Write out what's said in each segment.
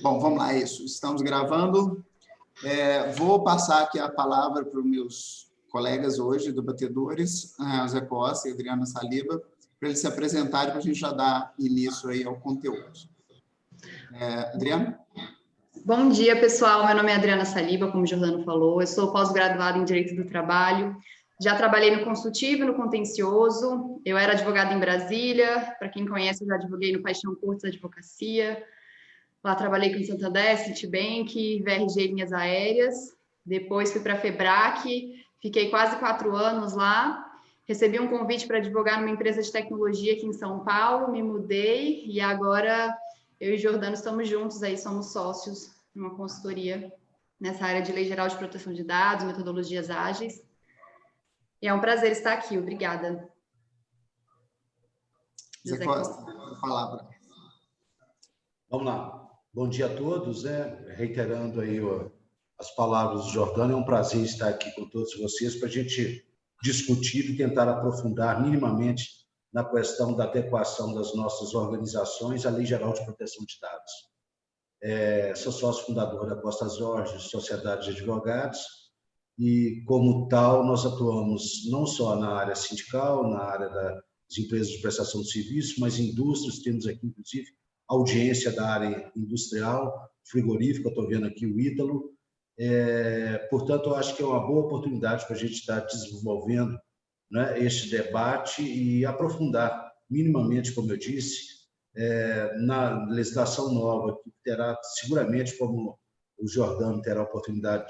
Bom, vamos lá, é isso. Estamos gravando. Vou passar aqui a palavra para os meus colegas hoje, debatedores, Zé Costa e Adriana Saliba, para eles se apresentarem, para a gente já dar início aí ao conteúdo. Adriana? Bom dia, pessoal. Meu nome é Adriana Saliba, como o Jordano falou. Eu sou pós-graduada em Direito do Trabalho. Já trabalhei no consultivo e no contencioso. Eu era advogada em Brasília. Para quem conhece, eu já advoguei no Paixão Curtis Advocacia. Lá trabalhei com Santander, Citibank, VRG Linhas Aéreas. Depois fui para a FEBRAC. Fiquei quase 4 anos lá. Recebi um convite para advogar numa empresa de tecnologia aqui em São Paulo. Me mudei e agora eu e Jordano estamos juntos aí, somos sócios numa consultoria nessa área de Lei Geral de Proteção de Dados, metodologias ágeis. E é um prazer estar aqui, obrigada. Zé Costa, a palavra. Vamos lá. Bom dia a todos, reiterando aí as palavras do Jordano, é um prazer estar aqui com todos vocês para a gente discutir e tentar aprofundar minimamente na questão da adequação das nossas organizações à Lei Geral de Proteção de Dados. Sou sócio fundador da Costa Jorge, Sociedade de Advogados, e, como tal, nós atuamos não só na área sindical, na área das empresas de prestação de serviço, mas em indústrias, temos aqui, inclusive, audiência da área industrial, frigorífica, estou vendo aqui o Ítalo. Portanto, eu acho que é uma boa oportunidade para a gente estar desenvolvendo, né, este debate e aprofundar minimamente, como eu disse, na legislação nova, que terá seguramente, como o Jordano terá a oportunidade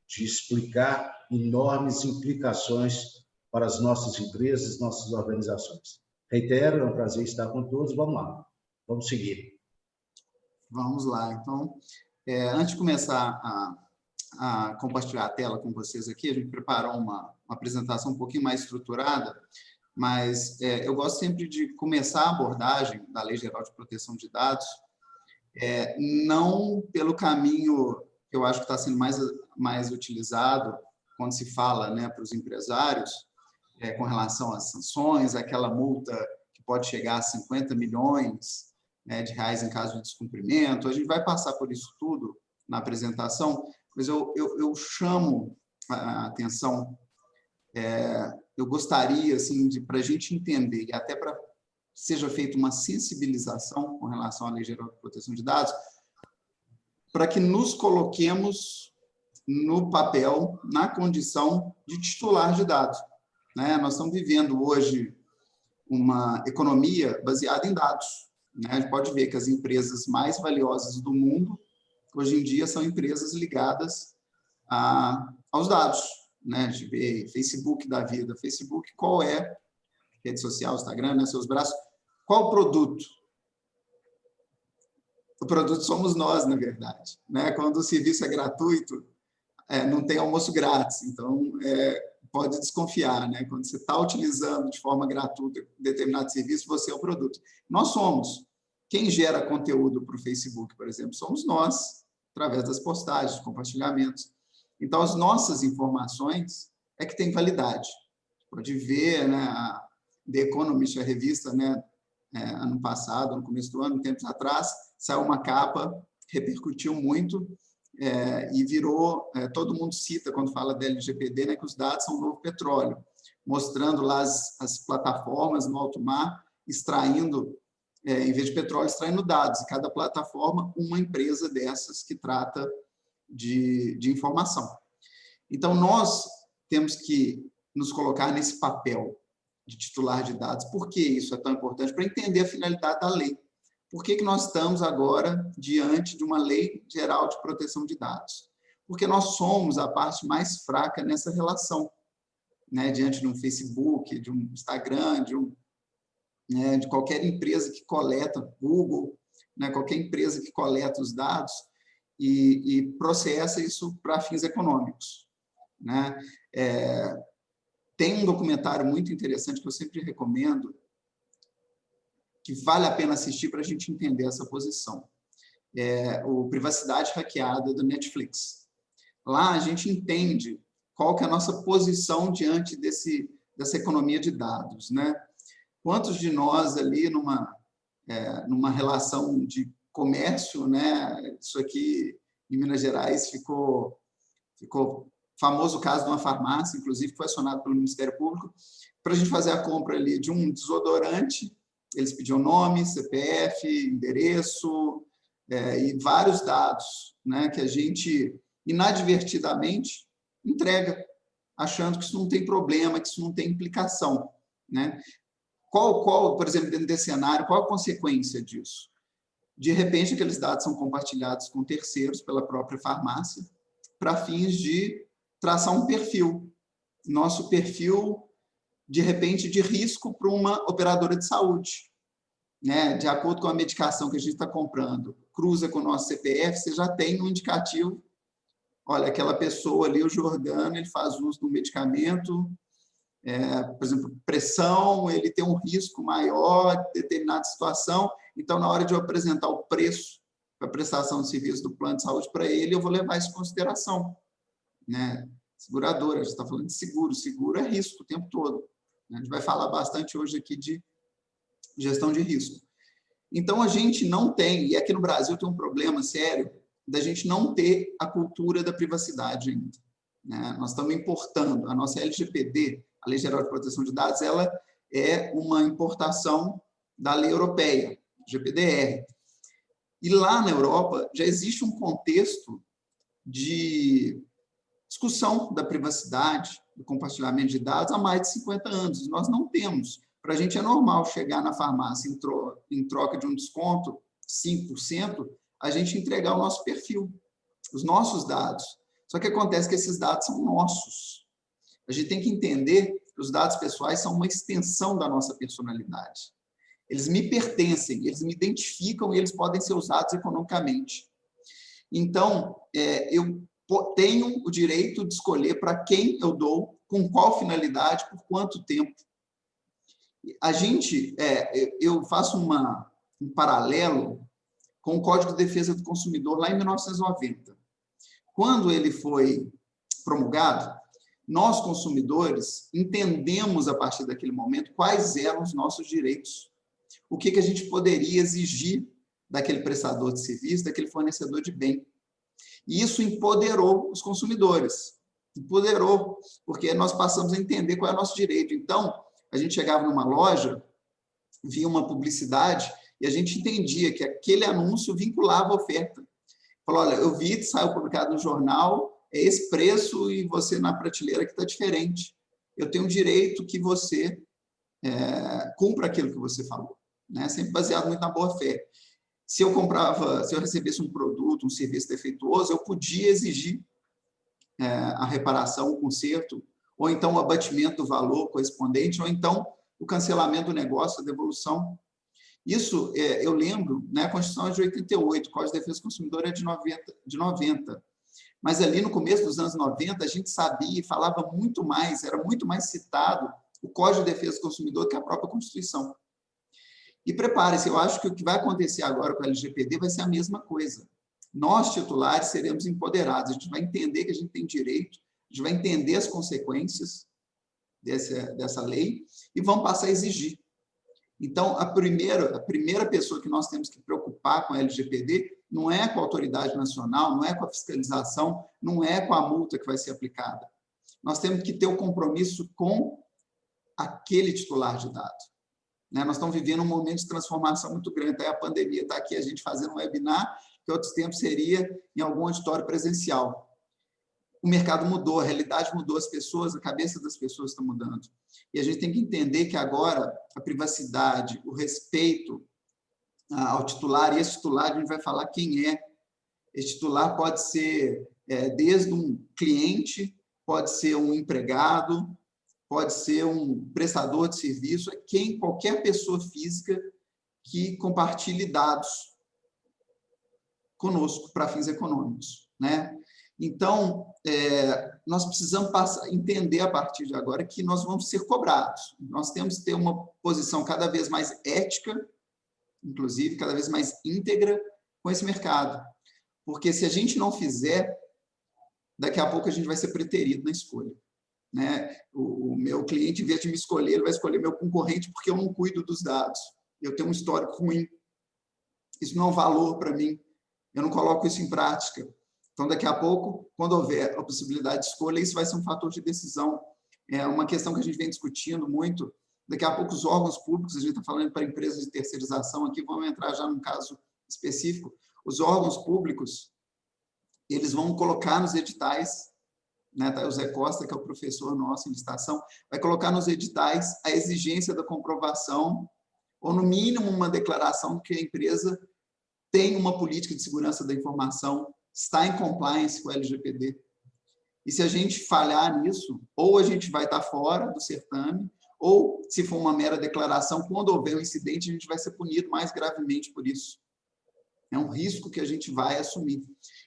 de explicar, enormes implicações para as nossas empresas, nossas organizações. Reitero, é um prazer estar com todos. Vamos lá, vamos seguir. Vamos lá. Então, antes de começar a compartilhar a tela com vocês aqui, a gente preparou uma apresentação um pouquinho mais estruturada, mas eu gosto sempre de começar a abordagem da Lei Geral de Proteção de Dados, não pelo caminho que eu acho que está sendo mais utilizado quando se fala, né, para os empresários, com relação às sanções, aquela multa que pode chegar a 50 milhões, né, de reais em caso de descumprimento. A gente vai passar por isso tudo na apresentação, mas eu chamo a atenção, eu gostaria, assim, para a gente entender, e até para seja feita uma sensibilização com relação à Lei Geral de Proteção de Dados, para que nos coloquemos no papel, na condição de titular de dados, né? Nós estamos vivendo hoje uma economia baseada em dados, né? A gente pode ver que as empresas mais valiosas do mundo, hoje em dia, são empresas ligadas aos dados, né? A gente vê Facebook da vida. Facebook, qual é? Rede social, Instagram, né? Seus braços. Qual o produto? O produto somos nós, na verdade, né? Quando o serviço é gratuito, não tem almoço grátis, então pode desconfiar, né? Quando você está utilizando de forma gratuita determinado serviço, você é o produto. Nós somos. Quem gera conteúdo para o Facebook, por exemplo, somos nós, através das postagens, compartilhamentos. Então, as nossas informações é que têm validade. Pode ver, né, a The Economist, a revista, né, ano passado, no começo do ano, tempos atrás, saiu uma capa, repercutiu muito, e virou, todo mundo cita, quando fala da LGPD, né, que os dados são o novo petróleo, mostrando lá as plataformas no alto mar, extraindo, em vez de petróleo, extraindo dados, e cada plataforma, uma empresa dessas que trata de informação. Então, nós temos que nos colocar nesse papel de titular de dados. Por que isso é tão importante? Para entender a finalidade da lei. Por que nós estamos agora diante de uma Lei Geral de Proteção de Dados? Porque nós somos a parte mais fraca nessa relação, né? Diante de um Facebook, de um Instagram, de qualquer empresa que coleta, Google, né? Qualquer empresa que coleta os dados e processa isso para fins econômicos, né? Tem um documentário muito interessante que eu sempre recomendo, que vale a pena assistir para a gente entender essa posição. O Privacidade Hackeada, do Netflix. Lá a gente entende qual que é a nossa posição diante dessa economia de dados, né? Quantos de nós ali numa relação de comércio, né? Isso aqui em Minas Gerais ficou famoso o caso de uma farmácia, inclusive foi acionado pelo Ministério Público, para a gente fazer a compra ali de um desodorante. Eles pediam nome, CPF, endereço, e vários dados, né, que a gente inadvertidamente entrega, achando que isso não tem problema, que isso não tem implicação, né? Por exemplo, dentro desse cenário, qual a consequência disso? De repente, aqueles dados são compartilhados com terceiros pela própria farmácia para fins de traçar um perfil. Nosso perfil, de repente, de risco para uma operadora de saúde, né? De acordo com a medicação que a gente está comprando, cruza com o nosso CPF, você já tem um indicativo. Olha, aquela pessoa ali, o Jordano, ele faz uso do medicamento, por exemplo, pressão, ele tem um risco maior de determinada situação, então, na hora de eu apresentar o preço para a prestação de serviço do plano de saúde para ele, eu vou levar isso em consideração, né? Seguradora, a gente está falando de seguro, seguro é risco o tempo todo, né? A gente vai falar bastante hoje aqui de gestão de risco. Então, a gente não tem, e aqui no Brasil tem um problema sério, da gente não ter a cultura da privacidade ainda, né? Nós estamos importando, a nossa LGPD, a Lei Geral de Proteção de Dados, ela é uma importação da lei europeia, GPDR. E lá na Europa já existe um contexto de discussão da privacidade, do compartilhamento de dados há mais de 50 anos. Nós não temos. Para a gente é normal chegar na farmácia em troca de um desconto, 5%, a gente entregar o nosso perfil, os nossos dados. Só que acontece que esses dados são nossos. A gente tem que entender que os dados pessoais são uma extensão da nossa personalidade. Eles me pertencem, eles me identificam e eles podem ser usados economicamente. Então, eu tenho o direito de escolher para quem eu dou, com qual finalidade, por quanto tempo. Eu faço um paralelo com o Código de Defesa do Consumidor, lá em 1990. Quando ele foi promulgado, nós, consumidores, entendemos, a partir daquele momento, quais eram os nossos direitos. O que a gente poderia exigir daquele prestador de serviço, daquele fornecedor de bem. E isso empoderou os consumidores. Empoderou, porque nós passamos a entender qual é o nosso direito. Então, a gente chegava numa loja, via uma publicidade, e a gente entendia que aquele anúncio vinculava a oferta. Falou, olha, eu vi, saiu publicado no jornal, é esse preço e você na prateleira que está diferente. Eu tenho o direito que você cumpra aquilo que você falou, né? Sempre baseado muito na boa-fé. Se eu recebesse um produto, um serviço defeituoso, eu podia exigir a reparação, o conserto, ou então o abatimento do valor correspondente, ou então o cancelamento do negócio, a devolução. Isso, eu lembro, né, a Constituição é de 88, o Código de Defesa do Consumidor é de 90. Mas ali no começo dos anos 90, a gente sabia e falava muito mais, era muito mais citado o Código de Defesa do Consumidor que a própria Constituição. E prepare-se, eu acho que o que vai acontecer agora com a LGPD vai ser a mesma coisa. Nós, titulares, seremos empoderados, a gente vai entender que a gente tem direito, a gente vai entender as consequências dessa lei e vamos passar a exigir. Então, a primeira pessoa que nós temos que preocupar com a LGPD não é com a autoridade nacional, não é com a fiscalização, não é com a multa que vai ser aplicada. Nós temos que ter o compromisso com aquele titular de dado. Né? Nós estamos vivendo um momento de transformação muito grande. Aí a pandemia está aqui, a gente fazendo um webinar, que outros tempos seria em algum auditório presencial. O mercado mudou, a realidade mudou, as pessoas, a cabeça das pessoas está mudando. E a gente tem que entender que agora a privacidade, o respeito ao titular, e esse titular a gente vai falar quem é. Esse titular pode ser desde um cliente, pode ser um empregado, pode ser um prestador de serviço, qualquer pessoa física que compartilhe dados conosco para fins econômicos, né? Então, nós precisamos entender a partir de agora que nós vamos ser cobrados. Nós temos que ter uma posição cada vez mais ética, inclusive, cada vez mais íntegra com esse mercado. Porque se a gente não fizer, daqui a pouco a gente vai ser preterido na escolha. Né? O meu cliente, em vez de me escolher, ele vai escolher meu concorrente porque eu não cuido dos dados. Eu tenho um histórico ruim. isso não é um valor para mim, eu não coloco isso em prática. Então, daqui a pouco, quando houver a possibilidade de escolha, isso vai ser um fator de decisão. É uma questão que a gente vem discutindo muito. Daqui a pouco, os órgãos públicos, a gente está falando para empresas de terceirização aqui, vamos entrar já num caso específico. Os órgãos públicos, eles vão colocar nos editais, né, tá, o Zé Costa, que é o professor nosso em licitação, vai colocar nos editais a exigência da comprovação, ou no mínimo uma declaração de que a empresa tem uma política de segurança da informação, está em compliance com o LGPD. E se a gente falhar nisso, ou a gente vai estar fora do certame, ou, se for uma mera declaração, quando houver um incidente, a gente vai ser punido mais gravemente por isso. É um risco que a gente vai assumir.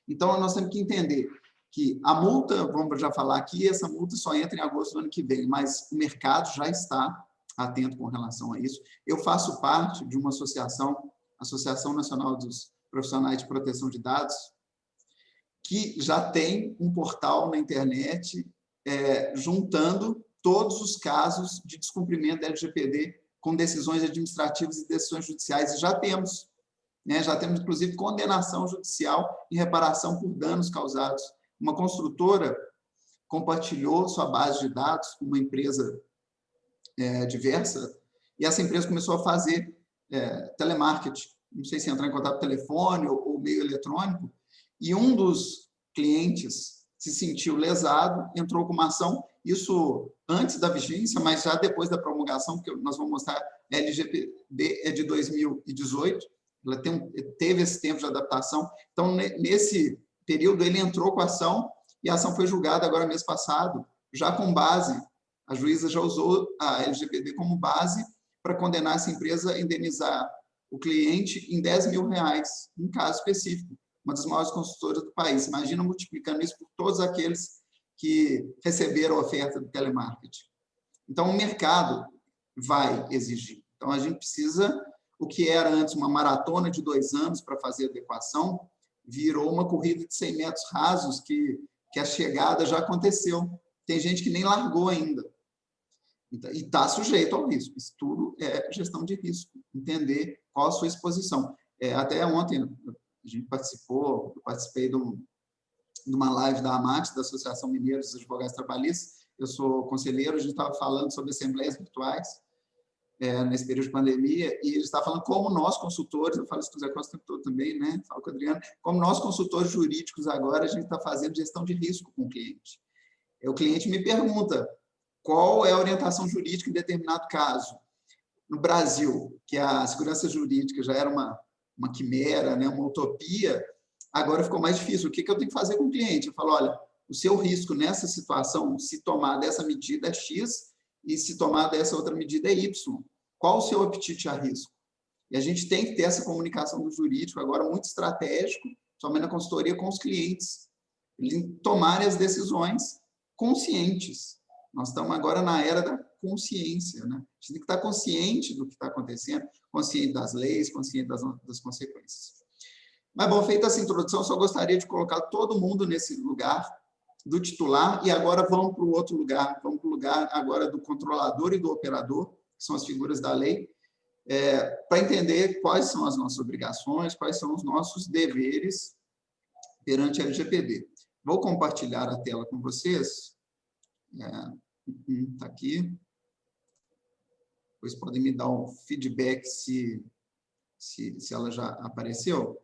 Então, nós temos que entender que a multa, vamos já falar aqui, essa multa só entra em agosto do ano que vem, mas o mercado já está atento com relação a isso. Eu faço parte de uma associação, Associação Nacional dos Profissionais de Proteção de Dados, que já tem um portal na internet juntando todos os casos de descumprimento da LGPD com decisões administrativas e decisões judiciais, e já temos, né? Já temos, inclusive, condenação judicial e reparação por danos causados. Uma construtora compartilhou sua base de dados com uma empresa diversa, e essa empresa começou a fazer telemarketing, não sei se entrar em contato por telefone ou meio eletrônico, e um dos clientes se sentiu lesado, entrou com uma ação, isso antes da vigência, mas já depois da promulgação, porque nós vamos mostrar, a LGPD é de 2018, ela teve esse tempo de adaptação, então nesse período ele entrou com a ação, e a ação foi julgada agora mês passado, já com base, a juíza já usou a LGPD como base para condenar essa empresa a indenizar o cliente em R$10 mil, um caso específico, uma das maiores consultoras do país. Imagina multiplicando isso por todos aqueles que receberam a oferta do telemarketing. Então, o mercado vai exigir. Então, a gente precisa, o que era antes uma maratona de 2 anos para fazer a adequação, virou uma corrida de 100 metros rasos que a chegada já aconteceu. Tem gente que nem largou ainda. E está sujeito ao risco. Isso tudo é gestão de risco. Entender qual a sua exposição. Até ontem, a gente eu participei de uma live da AMAT, da Associação Mineira dos Advogados Trabalhistas. Eu sou conselheiro, a gente estava falando sobre assembleias virtuais nesse período de pandemia, e eles estavam falando como nós, consultores, eu falo isso com o Zé Costa o tempo todo também, né? Falo com o Adriano, como nós, consultores jurídicos, agora a gente está fazendo gestão de risco com o cliente. O cliente me pergunta qual é a orientação jurídica em determinado caso. No Brasil, que a segurança jurídica já era uma quimera, né? Uma utopia, agora ficou mais difícil. O que eu tenho que fazer com o cliente? Eu falo, olha, o seu risco nessa situação, se tomar dessa medida é X, e se tomar dessa outra medida é Y. Qual o seu apetite a risco? E a gente tem que ter essa comunicação do jurídico agora muito estratégico, somente na consultoria com os clientes, eles tomarem as decisões conscientes. Nós estamos agora na era da consciência, né? A gente tem que estar consciente do que está acontecendo, consciente das leis, consciente das consequências. Mas, bom, feita essa introdução, só gostaria de colocar todo mundo nesse lugar do titular, e agora vamos para o outro lugar, vamos para o lugar agora do controlador e do operador, que são as figuras da lei, para entender quais são as nossas obrigações, quais são os nossos deveres perante a LGPD. Vou compartilhar a tela com vocês. Está aqui. Depois podem me dar um feedback se ela já apareceu.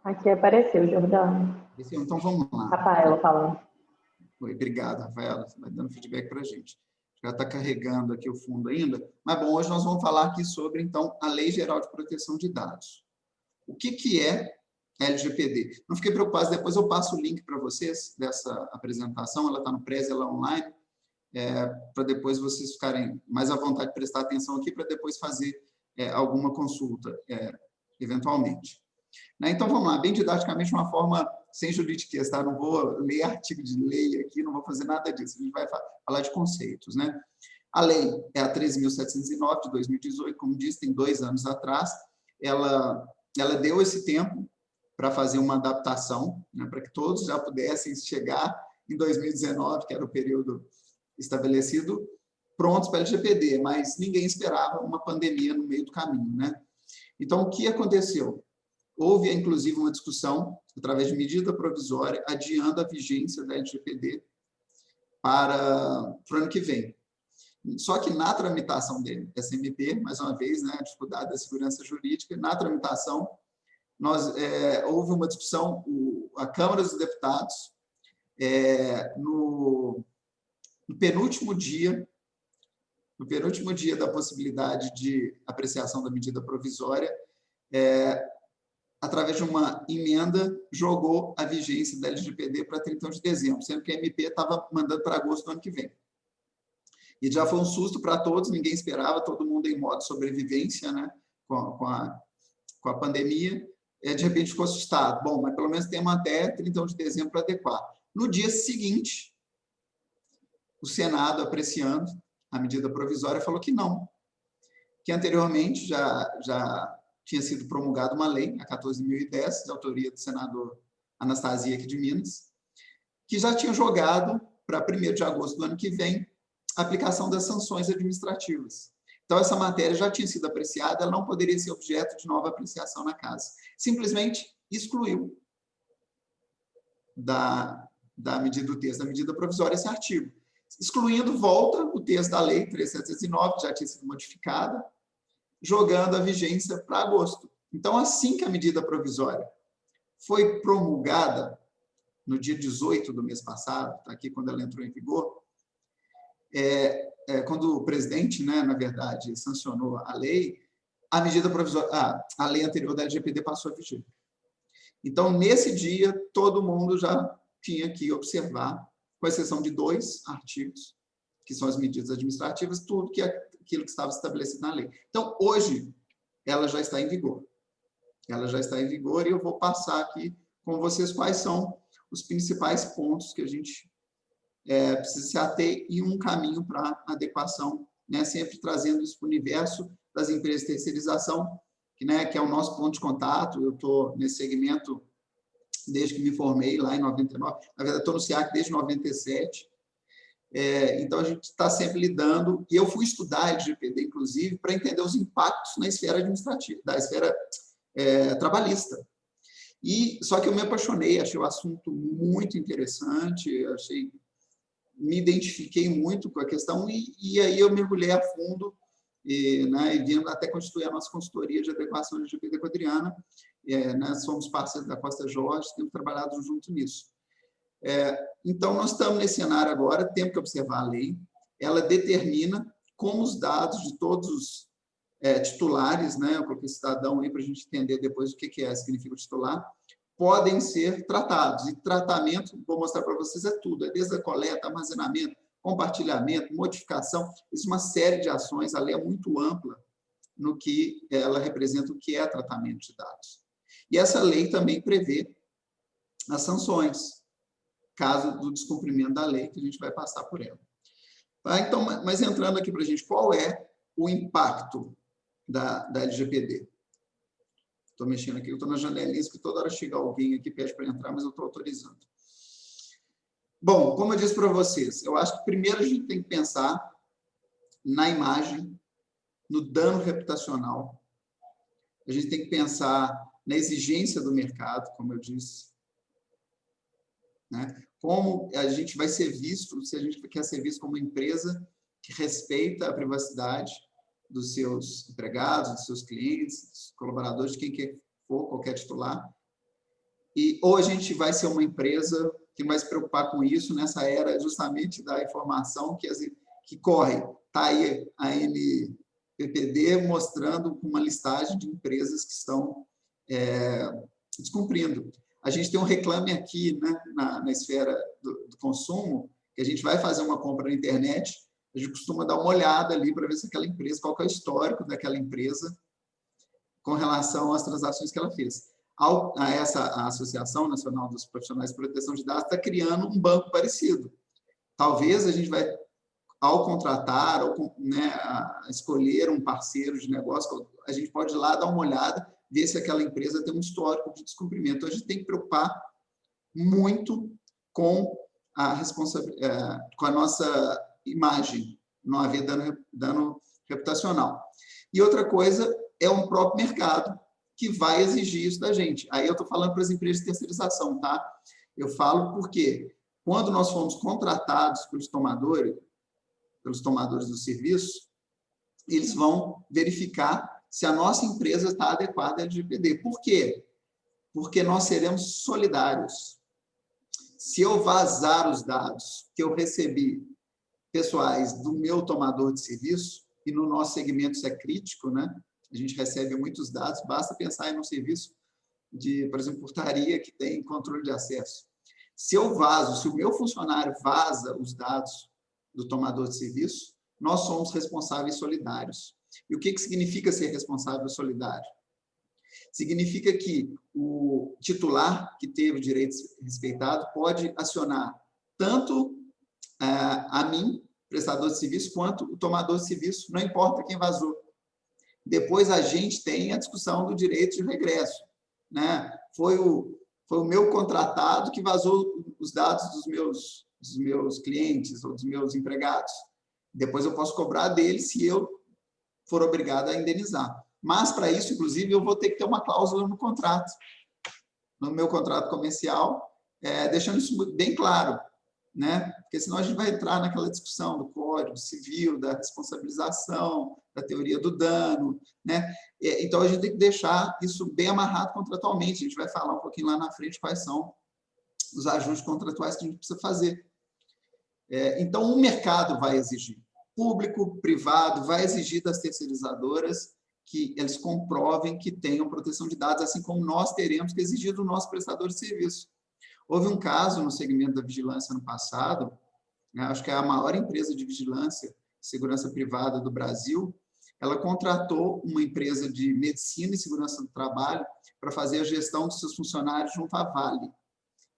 Aqui apareceu, Jordano. Então, vamos lá. Rafaela falando. Oi, obrigado, Rafaela. Você vai dando feedback para a gente. Já está carregando aqui o fundo ainda. Mas, bom, hoje nós vamos falar aqui sobre, então, a Lei Geral de Proteção de Dados. O que é LGPD? Não fiquei preocupado, depois eu passo o link para vocês dessa apresentação, ela está no Prezi, ela é online, para depois vocês ficarem mais à vontade de prestar atenção aqui, para depois fazer alguma consulta, eventualmente. Então, vamos lá, bem didaticamente, de uma forma sem juridiquês, tá? Não vou ler artigo de lei aqui, não vou fazer nada disso, a gente vai falar de conceitos, né? A lei é a 13.709, de 2018, como disse, tem 2 anos atrás, ela deu esse tempo para fazer uma adaptação, né, para que todos já pudessem chegar em 2019, que era o período estabelecido, prontos para a LGPD, mas ninguém esperava uma pandemia no meio do caminho, né? Então, o que aconteceu? Houve, inclusive, uma discussão, através de medida provisória, adiando a vigência da LGPD para o ano que vem. Só que na tramitação dessa MP, mais uma vez, né, a dificuldade da segurança jurídica, na tramitação, houve uma discussão, a Câmara dos Deputados, no penúltimo dia da possibilidade de apreciação da medida provisória, através de uma emenda, jogou a vigência da LGPD para 31 de dezembro, sendo que a MP estava mandando para agosto do ano que vem. E já foi um susto para todos, ninguém esperava, todo mundo em modo de sobrevivência, né, com a pandemia. De repente ficou assustado. Bom, mas pelo menos temos até 31 de dezembro para adequar. No dia seguinte, o Senado, apreciando a medida provisória, falou que não, que anteriormente já tinha sido promulgada uma lei, a 14.010, de autoria do senador Anastasia, aqui de Minas, que já tinha jogado para 1º de agosto do ano que vem a aplicação das sanções administrativas. Então, essa matéria já tinha sido apreciada, ela não poderia ser objeto de nova apreciação na casa. Simplesmente excluiu do texto da medida provisória esse artigo. Excluindo, volta o texto da lei 3.709, que já tinha sido modificada, jogando a vigência para agosto. Então, assim que a medida provisória foi promulgada, no dia 18 do mês passado, está aqui quando ela entrou em vigor, quando o presidente, né, na verdade, sancionou a lei, a medida provisória, a lei anterior da LGPD passou a vigir. Então, nesse dia, todo mundo já tinha que observar, com exceção de 2 artigos, que são as medidas administrativas, tudo aquilo que estava estabelecido na lei. Então, hoje, ela já está em vigor. Ela já está em vigor e eu vou passar aqui com vocês quais são os principais pontos que a gente precisa se ater e um caminho para adequação, né, sempre trazendo isso para o universo das empresas de terceirização, que é o nosso ponto de contato. Eu estou nesse segmento desde que me formei, lá em 99. Na verdade, estou no SEAC desde 97. Então, a gente está sempre lidando, e eu fui estudar a LGPD, inclusive, para entender os impactos na esfera administrativa, da esfera trabalhista. Só que eu me apaixonei, achei o assunto muito interessante, me identifiquei muito com a questão, e aí eu mergulhei a fundo, e vindo até constituir a nossa consultoria de adequação da LGPD com a Adriana. Nós somos parceiros da Costa Jorge, temos trabalhado junto nisso. Então, nós estamos nesse cenário agora, temos que observar a lei, ela determina como os dados de todos os titulares, né, eu coloquei cidadão aí para a gente entender depois o que significa o titular, podem ser tratados. E tratamento, vou mostrar para vocês, é tudo, desde a coleta, armazenamento, compartilhamento, modificação, existe uma série de ações, a lei é muito ampla no que ela representa o que é tratamento de dados. E essa lei também prevê as sanções, caso do descumprimento da lei, que a gente vai passar por ela. Então, mas entrando aqui para a gente, qual é o impacto da LGPD? Estou mexendo aqui, eu estou na janelinha, que toda hora chega alguém aqui, pede para entrar, mas eu estou autorizando. Bom, como eu disse para vocês, eu acho que primeiro a gente tem que pensar na imagem, no dano reputacional, a gente tem que pensar na exigência do mercado, como eu disse, né? Como a gente vai ser visto, se a gente quer ser visto como uma empresa que respeita a privacidade dos seus empregados, dos seus clientes, dos colaboradores, de quem quer for, qualquer titular. Ou a gente vai ser uma empresa que vai se preocupar com isso nessa era justamente da informação que corre. Está aí a NPPD mostrando uma listagem de empresas que estão descumprindo. A gente tem um reclame aqui, né, na esfera do consumo, que a gente vai fazer uma compra na internet, a gente costuma dar uma olhada ali para ver se aquela empresa, qual que é o histórico daquela empresa com relação às transações que ela fez. A Associação Nacional dos Profissionais de Proteção de Dados está criando um banco parecido. Talvez a gente vai, ao contratar, ou escolher um parceiro de negócio, a gente pode ir lá dar uma olhada, ver se aquela empresa tem um histórico de descumprimento. Então, a gente tem que preocupar muito com a nossa imagem, não haver dano reputacional. E outra coisa é um próprio mercado que vai exigir isso da gente. Aí eu estou falando para as empresas de terceirização, tá? Eu falo porque quando nós fomos contratados pelos tomadores do serviço, eles vão verificar se a nossa empresa está adequada à LGPD. Por quê? Porque nós seremos solidários. Se eu vazar os dados que eu recebi pessoais do meu tomador de serviço, e no nosso segmento isso é crítico, né? A gente recebe muitos dados, basta pensar em um serviço de, por exemplo, portaria que tem controle de acesso. Se eu vazo, se o meu funcionário vaza os dados do tomador de serviço, nós somos responsáveis solidários. E o que significa ser responsável solidário? Significa que o titular que teve o direito respeitado pode acionar tanto a mim, prestador de serviço, quanto o tomador de serviço, não importa quem vazou. Depois a gente tem a discussão do direito de regresso, né? Foi o meu contratado que vazou os dados dos meus clientes ou dos meus empregados. Depois eu posso cobrar dele se eu for obrigado a indenizar. Mas, para isso, inclusive, eu vou ter que ter uma cláusula no contrato, no meu contrato comercial, deixando isso bem claro, né? Porque senão a gente vai entrar naquela discussão do Código Civil, da responsabilização, da teoria do dano, né? Então, a gente tem que deixar isso bem amarrado contratualmente. A gente vai falar um pouquinho lá na frente quais são os ajustes contratuais que a gente precisa fazer. Então, o mercado vai exigir. Público, privado, vai exigir das terceirizadoras que eles comprovem que tenham proteção de dados, assim como nós teremos que exigir do nosso prestador de serviço. Houve um caso no segmento da vigilância no passado, né, acho que é a maior empresa de vigilância e segurança privada do Brasil, ela contratou uma empresa de medicina e segurança do trabalho para fazer a gestão dos seus funcionários junto à Vale.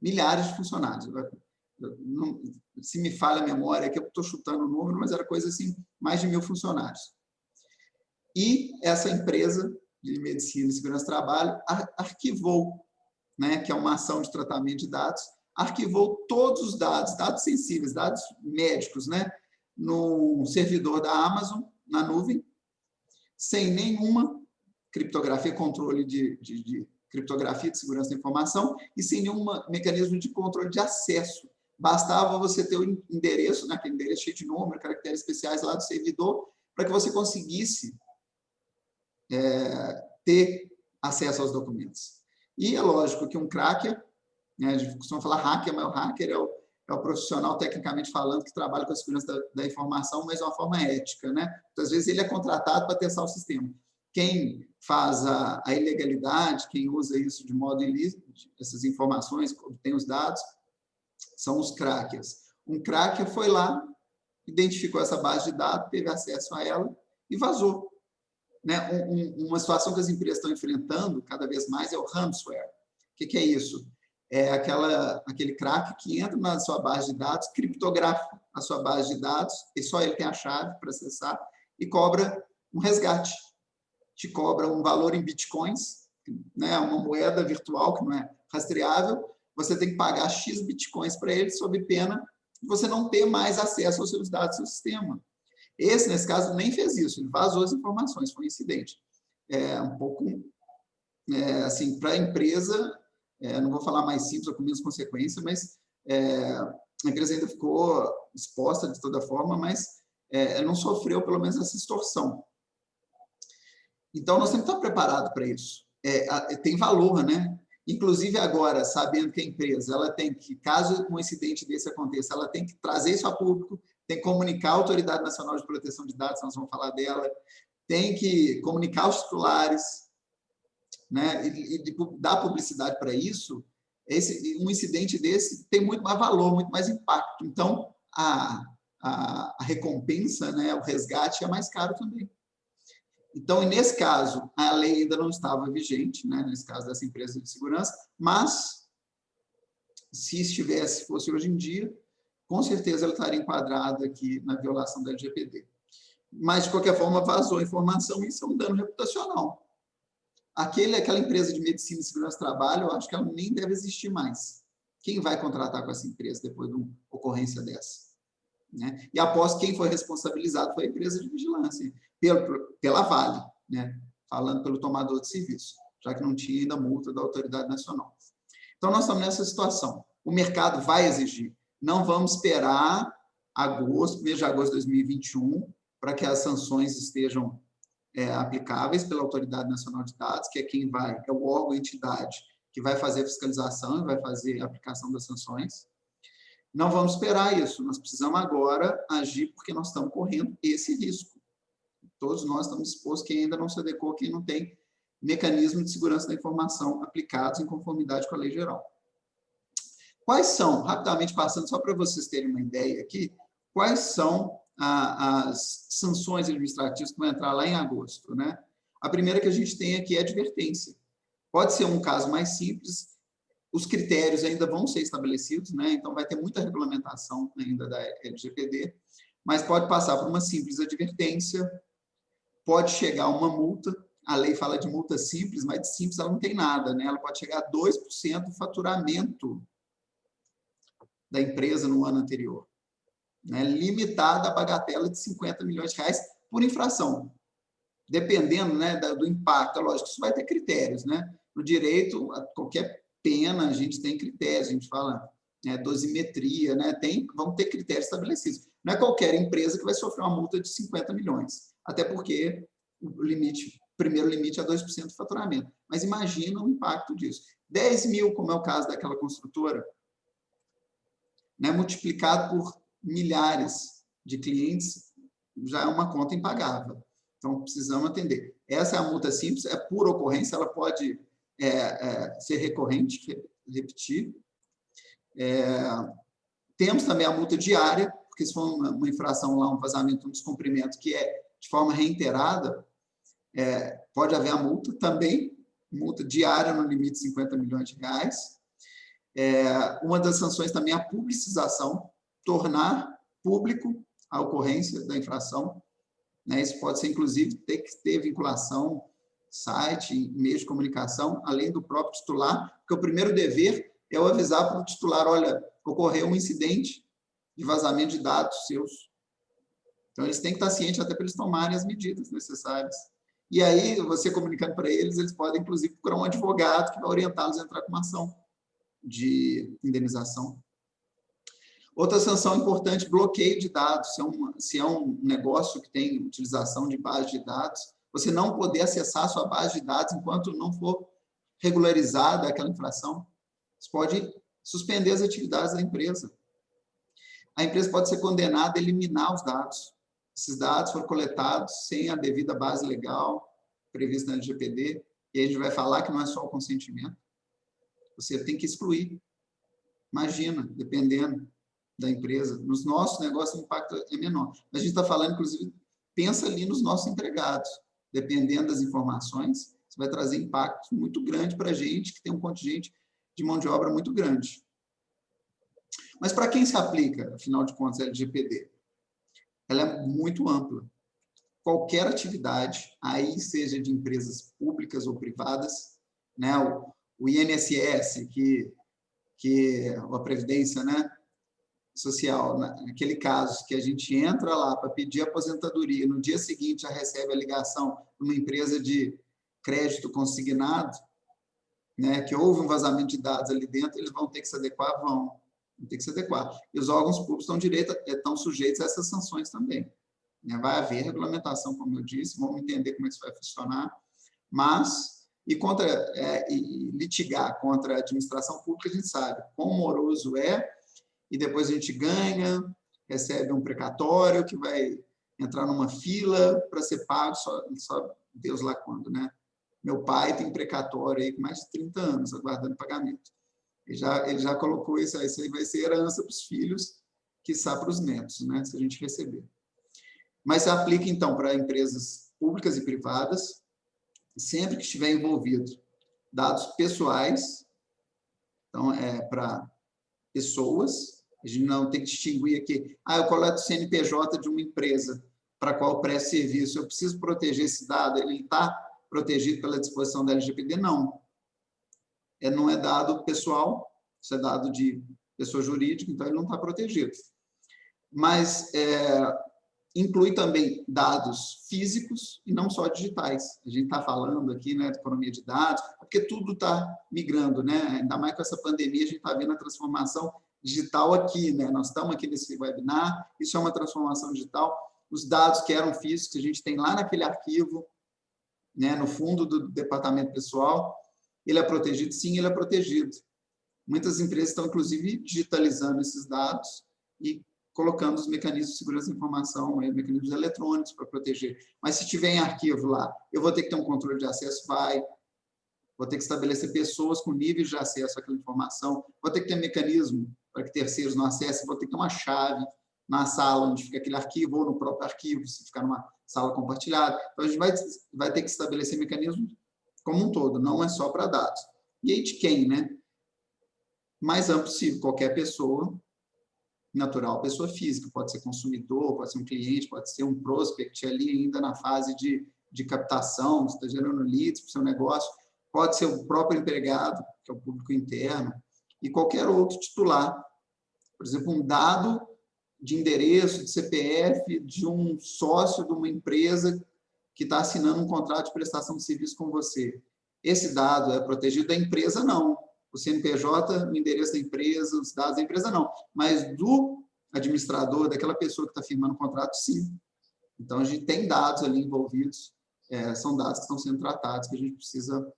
Milhares de funcionários. Se me falha a memória, que eu estou chutando o número, mas era coisa assim, mais de 1.000 funcionários. E essa empresa de medicina e segurança do trabalho arquivou, né, que é uma ação de tratamento de dados, arquivou todos os dados, dados sensíveis, dados médicos, né, no servidor da Amazon, na nuvem, sem nenhuma criptografia, controle de criptografia de segurança da informação e sem nenhum mecanismo de controle de acesso. Bastava você ter o endereço, né, aquele endereço cheio de número, caracteres especiais lá do servidor, para que você conseguisse ter acesso aos documentos. E é lógico que um cracker, né, a gente costuma falar hacker, mas o hacker é o profissional, tecnicamente falando, que trabalha com a segurança da informação, mas de uma forma ética, né? Muitas vezes ele é contratado para testar o sistema. Quem faz a ilegalidade, quem usa isso de modo ilícito, essas informações, obtém os dados, são os crackers. Um cracker foi lá, identificou essa base de dados, teve acesso a ela e vazou. Né? Uma situação que as empresas estão enfrentando cada vez mais é o ransomware. O que é isso? É aquele crack que entra na sua base de dados, criptografa a sua base de dados, e só ele tem a chave para acessar, e cobra um resgate. Te cobra um valor em bitcoins, né? Uma moeda virtual que não é rastreável, você tem que pagar X bitcoins para ele, sob pena de você não ter mais acesso aos seus dados do seu sistema. Esse, nesse caso, nem fez isso, ele vazou as informações, foi um incidente. Um pouco, assim, para a empresa, não vou falar mais simples ou com menos consequência, mas a empresa ainda ficou exposta de toda forma, mas não sofreu, pelo menos, essa extorsão. Então, nós temos que estar preparados para isso. Tem valor, né? Inclusive, agora, sabendo que a empresa, ela tem que, caso um incidente desse aconteça, ela tem que trazer isso a público, tem que comunicar à Autoridade Nacional de Proteção de Dados, nós vamos falar dela, tem que comunicar aos titulares, né, e dar publicidade para isso. Um incidente desse tem muito mais valor, muito mais impacto. Então, a recompensa, né, o resgate é mais caro também. Então, nesse caso, a lei ainda não estava vigente, né, nesse caso dessa empresa de segurança, mas, se fosse hoje em dia, com certeza ela estaria enquadrada aqui na violação da LGPD. Mas, de qualquer forma, vazou a informação e isso é um dano reputacional. Aquela empresa de medicina e segurança do trabalho, eu acho que ela nem deve existir mais. Quem vai contratar com essa empresa depois de uma ocorrência dessa? né? E após quem foi responsabilizado foi a empresa de vigilância, pela Vale, né? Falando pelo tomador de serviço, já que não tinha ainda multa da autoridade nacional. Então, nós estamos nessa situação. O mercado vai exigir. Não vamos esperar mês de agosto de 2021, para que as sanções estejam aplicáveis pela Autoridade Nacional de Dados, que é quem vai, é o órgão, a entidade que vai fazer a fiscalização e vai fazer a aplicação das sanções. Não vamos esperar isso, nós precisamos agora agir, porque nós estamos correndo esse risco. Todos nós estamos expostos, quem ainda não se adequou, quem não tem mecanismo de segurança da informação aplicados em conformidade com a lei geral. Quais são, rapidamente passando, só para vocês terem uma ideia aqui, quais são as sanções administrativas que vão entrar lá em agosto, né? A primeira que a gente tem aqui é advertência. Pode ser um caso mais simples, os critérios ainda vão ser estabelecidos, né? Então vai ter muita regulamentação ainda da LGPD, mas pode passar por uma simples advertência, pode chegar a uma multa, a lei fala de multa simples, mas de simples ela não tem nada, né? Ela pode chegar a 2% do faturamento da empresa no ano anterior, né? Limitada a bagatela de R$50 milhões por infração, dependendo, né, do impacto. Lógico, isso vai ter critérios, né? No direito, qualquer pena, a gente tem critérios, a gente fala, né, dosimetria, né? Vão ter critérios estabelecidos. Não é qualquer empresa que vai sofrer uma multa de 50 milhões, até porque o primeiro limite é 2% do faturamento. Mas imagina o impacto disso. 10 mil, como é o caso daquela construtora, né, multiplicado por milhares de clientes, já é uma conta impagável. Então, precisamos atender. Essa é a multa simples, é por ocorrência, ela pode ser recorrente, repetir. Temos também a multa diária, porque se for uma infração lá, um vazamento, um descumprimento que é de forma reiterada, pode haver a multa também, multa diária no limite de 50 milhões de reais. Uma das sanções também é a publicização, tornar público a ocorrência da infração, né? Isso pode ser, inclusive, ter que ter vinculação, site, meio de comunicação, além do próprio titular, porque o primeiro dever é o avisar para o titular, olha, ocorreu um incidente de vazamento de dados seus. Então, eles têm que estar cientes até para eles tomarem as medidas necessárias. E aí, você comunicando para eles, eles podem, inclusive, procurar um advogado que vai orientá-los a entrar com uma ação de indenização. Outra sanção importante, bloqueio de dados. Se é um negócio que tem utilização de base de dados, você não poder acessar a sua base de dados enquanto não for regularizada aquela infração. Você pode suspender as atividades da empresa. A empresa pode ser condenada a eliminar os dados. Esses dados foram coletados sem a devida base legal prevista na LGPD, e aí a gente vai falar que não é só o consentimento. Você tem que excluir. Imagina, dependendo da empresa. Nos nossos negócios, o impacto é menor. A gente está falando, inclusive, pensa ali nos nossos empregados. Dependendo das informações, você vai trazer impactos muito grandes para a gente, que tem um contingente de mão de obra muito grande. Mas para quem se aplica, afinal de contas, a LGPD? Ela é muito ampla. Qualquer atividade, aí seja de empresas públicas ou privadas, né? O INSS, a Previdência, né, Social, naquele caso que a gente entra lá para pedir aposentadoria, no dia seguinte já recebe a ligação de uma empresa de crédito consignado, né, que houve um vazamento de dados ali dentro, eles vão ter que se adequar? Vão ter que se adequar. E os órgãos públicos estão sujeitos a essas sanções também. Vai haver regulamentação, como eu disse, vamos entender como isso vai funcionar, mas, e litigar contra a administração pública, a gente sabe quão moroso é, e depois a gente ganha, recebe um precatório que vai entrar numa fila para ser pago, só Deus lá quando, né? Meu pai tem precatório aí com mais de 30 anos, aguardando pagamento. Ele já colocou isso aí vai ser herança para os filhos, quiçá para os netos, né? Se a gente receber. Mas se aplica, então, para empresas públicas e privadas, sempre que estiver envolvido dados pessoais, então, para pessoas, a gente não tem que distinguir aqui, eu coleto o CNPJ de uma empresa para a qual eu presto serviço, eu preciso proteger esse dado, ele está protegido pela disposição da LGPD? Não. Não é dado pessoal, isso é dado de pessoa jurídica, então ele não está protegido. mas inclui também dados físicos e não só digitais. A gente está falando aqui, né, de economia de dados, porque tudo está migrando, né? Ainda mais com essa pandemia, a gente está vendo a transformação digital aqui, né? Nós estamos aqui nesse webinar, isso é uma transformação digital. Os dados que eram físicos, a gente tem lá naquele arquivo, né, no fundo do departamento pessoal, ele é protegido? Sim, ele é protegido. Muitas empresas estão, inclusive, digitalizando esses dados e colocando os mecanismos de segurança da informação, mecanismos eletrônicos para proteger. Mas se tiver em arquivo lá, eu vou ter que ter um controle de acesso, vou ter que estabelecer pessoas com níveis de acesso àquela informação, vou ter que ter vai para que terceiros não acessem, vou ter que ter uma chave na sala onde fica aquele arquivo, ou no próprio arquivo, se ficar numa sala compartilhada. Então, a gente vai ter que estabelecer mecanismos como um todo, não é só para dados. E aí de quem, né? Mais amplo possível, qualquer pessoa natural, pessoa física, pode ser consumidor, pode ser um cliente, pode ser um prospect ali ainda na fase de captação, você está gerando leads para o seu negócio, pode ser o próprio empregado, que é o público interno, e qualquer outro titular. Por exemplo, um dado de endereço, de CPF, de um sócio de uma empresa que está assinando um contrato de prestação de serviço com você. Esse dado é protegido da empresa, não. O CNPJ, o endereço da empresa, os dados da empresa, não. Mas do administrador, daquela pessoa que está firmando o contrato, sim. Então, a gente tem dados ali envolvidos, são dados que estão sendo tratados, que a gente precisa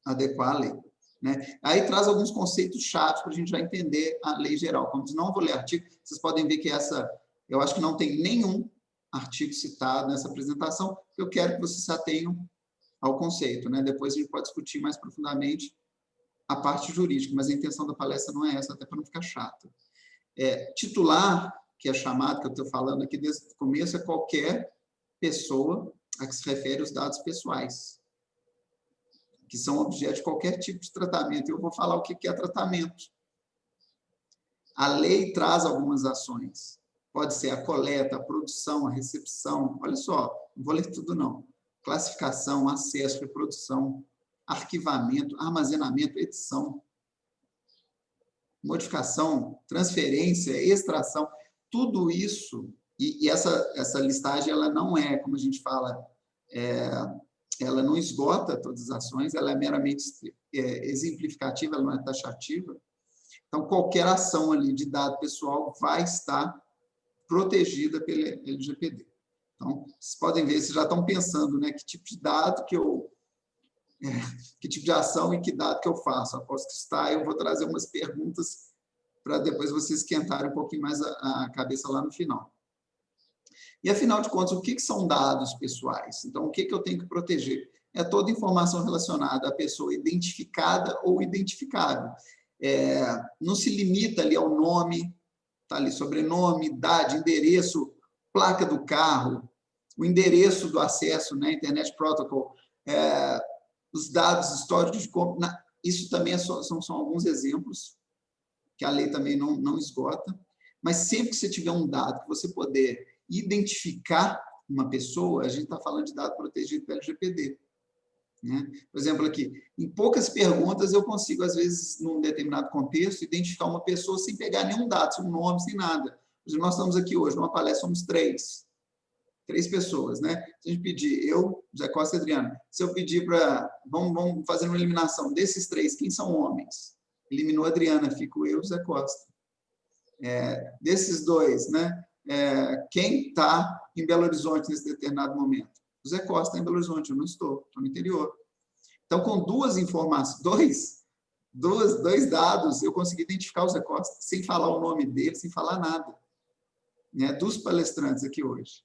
adequar à lei. Né? Aí traz alguns conceitos chaves para a gente já entender a lei geral. Como diz, não vou ler artigo, vocês podem ver que eu acho que não tem nenhum artigo citado nessa apresentação, porque eu quero que vocês se atenham ao conceito. Né? Depois a gente pode discutir mais profundamente a parte jurídica, mas a intenção da palestra não é essa, até para não ficar chato. Titular, que é chamado, que eu estou falando aqui desde o começo, é qualquer pessoa a que se refere os dados pessoais, que são objeto de qualquer tipo de tratamento. Eu vou falar o que é tratamento. A lei traz algumas ações. Pode ser a coleta, a produção, a recepção. Olha só, não vou ler tudo, não. Classificação, acesso, reprodução, arquivamento, armazenamento, edição, modificação, transferência, extração. Tudo isso, e essa listagem, ela não é, como a gente fala, ela não esgota todas as ações, ela é meramente exemplificativa, ela não é taxativa. Então, qualquer ação ali de dado pessoal vai estar protegida pela LGPD. Então, vocês podem ver, vocês já estão pensando, né, que tipo de dado que tipo de ação e que dado que eu faço. Após que está, eu vou trazer umas perguntas para depois vocês esquentarem um pouquinho mais a cabeça lá no final. E, afinal de contas, o que são dados pessoais? Então, o que eu tenho que proteger? É toda informação relacionada à pessoa identificada ou identificável. Não se limita ali ao nome, está ali sobrenome, idade, endereço, placa do carro, o endereço do acesso, né, Internet Protocol, os dados históricos de compra. Isso também são alguns exemplos que a lei também não esgota, mas sempre que você tiver um dado que você puder identificar uma pessoa, a gente está falando de dado protegido pelo LGPD. Né? Por exemplo, aqui, em poucas perguntas eu consigo, às vezes, num determinado contexto, identificar uma pessoa sem pegar nenhum dado, sem um nome, sem nada. Por exemplo, nós estamos aqui hoje, numa palestra, somos três pessoas, né? Se a gente pedir, eu, José Costa e Adriano, se eu pedir para, vamos fazer uma eliminação desses três, quem são homens? Eliminou a Adriana, fico eu, José Costa. Desses dois, né? Quem está em Belo Horizonte nesse determinado momento? José Costa está em Belo Horizonte, eu não estou no interior. Então, com duas informações, dois dados, eu consegui identificar o José Costa, sem falar o nome dele, sem falar nada, né? Dos palestrantes aqui hoje.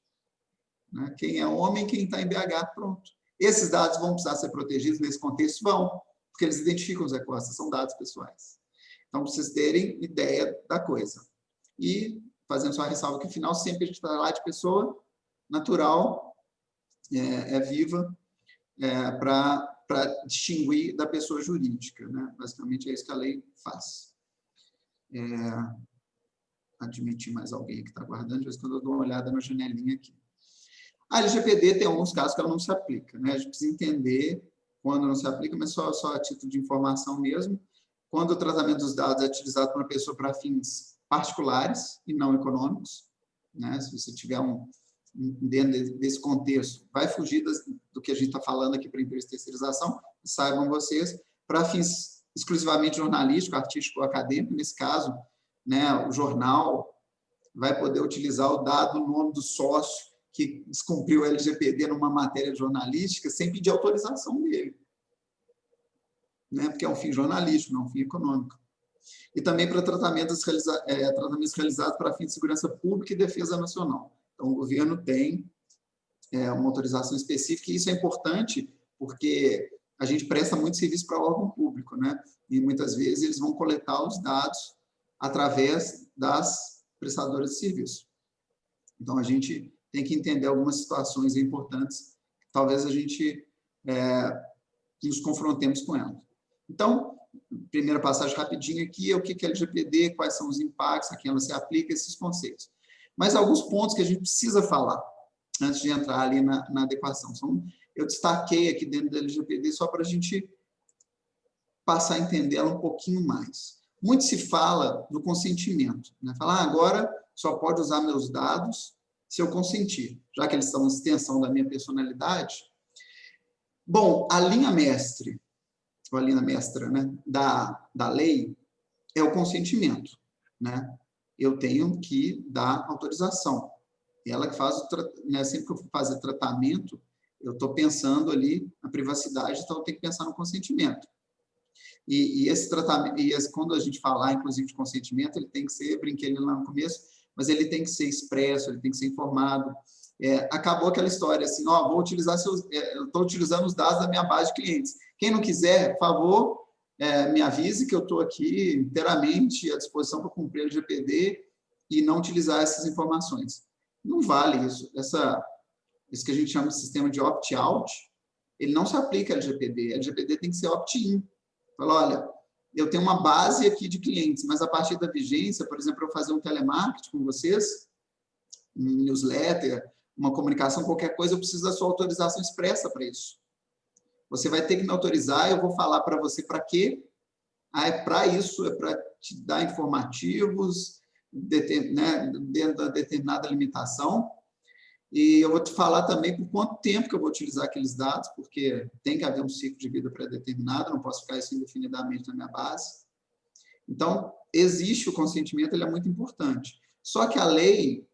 Né? Quem é homem, quem está em BH, pronto. Esses dados vão precisar ser protegidos nesse contexto? Vão, porque eles identificam o José Costa, são dados pessoais. Então, para vocês terem ideia da coisa. E, fazendo só a ressalva que, no final, sempre a gente vai lá de pessoa natural, viva, para distinguir da pessoa jurídica. Né? Basicamente, é isso que a lei faz. Admitir mais alguém que está aguardando, de vez em quando eu dou uma olhada na janelinha aqui. A LGPD tem alguns casos que ela não se aplica. Né? A gente precisa entender quando não se aplica, mas só a título de informação mesmo. Quando o tratamento dos dados é utilizado por uma pessoa para fins particulares e não econômicos, né? Se você tiver dentro desse contexto, vai fugir do que a gente está falando aqui para empresa de terceirização, saibam vocês, para fins exclusivamente jornalístico, artístico ou acadêmico, nesse caso, né, o jornal vai poder utilizar o dado, o nome do sócio que descumpriu o LGPD numa matéria jornalística sem pedir autorização dele, né, porque é um fim jornalístico, não um fim econômico. E também para tratamentos realizados para fins de segurança pública e defesa nacional. Então, o governo tem uma autorização específica, e isso é importante porque a gente presta muito serviço para órgão público, né? E muitas vezes eles vão coletar os dados através das prestadoras de serviço. Então, a gente tem que entender algumas situações importantes, talvez a gente nos confrontemos com elas. Então, primeira passagem rapidinho aqui é o que é LGPD, quais são os impactos, a quem ela se aplica, esses conceitos. Mas alguns pontos que a gente precisa falar antes de entrar ali na adequação. Eu destaquei aqui dentro da LGPD só para a gente passar a entender ela um pouquinho mais. Muito se fala do consentimento, né? Falar, agora só pode usar meus dados se eu consentir, já que eles são extensão da minha personalidade. Bom, a linha mestre, ou a linha mestra, né, da lei é o consentimento, né? Eu tenho que dar autorização. Ela que faz, né, sempre que eu for fazer tratamento, eu estou pensando ali na privacidade, então eu tenho que pensar no consentimento. E esse tratamento, quando a gente falar, inclusive, de consentimento, ele tem que ser, brinquei ali lá no começo, mas ele tem que ser expresso, ele tem que ser informado. Acabou aquela história assim, ó, vou utilizar eu estou utilizando os dados da minha base de clientes. Quem não quiser, por favor, me avise que eu estou aqui inteiramente à disposição para cumprir o LGPD e não utilizar essas informações. Não vale isso. Isso que a gente chama de sistema de opt-out, ele não se aplica ao LGPD. A LGPD tem que ser opt-in. Fala, olha, eu tenho uma base aqui de clientes, mas a partir da vigência, por exemplo, eu fazer um telemarketing com vocês, um newsletter, uma comunicação, qualquer coisa, eu preciso da sua autorização expressa para isso. Você vai ter que me autorizar, eu vou falar para você para quê? É para isso, é para te dar informativos, né, dentro da determinada limitação, e eu vou te falar também por quanto tempo que eu vou utilizar aqueles dados, porque tem que haver um ciclo de vida pré-determinado, não posso ficar isso indefinidamente na minha base. Então, existe o consentimento, ele é muito importante. Só que a lei,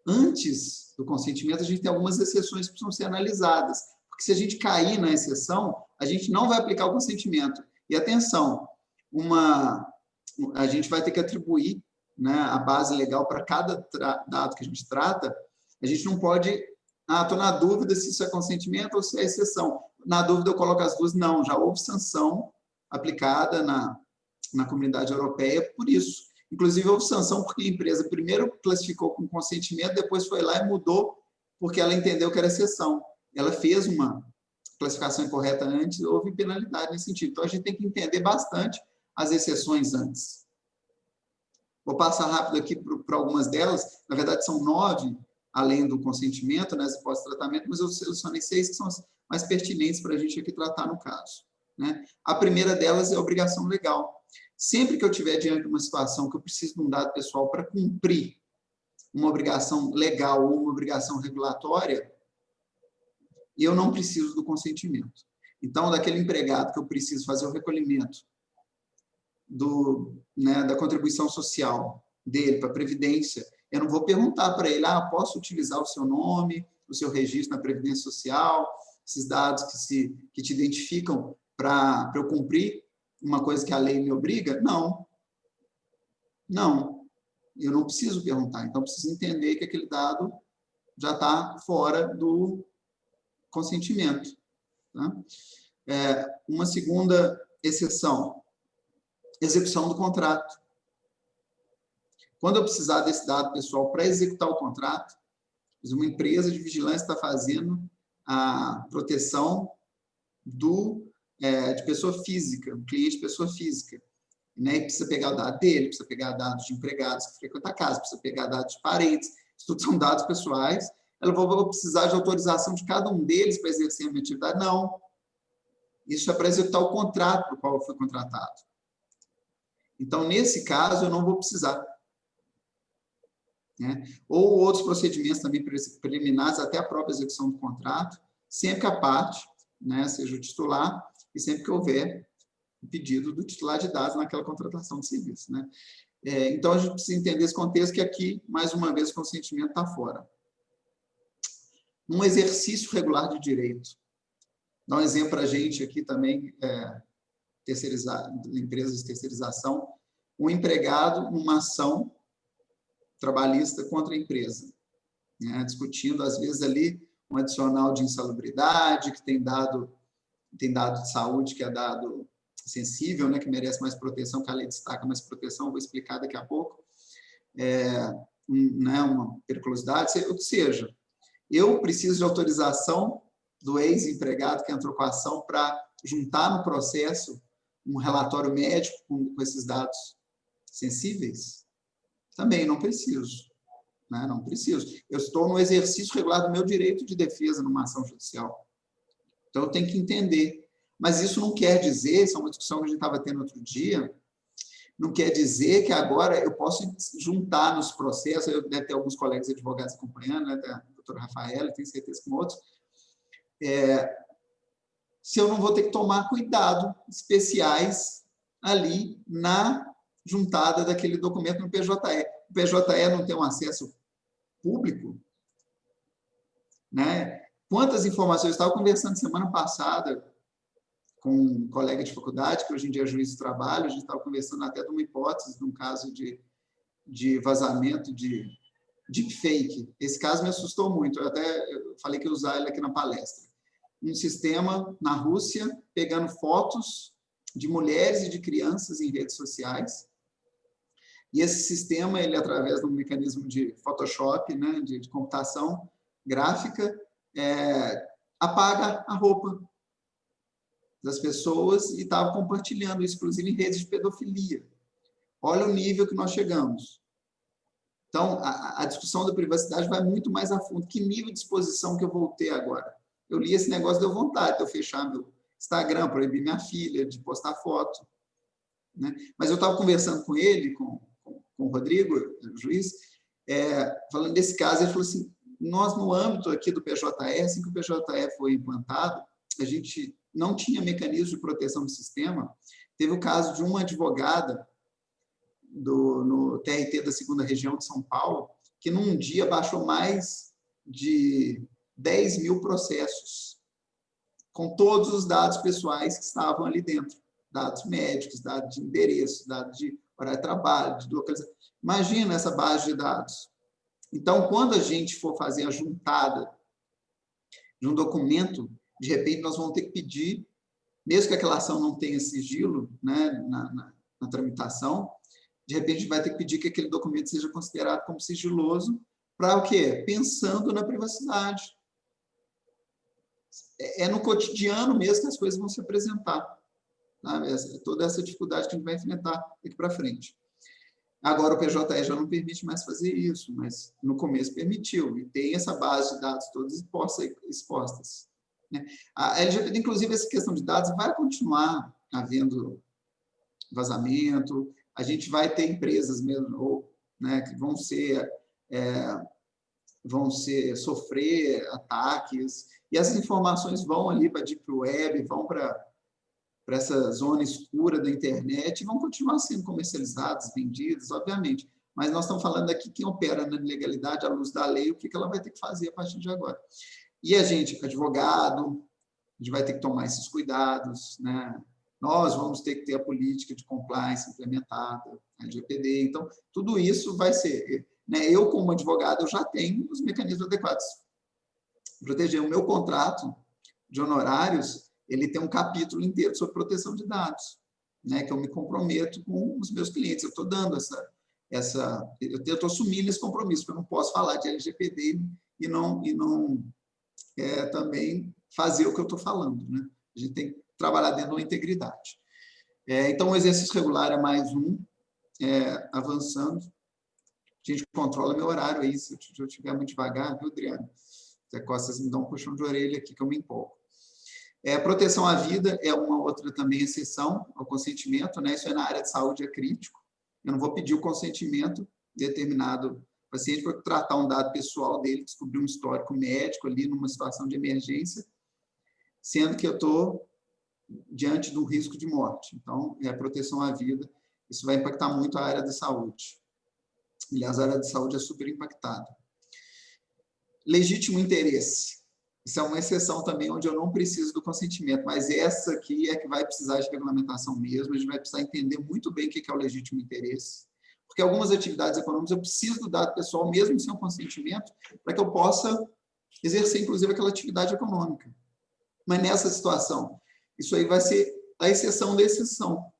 antes do consentimento, a gente tem algumas exceções que precisam ser analisadas, porque se a gente cair na exceção, a gente não vai aplicar o consentimento. E atenção, a gente vai ter que atribuir, né, a base legal para cada dado que a gente trata. A gente não pode, estou na dúvida se isso é consentimento ou se é exceção. Na dúvida eu coloco as duas. Não, já houve sanção aplicada na comunidade europeia por isso. Inclusive houve sanção porque a empresa primeiro classificou com consentimento, depois foi lá e mudou porque ela entendeu que era exceção. Ela fez uma classificação incorreta antes, houve penalidade nesse sentido. Então a gente tem que entender bastante as exceções antes. Vou passar rápido aqui para algumas delas. Na verdade são 9, além do consentimento, né, as hipóteses de tratamento, mas eu selecionei 6 que são as mais pertinentes para a gente aqui tratar no caso, né? A primeira delas é a obrigação legal. Sempre que eu estiver diante de uma situação que eu preciso de um dado pessoal para cumprir uma obrigação legal ou uma obrigação regulatória, eu não preciso do consentimento. Então, daquele empregado que eu preciso fazer o recolhimento da contribuição social dele para a Previdência, eu não vou perguntar para ele, posso utilizar o seu nome, o seu registro na Previdência Social, esses dados que te identificam para eu cumprir uma coisa que a lei me obriga? Não. Não. Eu não preciso perguntar. Então, eu preciso entender que aquele dado já está fora do consentimento. Tá? Uma segunda exceção, execução do contrato. Quando eu precisar desse dado pessoal para executar o contrato, uma empresa de vigilância está fazendo a proteção de pessoa física, um cliente de pessoa física, né? E precisa pegar o dado dele, precisa pegar dados de empregados que frequentam a casa, precisa pegar dados de parentes, isso tudo são dados pessoais. Eu vou precisar de autorização de cada um deles para exercer a minha atividade? Não. Isso é para executar o contrato para o qual eu fui contratado. Então, nesse caso, eu não vou precisar. né? Ou outros procedimentos também preliminares, até a própria execução do contrato, sempre que a parte, né, seja o titular, e sempre que houver o pedido do titular de dados naquela contratação de serviço, né? Então, a gente precisa entender esse contexto, que aqui, mais uma vez, o consentimento está fora. Um exercício regular de direito. Dá um exemplo para a gente aqui também, empresas de terceirização, um empregado numa ação trabalhista contra a empresa, né, discutindo, às vezes, ali um adicional de insalubridade, que tem dado de saúde, que é dado sensível, né, que merece mais proteção, que a lei destaca mais proteção, vou explicar daqui a pouco, né, uma periculosidade, ou seja, eu preciso de autorização do ex-empregado que entrou com a ação para juntar no processo um relatório médico com esses dados sensíveis? Também não preciso, né? Não preciso. Eu estou no exercício regular do meu direito de defesa numa ação judicial. Então, eu tenho que entender. Mas isso não quer dizer, isso é uma discussão que a gente estava tendo outro dia, não quer dizer que agora eu posso juntar nos processos, eu deve ter alguns colegas advogados acompanhando, né, da doutora Rafaela, tenho certeza que com outros, se eu não vou ter que tomar cuidado especiais ali na juntada daquele documento no PJE. O PJE não tem um acesso público, né? Quantas informações? Eu estava conversando semana passada com um colega de faculdade, que hoje em dia é juiz de trabalho, a gente estava conversando até de uma hipótese, de um caso de vazamento de deepfake. Esse caso me assustou muito, eu falei que ia usar ele aqui na palestra. Um sistema na Rússia, pegando fotos de mulheres e de crianças em redes sociais, e esse sistema, ele através de um mecanismo de Photoshop, né, de computação gráfica, apaga a roupa das pessoas e estava compartilhando isso, inclusive em redes de pedofilia. Olha o nível que nós chegamos. Então, a discussão da privacidade vai muito mais a fundo. Que nível de exposição que eu vou ter agora? Eu li esse negócio, deu vontade de eu fechar meu Instagram, proibir minha filha de postar foto, né? Mas eu estava conversando com ele, com o Rodrigo, o juiz, falando desse caso, ele falou assim, nós, no âmbito aqui do PJE, assim que o PJE foi implantado, a gente não tinha mecanismo de proteção do sistema. Teve o caso de uma advogada no TRT da 2ª Região de São Paulo, que num dia baixou mais de 10 mil processos, com todos os dados pessoais que estavam ali dentro, dados médicos, dados de endereço, dados de horário de trabalho, de localização. Imagina essa base de dados. Então, quando a gente for fazer a juntada de um documento, de repente nós vamos ter que pedir, mesmo que aquela ação não tenha sigilo, né, na tramitação, de repente vai ter que pedir que aquele documento seja considerado como sigiloso, para o quê? Pensando na privacidade. É no cotidiano mesmo que as coisas vão se apresentar. Sabe? Toda essa dificuldade que a gente vai enfrentar daqui para frente. Agora, o PJE já não permite mais fazer isso, mas no começo permitiu, e tem essa base de dados todas expostas. Né? A LGPD, inclusive, essa questão de dados vai continuar havendo vazamento, a gente vai ter empresas mesmo, né, que vão sofrer ataques, e essas informações vão ali para a Deep Web, vão para essa zona escura da internet, e vão continuar sendo comercializadas, vendidas, obviamente. Mas nós estamos falando aqui quem opera na legalidade, à luz da lei, o que ela vai ter que fazer a partir de agora. E a gente, advogado, a gente vai ter que tomar esses cuidados, né? Nós vamos ter que ter a política de compliance implementada, a LGPD. Então, tudo isso vai ser... Né? Eu, como advogado, eu já tenho os mecanismos adequados. Proteger o meu contrato de honorários, ele tem um capítulo inteiro sobre proteção de dados, né? Que eu me comprometo com os meus clientes. Eu estou dando eu estou assumindo esse compromisso, porque eu não posso falar de LGPD e não também fazer o que eu estou falando, né? A gente tem que trabalhar dentro de uma integridade. Então, o exercício regular é mais um, avançando. A gente controla meu horário aí, se eu estiver muito devagar, viu, Adriano? Zé Costa, me dá um puxão de orelha aqui que eu me empolgo. Proteção à vida é uma outra também exceção ao consentimento, né? Isso na área de saúde é crítico. Eu não vou pedir o consentimento determinado paciente para tratar um dado pessoal dele, descobrir um histórico médico ali numa situação de emergência, sendo que eu estou diante do risco de morte. Então, é a proteção à vida. Isso vai impactar muito a área de saúde. Aliás, a área de saúde é super impactada. Legítimo interesse. Isso é uma exceção também, onde eu não preciso do consentimento, mas essa aqui é que vai precisar de regulamentação mesmo, a gente vai precisar entender muito bem o que é o legítimo interesse, porque algumas atividades econômicas eu preciso do dado pessoal, mesmo sem o consentimento, para que eu possa exercer, inclusive, aquela atividade econômica. Mas nessa situação, isso aí vai ser a exceção da exceção.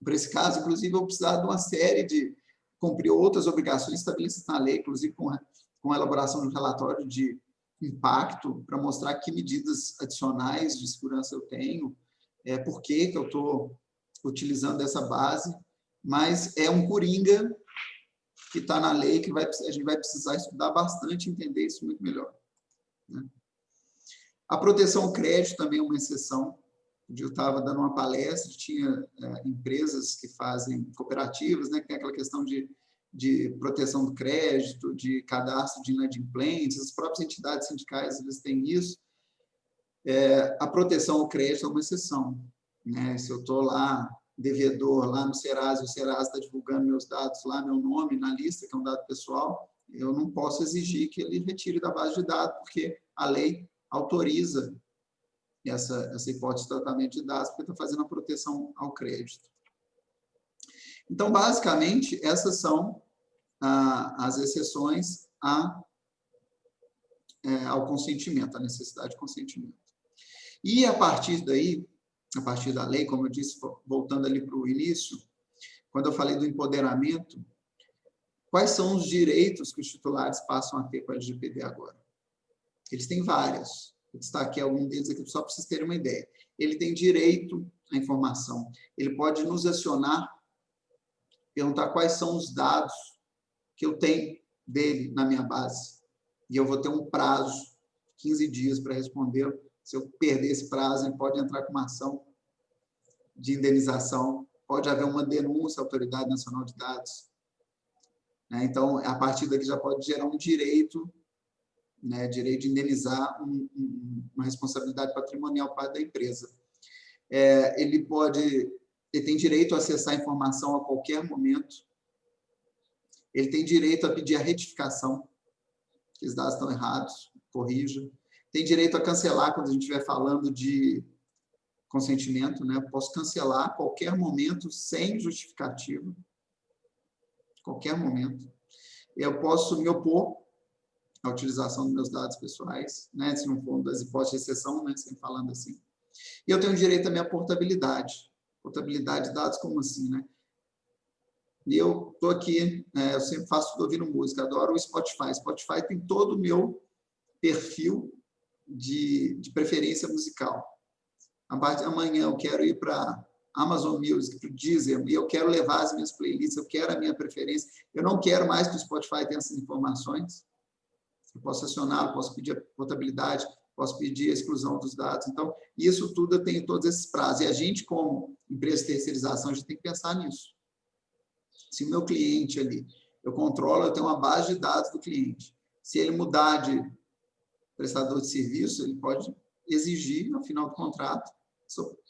Para esse caso, inclusive, eu vou precisar de uma série de cumprir outras obrigações estabelecidas na lei, inclusive com a elaboração de um relatório de impacto, para mostrar que medidas adicionais de segurança eu tenho, por que eu estou utilizando essa base, mas é um coringa que está na lei, que a gente vai precisar estudar bastante e entender isso muito melhor. Né? A proteção ao crédito também é uma exceção. Eu estava dando uma palestra, tinha empresas que fazem cooperativas, né, que tem aquela questão de proteção do crédito, de cadastro de inadimplentes, as próprias entidades sindicais eles têm isso. A proteção ao crédito é uma exceção. Né? Se eu estou lá, devedor, lá no Serasa, o Serasa está divulgando meus dados lá, meu nome na lista, que é um dado pessoal, eu não posso exigir que ele retire da base de dados, porque a lei autoriza essa hipótese de tratamento de dados, porque está fazendo a proteção ao crédito. Então, basicamente, essas são as exceções ao consentimento, à necessidade de consentimento. E, a partir daí, a partir da lei, como eu disse, voltando ali para o início, quando eu falei do empoderamento, quais são os direitos que os titulares passam a ter com a LGPD agora? Eles têm vários. Eu destaquei algum deles aqui só para vocês terem uma ideia. Ele tem direito à informação. Ele pode nos acionar, perguntar quais são os dados que eu tenho dele na minha base. E eu vou ter um prazo, 15 dias, para responder. Se eu perder esse prazo, ele pode entrar com uma ação de indenização. Pode haver uma denúncia à Autoridade Nacional de Dados. Então, a partir daqui já pode gerar um direito, né, direito de indenizar uma responsabilidade patrimonial para da empresa. Ele tem direito a acessar a informação a qualquer momento. Ele tem direito a pedir a retificação, que os dados estão errados, corrija. Tem direito a cancelar quando a gente estiver falando de consentimento, né? Eu posso cancelar a qualquer momento sem justificativa. Qualquer momento. Eu posso me opor à utilização dos meus dados pessoais, né? Se não for das hipóteses de exceção, né? Sempre falando assim. E eu tenho direito à minha portabilidade. Portabilidade de dados, como assim, né? E eu estou aqui, eu sempre faço tudo ouvindo música, adoro o Spotify. Spotify tem todo o meu perfil de preferência musical. A partir de amanhã eu quero ir para Amazon Music, para o Deezer, e eu quero levar as minhas playlists, eu quero a minha preferência. Eu não quero mais que o Spotify tenha essas informações. Eu posso acioná-lo, posso pedir a portabilidade, posso pedir a exclusão dos dados. Então, isso tudo eu tenho todos esses prazos. E a gente, como empresa de terceirização, a gente tem que pensar nisso. Se o meu cliente ali, eu controlo, eu tenho uma base de dados do cliente. Se ele mudar de prestador de serviço, ele pode exigir, no final do contrato,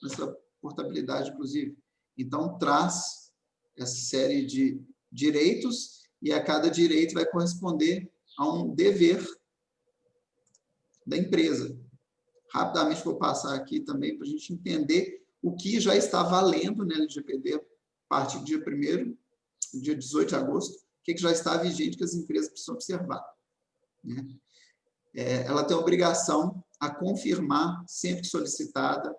essa portabilidade, inclusive. Então, traz essa série de direitos e a cada direito vai corresponder a um dever da empresa. Rapidamente vou passar aqui também para a gente entender o que já está valendo na LGPD a partir do dia 1º, dia 18 de agosto, o que já está vigente que as empresas precisam observar. Né? Ela tem a obrigação a confirmar, sempre que solicitada,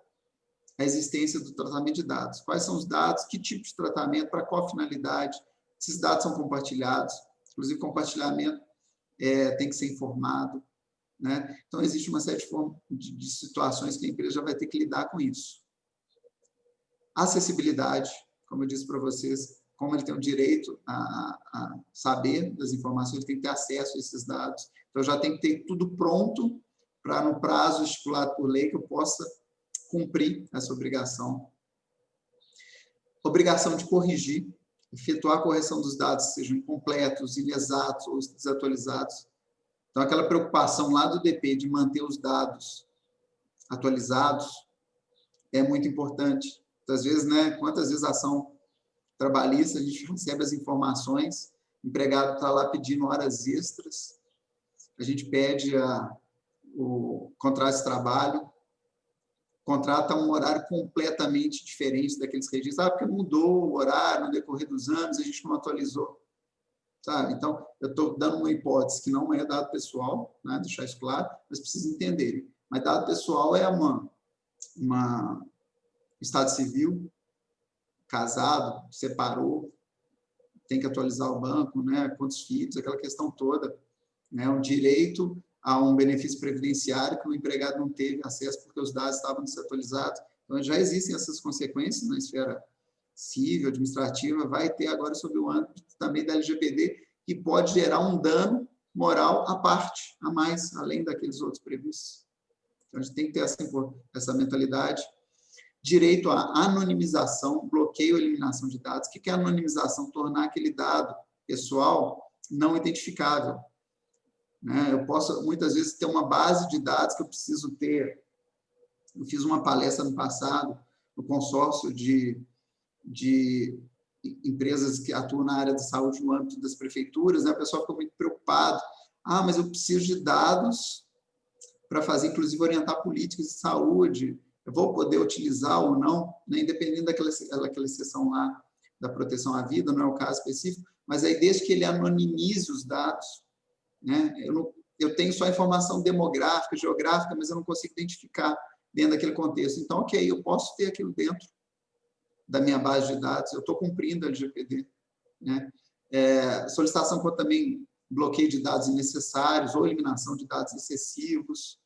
a existência do tratamento de dados. Quais são os dados, que tipo de tratamento, para qual finalidade, esses dados são compartilhados, inclusive compartilhamento tem que ser informado. Né? Então, existe uma série de situações que a empresa já vai ter que lidar com isso. Acessibilidade, como eu disse para vocês, como ele tem o direito a saber das informações, ele tem que ter acesso a esses dados. Então, já tem que ter tudo pronto para, no prazo estipulado por lei, que eu possa cumprir essa obrigação. Obrigação de corrigir. efetuar a correção dos dados que sejam incompletos, inexatos ou desatualizados. Então, aquela preocupação lá do DP de manter os dados atualizados é muito importante. Então, às vezes, né, quantas vezes a ação trabalhista, a gente recebe as informações, o empregado está lá pedindo horas extras, a gente pede o contrato de trabalho, contrata um horário completamente diferente daqueles registros, porque mudou o horário no decorrer dos anos, a gente não atualizou. Sabe? Então, eu estou dando uma hipótese que não é dado pessoal, né? Deixar isso claro, mas precisa entender. Mas dado pessoal é uma estado civil, casado, separou, tem que atualizar o banco, né? Quantos filhos, aquela questão toda, né? Um direito a um benefício previdenciário que o empregado não teve acesso porque os dados estavam desatualizados. Então, já existem essas consequências na esfera civil, administrativa, vai ter agora sob o âmbito também da LGPD, que pode gerar um dano moral à parte, a mais, além daqueles outros previstos. Então, a gente tem que ter essa mentalidade. Direito à anonimização, bloqueio ou eliminação de dados. O que é anonimização? Tornar aquele dado pessoal não identificável. Né? Eu posso, muitas vezes, ter uma base de dados que eu preciso ter. Eu fiz uma palestra no passado, no consórcio de empresas que atuam na área de saúde no âmbito das prefeituras, né? O pessoal ficou muito preocupado. Mas eu preciso de dados para fazer, inclusive, orientar políticas de saúde. Eu vou poder utilizar ou não, né? Independente daquela exceção lá da proteção à vida, não é o caso específico, mas aí desde que ele anonimize os dados, né? Eu tenho só informação demográfica, geográfica, mas eu não consigo identificar dentro daquele contexto. Então, ok, eu posso ter aquilo dentro da minha base de dados, eu estou cumprindo a LGPD. Né? Solicitação contra também bloqueio de dados innecessários ou eliminação de dados excessivos.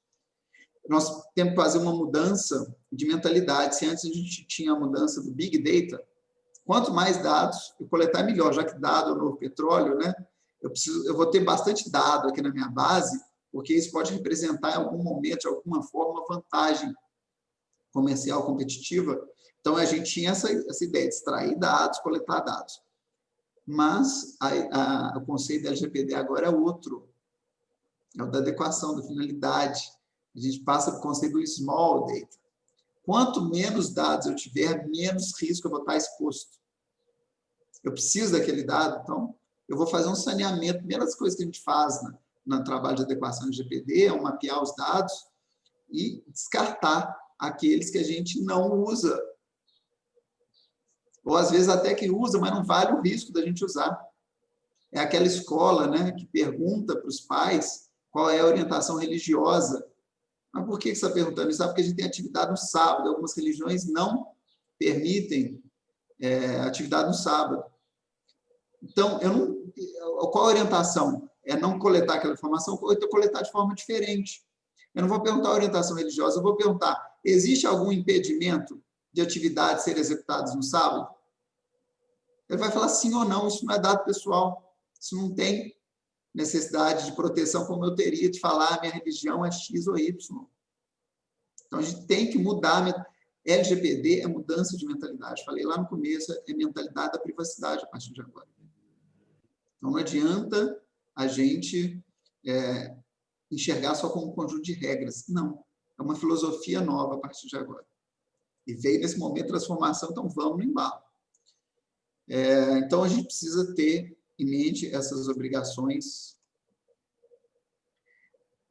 Nós temos que fazer uma mudança de mentalidade. Se antes a gente tinha a mudança do Big Data, quanto mais dados eu coletar, melhor, já que dado é o novo petróleo, né? Eu vou ter bastante dado aqui na minha base, porque isso pode representar em algum momento, de alguma forma, uma vantagem comercial competitiva. Então, a gente tinha essa ideia de extrair dados, coletar dados. Mas o conceito da LGPD agora é outro. É o da adequação, da finalidade. A gente passa para o conceito do small data. Quanto menos dados eu tiver, menos risco eu vou estar exposto. Eu preciso daquele dado, então eu vou fazer um saneamento. Primeiras coisas que a gente faz no trabalho de adequação do LGPD é mapear os dados e descartar aqueles que a gente não usa. Ou, às vezes, até que usa, mas não vale o risco da gente usar. É aquela escola, né, que pergunta para os pais qual é a orientação religiosa. Mas por que você está perguntando isso? Porque a gente tem atividade no sábado. Algumas religiões não permitem atividade no sábado. Então, qual a orientação? É não coletar aquela informação, ou então coletar de forma diferente. Eu não vou perguntar a orientação religiosa, eu vou perguntar, existe algum impedimento de atividades serem executadas no sábado? Ele vai falar sim ou não, isso não é dado pessoal, isso não tem necessidade de proteção como eu teria de falar minha religião é X ou Y. Então, a gente tem que mudar. LGPD é mudança de mentalidade. Falei lá no começo, é mentalidade da privacidade a partir de agora. Então, não adianta a gente enxergar só como um conjunto de regras. Não, é uma filosofia nova a partir de agora. E veio nesse momento de transformação, então vamos no embalo. Então, a gente precisa ter em mente essas obrigações.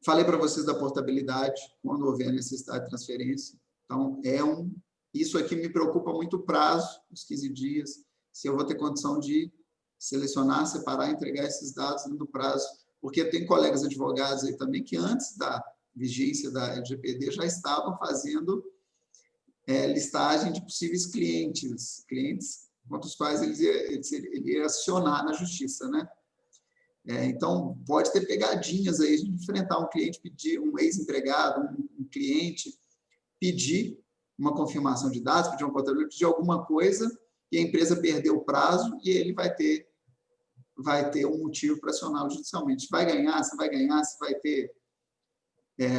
Falei para vocês da portabilidade, quando houver necessidade de transferência. Então, isso aqui me preocupa muito o prazo, os 15 dias, se eu vou ter condição de selecionar, separar, entregar esses dados dentro do prazo, porque tem colegas advogados aí também que antes da vigência da LGPD já estavam fazendo listagem de possíveis clientes contra os quais ele ia acionar na justiça, né? Então, pode ter pegadinhas aí, a gente enfrentar um cliente pedir, um ex-empregado, um cliente pedir uma confirmação de dados, pedir uma portabilidade, pedir alguma coisa, e a empresa perdeu o prazo e ele vai ter um motivo para acioná-lo judicialmente. Vai ganhar, se vai ter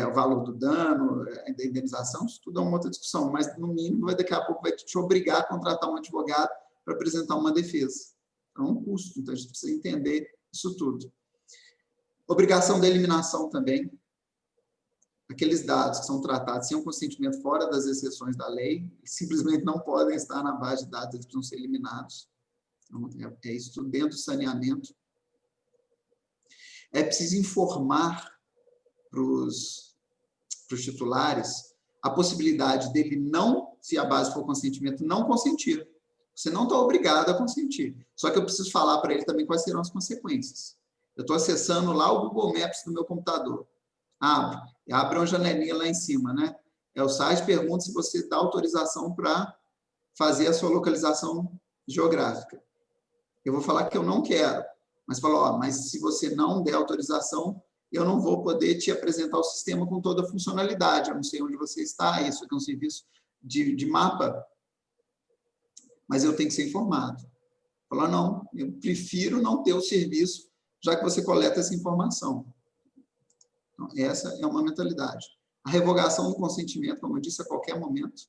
o valor do dano, da indenização, isso tudo é uma outra discussão, mas, no mínimo, daqui a pouco vai te obrigar a contratar um advogado para apresentar uma defesa. É um custo, então a gente precisa entender isso tudo. Obrigação da eliminação também. Aqueles dados que são tratados sem o consentimento fora das exceções da lei, simplesmente não podem estar na base de dados, eles precisam ser eliminados. Então, é isso tudo dentro do saneamento. É preciso informar para os titulares a possibilidade dele não, se a base for consentimento, não consentir. Você não está obrigado a consentir. Só que eu preciso falar para ele também quais serão as consequências. Eu estou acessando lá o Google Maps do meu computador. Abre uma janelinha lá em cima, né? O site pergunta se você dá autorização para fazer a sua localização geográfica. Eu vou falar que eu não quero, mas falo, mas se você não der autorização, eu não vou poder te apresentar o sistema com toda a funcionalidade, eu não sei onde você está, isso aqui é um serviço de mapa, mas eu tenho que ser informado. Falar, não, eu prefiro não ter o serviço, já que você coleta essa informação. Então, essa é uma mentalidade. A revogação do consentimento, como eu disse, a qualquer momento.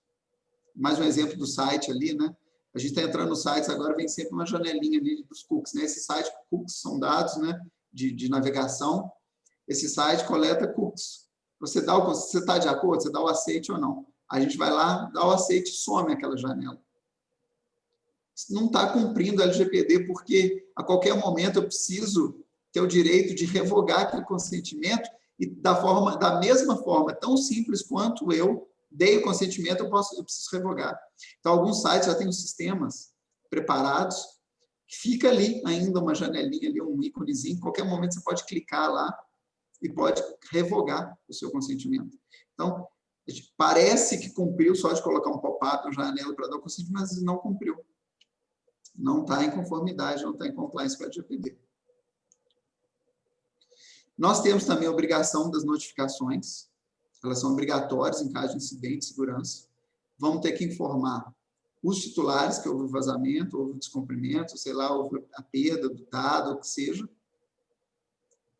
Mais um exemplo do site ali, né? A gente está entrando no site, agora vem sempre uma janelinha ali dos cookies, né? Esse site, cookies são dados, né, de navegação. Esse site coleta cookies. Você está de acordo, você dá o aceite ou não. A gente vai lá, dá o aceite e some aquela janela. Não está cumprindo a LGPD, porque a qualquer momento eu preciso ter o direito de revogar aquele consentimento e da mesma forma, tão simples quanto eu dei o consentimento, eu preciso revogar. Então, alguns sites já têm os sistemas preparados, que fica ali ainda uma janelinha, ali, um íconezinho, em qualquer momento você pode clicar lá e pode revogar o seu consentimento. Então, parece que cumpriu só de colocar um pop-up, uma janela para dar o consentimento, mas não cumpriu. Não está em conformidade, não está em compliance com a LGPD. Nós temos também a obrigação das notificações, elas são obrigatórias em caso de incidente de segurança. Vamos ter que informar os titulares que houve vazamento, houve descumprimento, sei lá, houve a perda do dado, o que seja.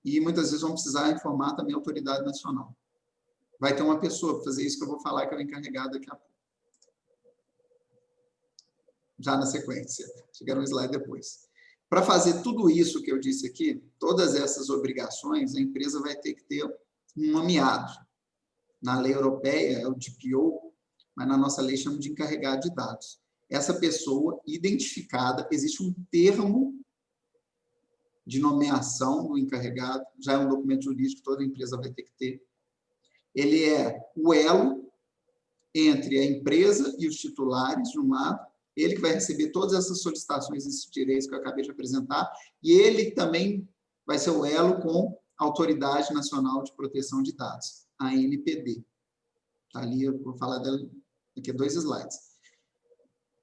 E muitas vezes vamos precisar informar também a autoridade nacional. Vai ter uma pessoa para fazer isso que eu vou falar, que é o encarregado daqui a pouco. Já na sequência, chegar um slide depois. Para fazer tudo isso que eu disse aqui, todas essas obrigações, a empresa vai ter que ter um nomeado. Na lei europeia é o DPO, mas na nossa lei chama de encarregado de dados. Essa pessoa identificada, existe um termo de nomeação do encarregado, já é um documento jurídico que toda empresa vai ter que ter. Ele é o elo entre a empresa e os titulares, de um lado, ele que vai receber todas essas solicitações, esses direitos que eu acabei de apresentar, e ele também vai ser o elo com a Autoridade Nacional de Proteção de Dados, a ANPD. Está ali, eu vou falar dela daqui a 2 slides.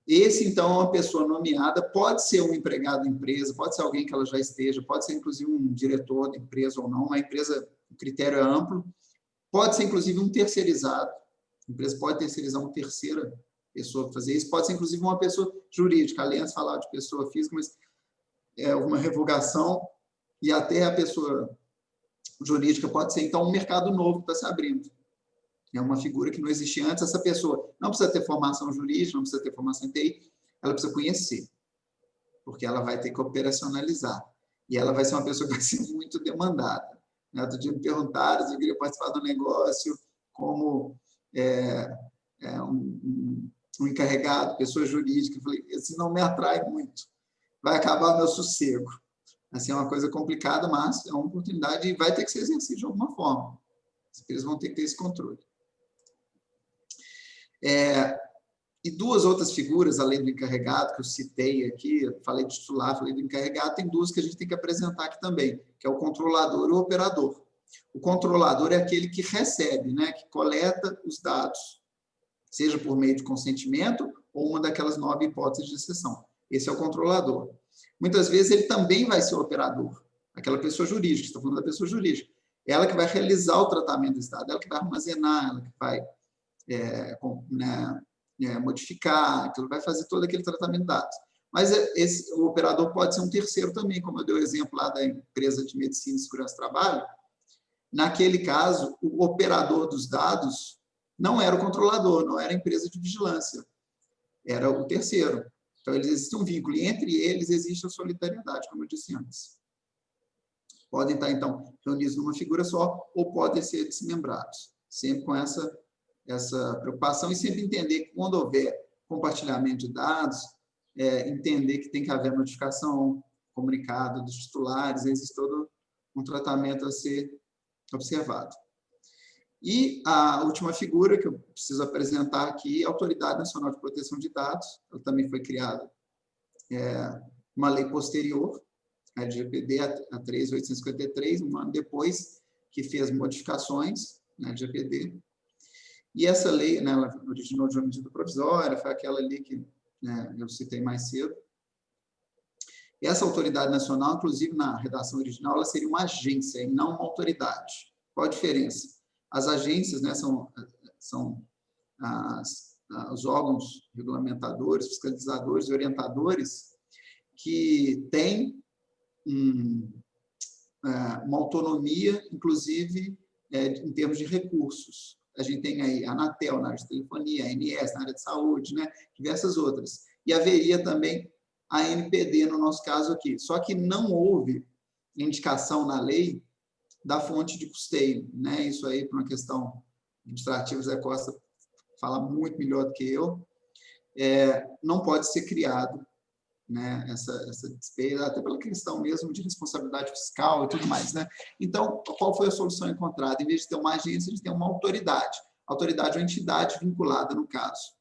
Esse, então, é uma pessoa nomeada, pode ser um empregado da empresa, pode ser alguém que ela já esteja, pode ser, inclusive, um diretor da empresa ou não, a empresa, o critério é amplo, pode ser, inclusive, um terceirizado, a empresa pode terceirizar uma terceira pessoa para fazer isso, pode ser, inclusive, uma pessoa jurídica, a aliança falava de pessoa física, mas é uma revogação, e até a pessoa jurídica pode ser, então, um mercado novo que está se abrindo. É uma figura que não existia antes. Essa pessoa não precisa ter formação jurídica, não precisa ter formação em TI, ela precisa conhecer, porque ela vai ter que operacionalizar. E ela vai ser uma pessoa que vai ser muito demandada. Outro dia me perguntaram se eu queria participar do negócio como um encarregado, pessoa jurídica. Eu falei, esse não me atrai muito. Vai acabar o meu sossego. Assim, é uma coisa complicada, mas é uma oportunidade e vai ter que ser exercida de alguma forma. Eles vão ter que ter esse controle. E 2 outras figuras, além do encarregado, que eu citei aqui, eu falei de titular, falei do encarregado, tem 2 que a gente tem que apresentar aqui também, que é o controlador e o operador. O controlador é aquele que recebe, né, que coleta os dados, seja por meio de consentimento ou uma daquelas 9 hipóteses de exceção. Esse é o controlador. Muitas vezes ele também vai ser o operador, aquela pessoa jurídica, estou falando da pessoa jurídica. Ela que vai realizar o tratamento desse dado, ela que vai armazenar, ela que vai modificar, que vai fazer todo aquele tratamento de dados. Mas o operador pode ser um terceiro também, como eu dei o exemplo lá da empresa de medicina e segurança do trabalho. Naquele caso, o operador dos dados não era o controlador, não era a empresa de vigilância, era o terceiro. Então, existe um vínculo, e entre eles existe a solidariedade, como eu disse antes. Podem estar, então, reunidos numa figura só, ou podem ser desmembrados, sempre com essa preocupação, e sempre entender que, quando houver compartilhamento de dados, entender que tem que haver notificação, comunicado dos titulares, existe todo um tratamento a ser observado. E a última figura que eu preciso apresentar aqui é a Autoridade Nacional de Proteção de Dados. Ela também foi criada uma lei posterior, a LGPD, a 3.853, um ano depois que fez modificações na LGPD. E essa lei, né, ela originou de uma medida provisória, foi aquela ali que, né, eu citei mais cedo. E essa autoridade nacional, inclusive na redação original, ela seria uma agência e não uma autoridade. Qual a diferença? As agências, né, são os órgãos regulamentadores, fiscalizadores e orientadores que têm uma autonomia, inclusive, em termos de recursos. A gente tem aí a Anatel na área de telefonia, a ANS na área de saúde, né, diversas outras. E haveria também a ANPD, no nosso caso aqui. Só que não houve indicação na lei da fonte de custeio, né? Isso aí, por uma questão administrativa, Zé Costa fala muito melhor do que eu, não pode ser criado, né, essa despesa, até pela questão mesmo de responsabilidade fiscal e tudo mais, né? Então, qual foi a solução encontrada? Em vez de ter uma agência, a gente tem uma autoridade. A autoridade é uma entidade vinculada, no caso,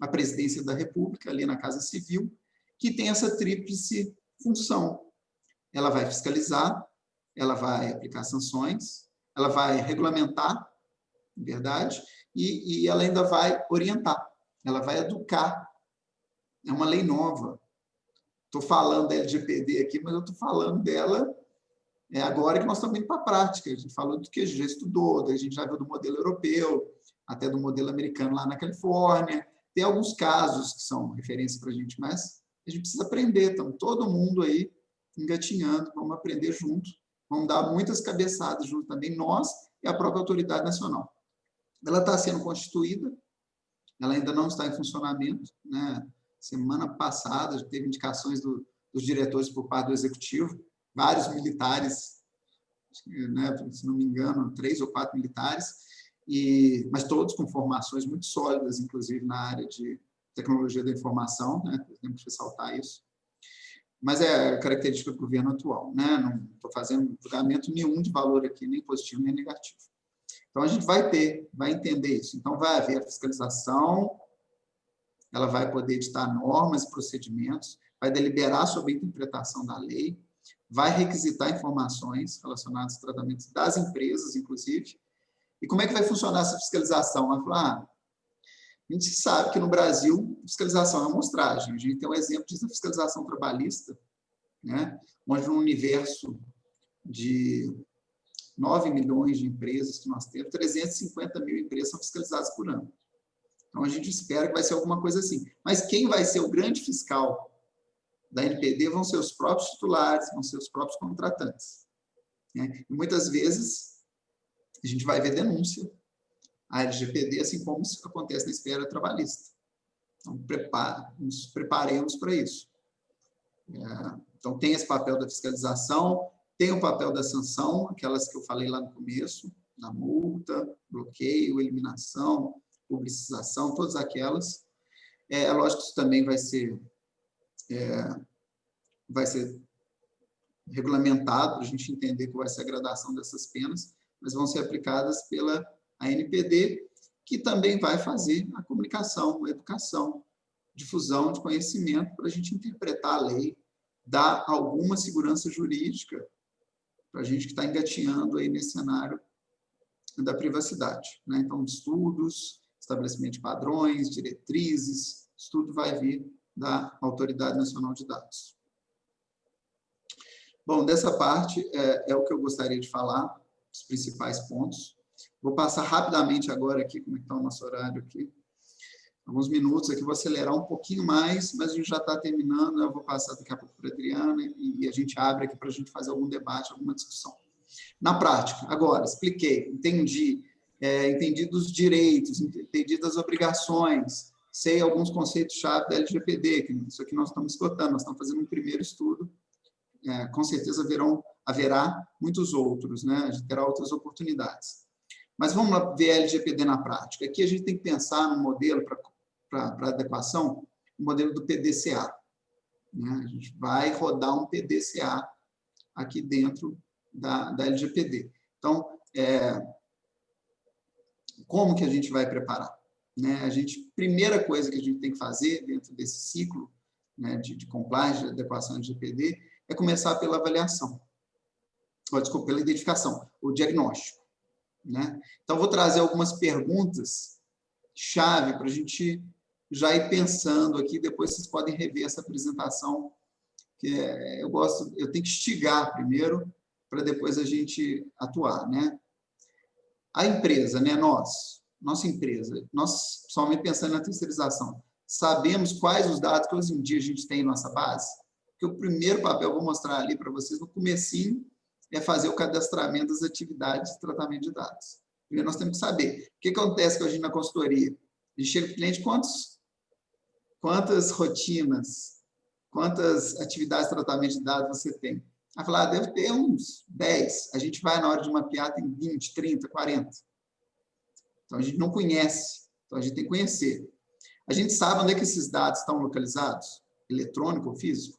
à Presidência da República, ali na Casa Civil, que tem essa tríplice função. Ela vai fiscalizar, ela vai aplicar sanções, ela vai regulamentar, em verdade, e ela ainda vai orientar, ela vai educar. É uma lei nova. Estou falando da LGPD aqui, mas eu estou falando dela agora que nós estamos indo para a prática. A gente falou do que a gente já estudou, daí a gente já viu do modelo europeu, até do modelo americano lá na Califórnia. Tem alguns casos que são referência para a gente, mas a gente precisa aprender. Então, todo mundo aí engatinhando, vamos aprender junto. Vamos dar muitas cabeçadas junto também, nós e a própria autoridade nacional. Ela está sendo constituída, ela ainda não está em funcionamento, né? Semana passada, teve indicações dos diretores por parte do executivo, vários militares, né? Se não me engano, 3 ou 4 militares, mas todos com formações muito sólidas, inclusive na área de tecnologia da informação, né? Temos que ressaltar isso. Mas é característica do governo atual, né? Não estou fazendo julgamento nenhum de valor aqui, nem positivo nem negativo. Então, a gente vai entender isso. Então, vai haver a fiscalização, ela vai poder editar normas e procedimentos, vai deliberar sobre a interpretação da lei, vai requisitar informações relacionadas aos tratamentos das empresas, inclusive. E como é que vai funcionar essa fiscalização? Vai falar, a gente sabe que no Brasil, fiscalização é amostragem. A gente tem um exemplo disso da fiscalização trabalhista, né? Onde no universo de 9 milhões de empresas que nós temos, 350 mil empresas são fiscalizadas por ano. Então, a gente espera que vai ser alguma coisa assim. Mas quem vai ser o grande fiscal da NPD vão ser os próprios titulares, vão ser os próprios contratantes, né? E muitas vezes, a gente vai ver denúncia à LGPD, assim como isso acontece na esfera trabalhista. Então, nos preparemos para isso. Então, tem esse papel da fiscalização, tem o papel da sanção, aquelas que eu falei lá no começo, da multa, bloqueio, eliminação, publicização, todas aquelas. É lógico que isso também vai ser regulamentado para a gente entender qual vai ser a gradação dessas penas, mas vão ser aplicadas pela ANPD, que também vai fazer a comunicação, a educação, difusão de conhecimento para a gente interpretar a lei, dar alguma segurança jurídica para a gente que está engatinhando aí nesse cenário da privacidade, né? Então, estudos, estabelecimento de padrões, diretrizes, isso tudo vai vir da Autoridade Nacional de Dados. Bom, dessa parte é o que eu gostaria de falar, os principais pontos. Vou passar rapidamente agora aqui, como é que está o nosso horário aqui, alguns minutos aqui, vou acelerar um pouquinho mais, mas a gente já está terminando, eu vou passar daqui a pouco para a Adriana e a gente abre aqui para a gente fazer algum debate, alguma discussão. Na prática, agora, expliquei, entendi dos direitos, entendi das obrigações, sei alguns conceitos-chave da LGPD, que isso aqui nós estamos esgotando, nós estamos fazendo um primeiro estudo, com certeza haverá muitos outros, né? A gente terá outras oportunidades. Mas vamos lá ver a LGPD na prática. Aqui a gente tem que pensar num modelo para adequação, o modelo do PDCA. Né? A gente vai rodar um PDCA aqui dentro da LGPD. Então, como que a gente vai preparar? Né? Primeira coisa que a gente tem que fazer dentro desse ciclo, né, de compliance, de adequação à LGPD, é começar pela avaliação. Desculpa, pela identificação, o diagnóstico. Né? Então, vou trazer algumas perguntas-chave para a gente já ir pensando aqui, depois vocês podem rever essa apresentação, que eu tenho que instigar primeiro, para depois a gente atuar. Né? A empresa, né, nossa empresa, nós, somente pensando na terceirização, sabemos quais os dados que hoje em dia a gente tem em nossa base? Porque o primeiro papel, eu vou mostrar ali para vocês, no comecinho, é fazer o cadastramento das atividades de tratamento de dados. Primeiro, nós temos que saber o que acontece com a gente na consultoria. A gente chega para o cliente, quantas rotinas, quantas atividades de tratamento de dados você tem? Vai falar, deve ter uns 10. A gente vai, na hora de mapear, tem 20, 30, 40. Então, a gente não conhece. Então, a gente tem que conhecer. A gente sabe onde é que esses dados estão localizados? Eletrônico ou físico?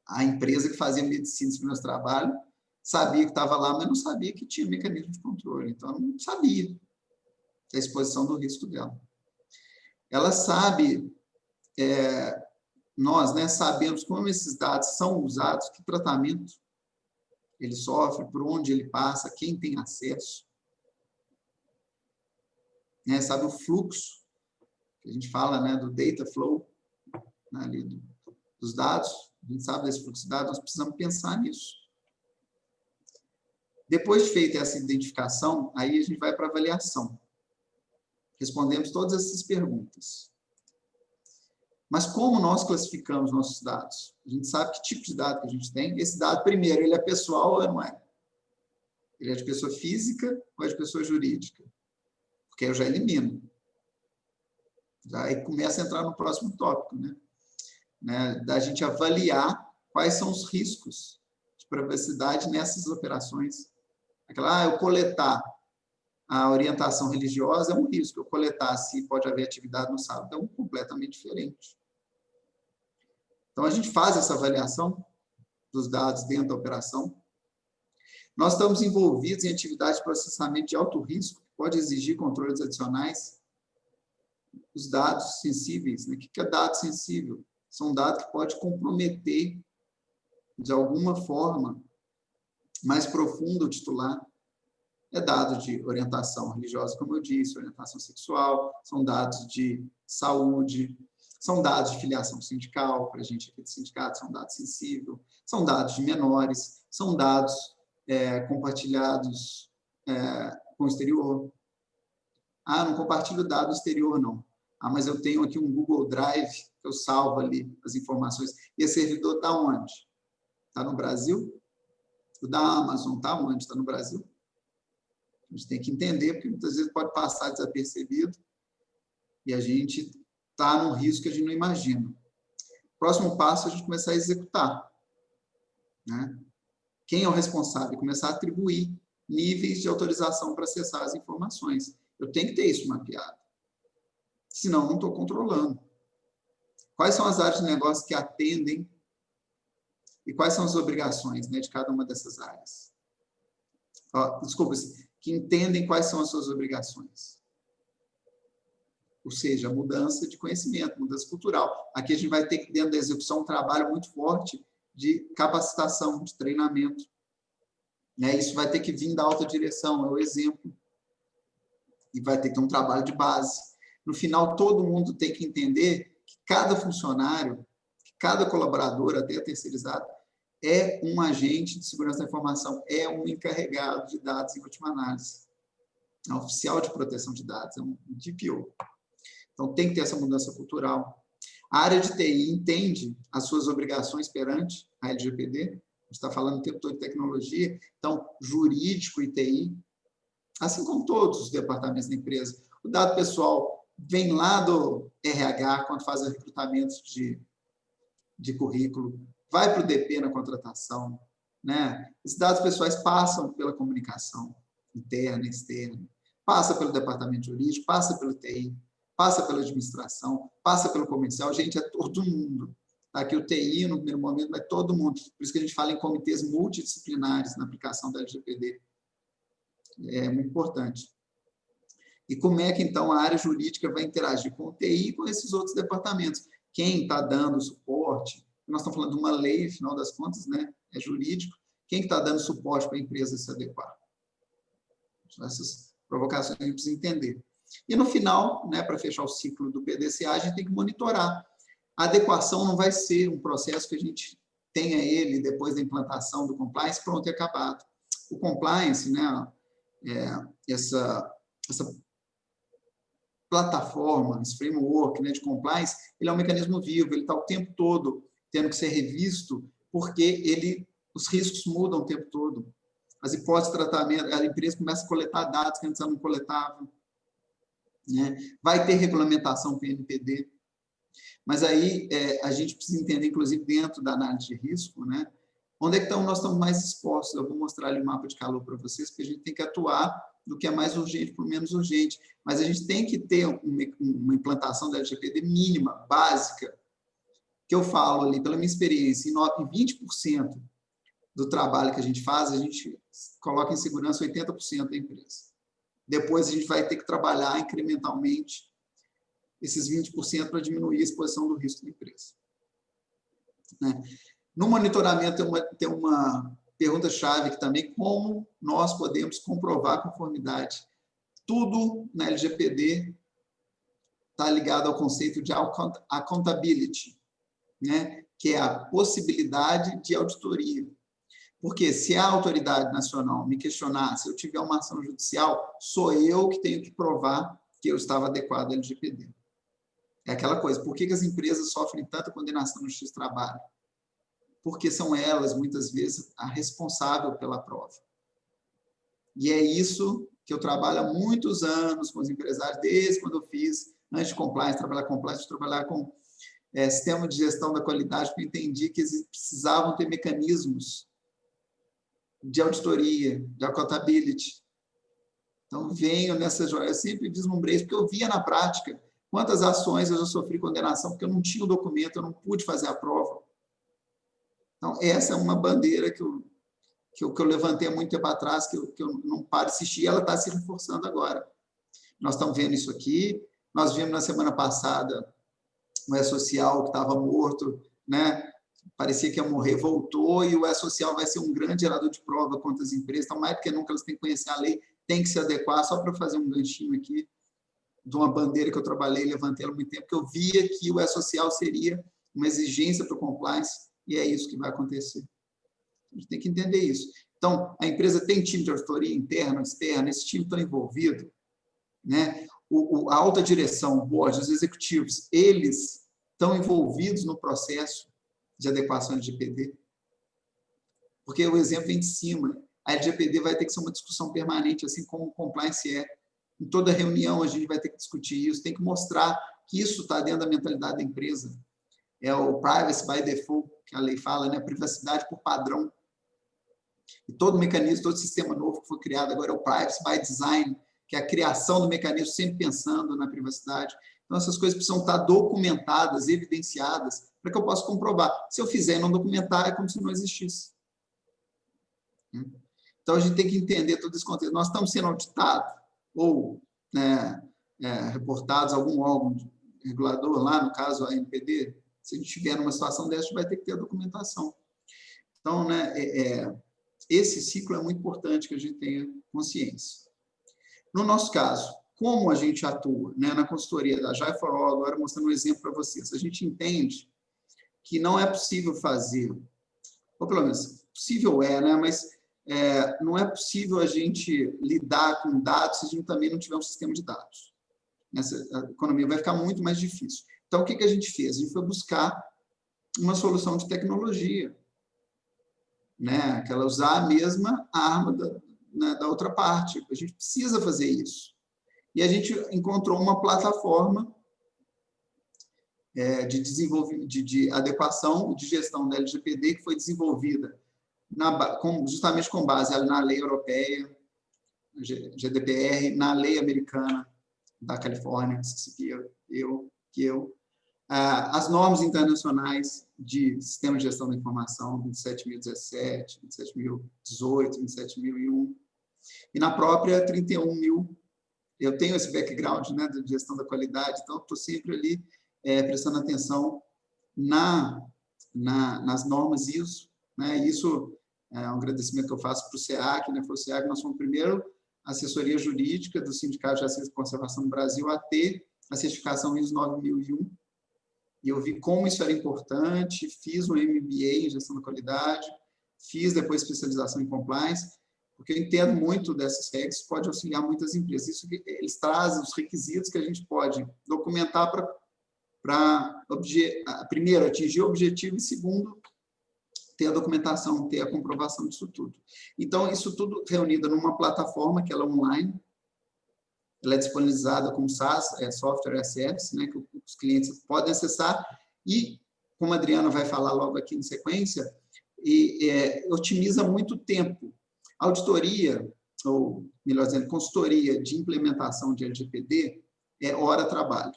A empresa que fazia medicina e segurança do trabalho sabia que estava lá, mas não sabia que tinha mecanismo de controle. Então, não sabia da exposição do risco dela. Ela sabe, nós, né, sabemos como esses dados são usados, que tratamento ele sofre, por onde ele passa, quem tem acesso. Né, sabe o fluxo, que a gente fala, né, do data flow, né, ali dos dados. A gente sabe desse fluxo de dados, nós precisamos pensar nisso. Depois de feita essa identificação, aí a gente vai para a avaliação. Respondemos todas essas perguntas. Mas como nós classificamos nossos dados? A gente sabe que tipo de dado que a gente tem. Esse dado, primeiro, ele é pessoal ou não é? Ele é de pessoa física ou é de pessoa jurídica? Porque eu já elimino. Aí começa a entrar no próximo tópico, né? Da gente avaliar quais são os riscos de privacidade nessas operações. Eu coletar a orientação religiosa é um risco, eu coletar se pode haver atividade no sábado é um completamente diferente. Então, a gente faz essa avaliação dos dados dentro da operação. Nós estamos envolvidos em atividades de processamento de alto risco, que pode exigir controles adicionais. Os dados sensíveis, né? O que é dado sensível? São dados que podem comprometer, de alguma forma, mais profunda o titular. É dado de orientação religiosa, como eu disse, orientação sexual, são dados de saúde, são dados de filiação sindical, para a gente aqui de sindicato, são dados sensíveis, são dados de menores, são dados compartilhados com o exterior. Não compartilho dado no exterior, não. Mas eu tenho aqui um Google Drive, que eu salvo ali as informações. E esse servidor está onde? Está no Brasil? O da Amazon está onde? Está no Brasil? A gente tem que entender, porque muitas vezes pode passar desapercebido e a gente está num risco que a gente não imagina. Próximo passo é a gente começar a executar. Né? Quem é o responsável? Começar a atribuir níveis de autorização para acessar as informações. Eu tenho que ter isso mapeado. Senão, não estou controlando. Quais são as áreas de negócio que atendem e quais são as obrigações, né, de cada uma dessas áreas? Desculpa, que entendem quais são as suas obrigações. Ou seja, mudança de conhecimento, mudança cultural. Aqui a gente vai ter, dentro da execução, um trabalho muito forte de capacitação, de treinamento. Né? Isso vai ter que vir da alta direção, é o exemplo. E vai ter que ter um trabalho de base. No final, todo mundo tem que entender que cada funcionário, que cada colaborador, até terceirizado, é um agente de segurança da informação, é um encarregado de dados em última análise. É um oficial de proteção de dados, é um DPO. Então, tem que ter essa mudança cultural. A área de TI entende as suas obrigações perante a LGPD, a gente está falando o tempo todo de tecnologia, então, jurídico e TI, assim como todos os departamentos da empresa. O dado pessoal vem lá do RH, quando faz o recrutamento de currículo, vai para o DP na contratação, né? Esses dados pessoais passam pela comunicação interna, externa, passa pelo departamento jurídico, passa pelo TI, passa pela administração, passa pelo comercial, gente, é todo mundo. Tá? Aqui o TI, no primeiro momento, é todo mundo. Por isso que a gente fala em comitês multidisciplinares na aplicação da LGPD. É muito importante. E como é que, então, a área jurídica vai interagir com o TI e com esses outros departamentos? Quem está dando suporte? Nós estamos falando de uma lei, afinal das contas, né? É jurídico. Quem está dando suporte para a empresa se adequar? Essas provocações a gente precisa entender. E, no final, né, para fechar o ciclo do PDCA, a gente tem que monitorar. A adequação não vai ser um processo que a gente tenha ele depois da implantação do compliance pronto e acabado. O compliance, né, essa plataforma, esse framework, né, de compliance, ele é um mecanismo vivo, ele está o tempo todo tendo que ser revisto, porque os riscos mudam o tempo todo. As hipóteses de tratamento, a empresa começa a coletar dados que antes não coletavam, né? Vai ter regulamentação PNPD, mas aí a gente precisa entender, inclusive dentro da análise de risco, né? Onde é que nós estamos mais expostos? Eu vou mostrar ali o mapa de calor para vocês, porque a gente tem que atuar do que é mais urgente para o menos urgente, mas a gente tem que ter uma implantação da LGPD mínima, básica, que eu falo ali, pela minha experiência, em 20% do trabalho que a gente faz, a gente coloca em segurança 80% da empresa. Depois a gente vai ter que trabalhar incrementalmente esses 20% para diminuir a exposição do risco da empresa. Né? No monitoramento tem uma pergunta-chave que também, como nós podemos comprovar a conformidade. Tudo na LGPD está ligado ao conceito de accountability, né? Que é a possibilidade de auditoria. Porque se a autoridade nacional me questionar, se eu tiver uma ação judicial, sou eu que tenho que provar que eu estava adequado à LGPD. É aquela coisa, por que as empresas sofrem tanta condenação no justiça do trabalho? Porque são elas, muitas vezes, a responsável pela prova. E é isso que eu trabalho há muitos anos com os empresários, desde quando eu fiz, antes de compliance, trabalhar com sistema de gestão da qualidade, porque eu entendi que eles precisavam ter mecanismos de auditoria, de accountability. Então, venho nessa jornada, eu sempre vislumbrei isso, porque eu via na prática quantas ações eu já sofri condenação, porque eu não tinha o documento, eu não pude fazer a prova. Então, essa é uma bandeira que eu levantei há muito tempo atrás, que eu não paro de assistir, e ela está se reforçando agora. Nós estamos vendo isso aqui, nós vimos na semana passada o E-Social, que estava morto, né? Parecia que ia morrer, voltou, e o E-Social vai ser um grande gerador de prova contra as empresas, então, mais do que nunca, elas têm que conhecer a lei, têm que se adequar, só para fazer um ganchinho aqui, de uma bandeira que eu trabalhei, levantei há muito tempo, que eu via que o E-Social seria uma exigência para o compliance, e é isso que vai acontecer. A gente tem que entender isso. Então, a empresa tem time de auditoria interna, externa, esse time está envolvido, né? A alta direção, o board, os executivos, eles estão envolvidos no processo de adequação à LGPD, porque o exemplo vem de cima. A LGPD vai ter que ser uma discussão permanente, assim como o compliance é. Em toda reunião a gente vai ter que discutir isso, tem que mostrar que isso está dentro da mentalidade da empresa. É o privacy by default, que a lei fala, né? Privacidade por padrão. E todo mecanismo, todo sistema novo que foi criado agora é o privacy by design, que é a criação do mecanismo sempre pensando na privacidade. Então, essas coisas precisam estar documentadas, evidenciadas, para que eu possa comprovar. Se eu fizer e não documentar, é como se não existisse. Então, a gente tem que entender todo esse contexto. Nós estamos sendo auditados, ou reportados a algum órgão regulador, lá no caso a ANPD, se a gente estiver numa situação dessa, a gente vai ter que ter a documentação. Então, né, esse ciclo é muito importante que a gente tenha consciência. No nosso caso, como a gente atua, né, na consultoria da Agile for All, agora mostrando um exemplo para vocês, a gente entende que não é possível fazer, ou pelo menos, possível né, mas não é possível a gente lidar com dados se a gente também não tiver um sistema de dados. A economia vai ficar muito mais difícil. Então, o que a gente fez? A gente foi buscar uma solução de tecnologia, né? Que ela usar a mesma arma da outra parte. A gente precisa fazer isso. E a gente encontrou uma plataforma de desenvolvimento, de adequação e de gestão da LGPD que foi desenvolvida justamente com base na lei europeia, GDPR, na lei americana da Califórnia, as normas internacionais de sistema de gestão da informação, 27.017, 27.018, 27.001, e na própria 31.000. Eu tenho esse background, né, de gestão da qualidade, então estou sempre ali prestando atenção nas normas ISO, né? Isso é um agradecimento que eu faço para o SEAC, né? Foi o SEAC, nós fomos a primeira assessoria jurídica do Sindicato de Assistência e Conservação do Brasil a ter a certificação ISO 9001, e eu vi como isso era importante, fiz um MBA em gestão da qualidade, fiz depois especialização em compliance, porque eu entendo muito dessas regras, pode auxiliar muitas empresas. Isso, eles trazem os requisitos que a gente pode documentar para, primeiro, atingir o objetivo, e segundo, ter a documentação, ter a comprovação disso tudo. Então, isso tudo reunido numa plataforma que ela é online, ela é disponibilizada como SaaS, software as service, né, que os clientes podem acessar, e, como a Adriana vai falar logo aqui em sequência, otimiza muito tempo. Auditoria, ou melhor dizendo, consultoria de implementação de LGPD é hora-trabalho.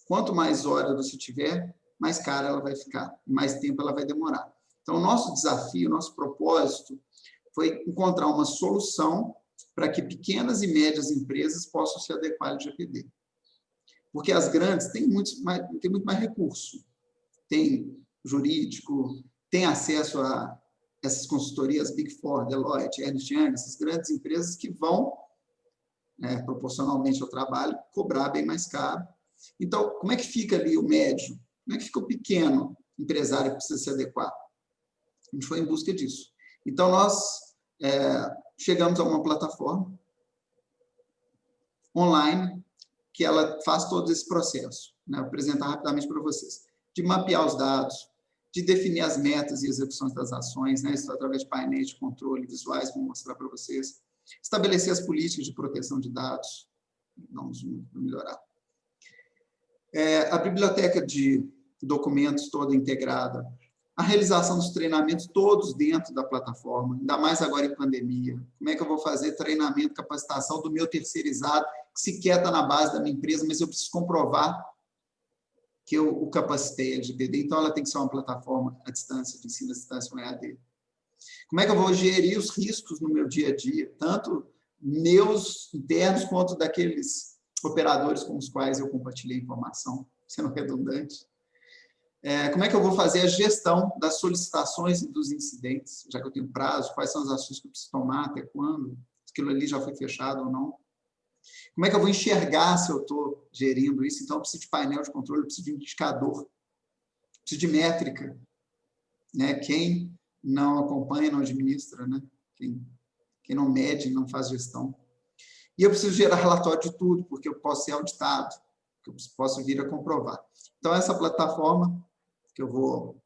Quanto mais horas você tiver, mais cara ela vai ficar, mais tempo ela vai demorar. Então, o nosso desafio, o nosso propósito foi encontrar uma solução para que pequenas e médias empresas possam se adequar ao LGPD. Porque as grandes têm muito mais recurso. Tem jurídico, tem acesso a essas consultorias, Big Four, Deloitte, Ernst Young, essas grandes empresas que vão, proporcionalmente ao trabalho, cobrar bem mais caro. Então, como é que fica ali o médio? Como é que fica o pequeno empresário que precisa se adequar? A gente foi em busca disso. Então, nós chegamos a uma plataforma online que ela faz todo esse processo, né? Vou apresentar rapidamente para vocês. De mapear os dados, de definir as metas e execuções das ações, né? Isso através de painéis de controle visuais, vou mostrar para vocês. Estabelecer as políticas de proteção de dados, vamos melhorar. A biblioteca de documentos toda integrada, a realização dos treinamentos todos dentro da plataforma, ainda mais agora em pandemia. Como é que eu vou fazer treinamento, capacitação do meu terceirizado, que sequer está na base da minha empresa, mas eu preciso comprovar que eu o capacitei a LGPD, então ela tem que ser uma plataforma à distância, de ensino à distância, um EAD. Como é que eu vou gerir os riscos no meu dia a dia, tanto meus internos quanto daqueles operadores com os quais eu compartilhei informação, sendo redundante? Como é que eu vou fazer a gestão das solicitações e dos incidentes, já que eu tenho prazo, quais são as ações que eu preciso tomar, até quando, se aquilo ali já foi fechado ou não? Como é que eu vou enxergar se eu estou gerindo isso? Então, eu preciso de painel de controle, eu preciso de indicador, preciso de métrica, né? Quem não acompanha, não administra, né? Quem não mede, não faz gestão. E eu preciso gerar relatório de tudo, porque eu posso ser auditado, que eu posso vir a comprovar. Então, essa plataforma que eu vou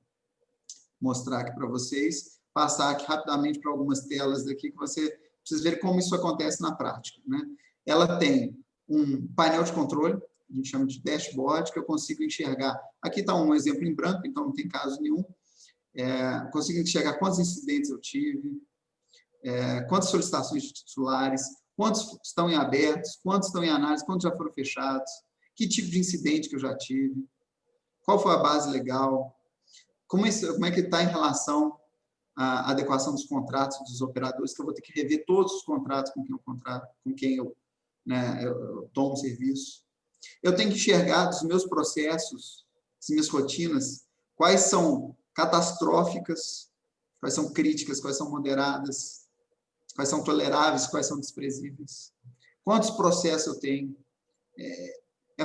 mostrar aqui para vocês, passar aqui rapidamente para algumas telas daqui, que você precisa ver como isso acontece na prática, né? Ela tem um painel de controle, a gente chama de dashboard, que eu consigo enxergar. Aqui está um exemplo em branco, então não tem caso nenhum. Consigo enxergar quantos incidentes eu tive, quantas solicitações de titulares, quantos estão em abertos, quantos estão em análise, quantos já foram fechados, que tipo de incidente que eu já tive, qual foi a base legal, como é que está em relação à adequação dos contratos dos operadores, que eu vou ter que rever todos os contratos com quem eu tomo serviço. Eu tenho que enxergar dos meus processos, das minhas rotinas, quais são catastróficas, quais são críticas, quais são moderadas, quais são toleráveis, quais são desprezíveis. Quantos processos eu tenho?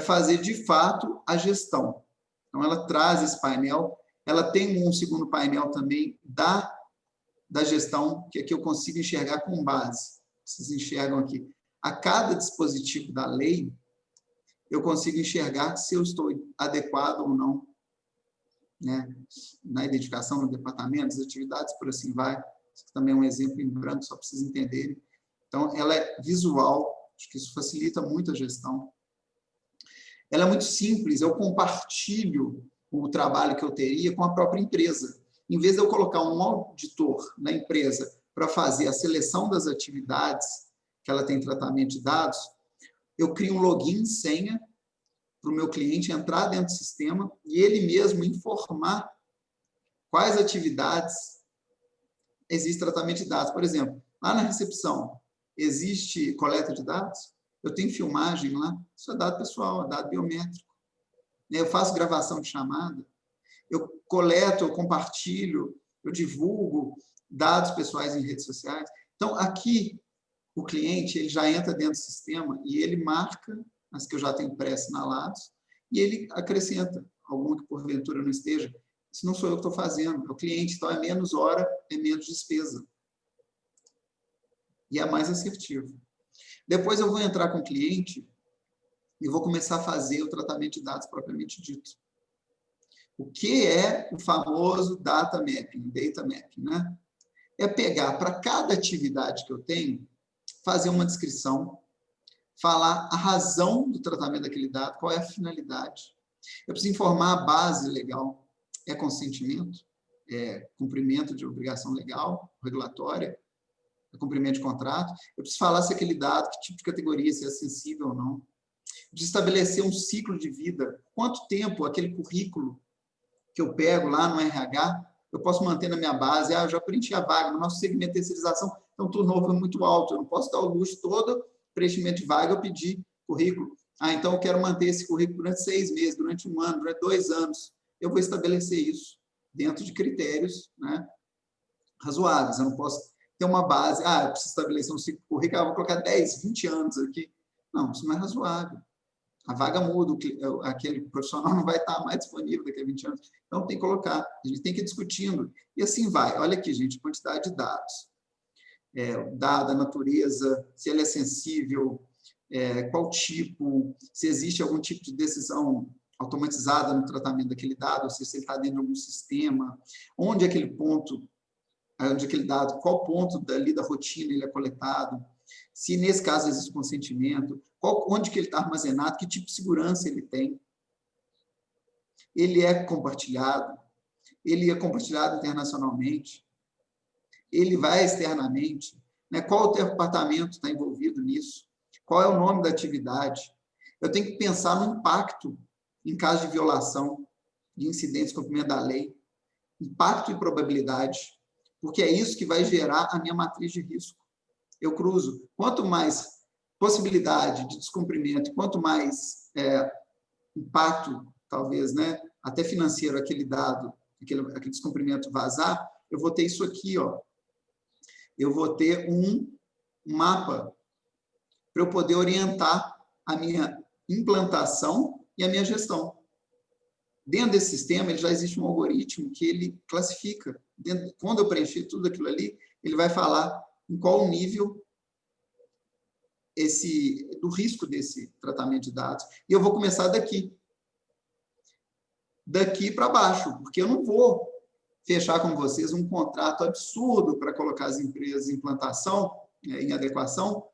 Fazer, de fato, a gestão. Então, ela traz esse painel, ela tem um segundo painel também da gestão, que aqui eu consigo enxergar com base. Vocês enxergam aqui. A cada dispositivo da lei, eu consigo enxergar se eu estou adequado ou não, né? Na identificação, no departamento, das atividades, por assim vai. Isso também é um exemplo em branco, só para vocês entenderem. Então, ela é visual, Acho que isso facilita muito a gestão. Ela é muito simples, eu compartilho o trabalho que eu teria com a própria empresa. Em vez de eu colocar um auditor na empresa para fazer a seleção das atividades que ela tem tratamento de dados, eu crio um login, senha, para o meu cliente entrar dentro do sistema e ele mesmo informar quais atividades existe tratamento de dados. Por exemplo, lá na recepção, existe coleta de dados? Eu tenho filmagem lá? Isso é dado pessoal, é dado biométrico. Eu faço gravação de chamada, eu coleto, eu compartilho, eu divulgo dados pessoais em redes sociais. Então, aqui, o cliente ele já entra dentro do sistema e ele marca as que eu já tenho pré-assinalados e ele acrescenta alguma que porventura não esteja. Isso não sou eu que estou fazendo, é o cliente, então é menos hora, é menos despesa. E é mais assertivo. Depois eu vou entrar com o cliente e vou começar a fazer o tratamento de dados propriamente dito. O que é o famoso data mapping, né? É pegar para cada atividade que eu tenho, fazer uma descrição, falar a razão do tratamento daquele dado, qual é a finalidade. Eu preciso informar a base legal. É consentimento? É cumprimento de obrigação legal, regulatória? É cumprimento de contrato? Eu preciso falar se aquele dado, que tipo de categoria, se é sensível ou não. De estabelecer um ciclo de vida. Quanto tempo aquele currículo que eu pego lá no RH, eu posso manter na minha base? Eu já preenchi a vaga, no nosso segmento de terceirização, então o turnover é muito alto, eu não posso dar o luxo todo preenchimento de vaga, eu pedir currículo. Então eu quero manter esse currículo durante 6 meses, durante 1 ano, durante 2 anos. Eu vou estabelecer isso dentro de critérios, né, razoáveis. Eu não posso ter uma base, eu preciso estabelecer um ciclo curricular, vou colocar 10, 20 anos aqui. Não, isso não é razoável. A vaga muda, aquele profissional não vai estar mais disponível daqui a 20 anos. Então, tem que colocar, a gente tem que ir discutindo. E assim vai. Olha aqui, gente, quantidade de dados. O dado, a natureza, se ele é sensível, qual tipo, se existe algum tipo de decisão automatizada no tratamento daquele dado, ou se ele está dentro de algum sistema, onde aquele ponto, onde aquele dado, qual ponto dali da rotina ele é coletado, se nesse caso existe consentimento, onde que ele está armazenado, que tipo de segurança ele tem. Ele é compartilhado internacionalmente, ele vai externamente, né? Qual o departamento está envolvido nisso? Qual é o nome da atividade? Eu tenho que pensar no impacto em caso de violação, de incidentes de cumprimento da lei, impacto e probabilidade, porque é isso que vai gerar a minha matriz de risco. Eu cruzo. Quanto mais possibilidade de descumprimento, quanto mais impacto, talvez, né, até financeiro, aquele dado, aquele descumprimento vazar, eu vou ter isso aqui, ó. Eu vou ter um mapa para eu poder orientar a minha implantação e a minha gestão. Dentro desse sistema, ele já existe um algoritmo que ele classifica. Quando eu preencher tudo aquilo ali, ele vai falar em qual nível do risco desse tratamento de dados. E eu vou começar daqui para baixo, porque eu não vou fechar com vocês um contrato absurdo para colocar as empresas em implantação, em adequação,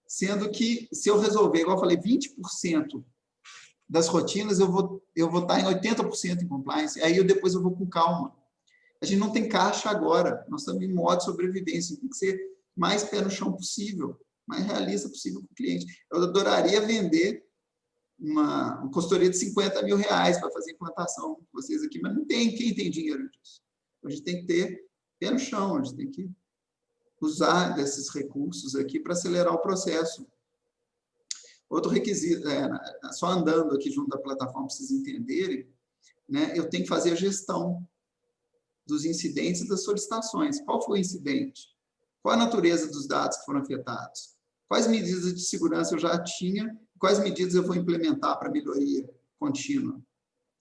sendo que, se eu resolver, igual eu falei, 20% das rotinas, eu vou estar em 80% em compliance, aí depois eu vou com calma. A gente não tem caixa agora, nós estamos em modo de sobrevivência, tem que ser mais pé no chão possível, mais realista possível com o cliente. Eu adoraria vender uma consultoria de R$50 mil para fazer implantação com vocês aqui, mas não tem, quem tem dinheiro disso? A gente tem que ter pé no chão, a gente tem que usar desses recursos aqui para acelerar o processo. Outro requisito, só andando aqui junto da plataforma, para vocês entenderem, né, eu tenho que fazer a gestão dos incidentes e das solicitações. Qual foi o incidente? Qual a natureza dos dados que foram afetados? Quais medidas de segurança eu já tinha? Quais medidas eu vou implementar para melhoria contínua?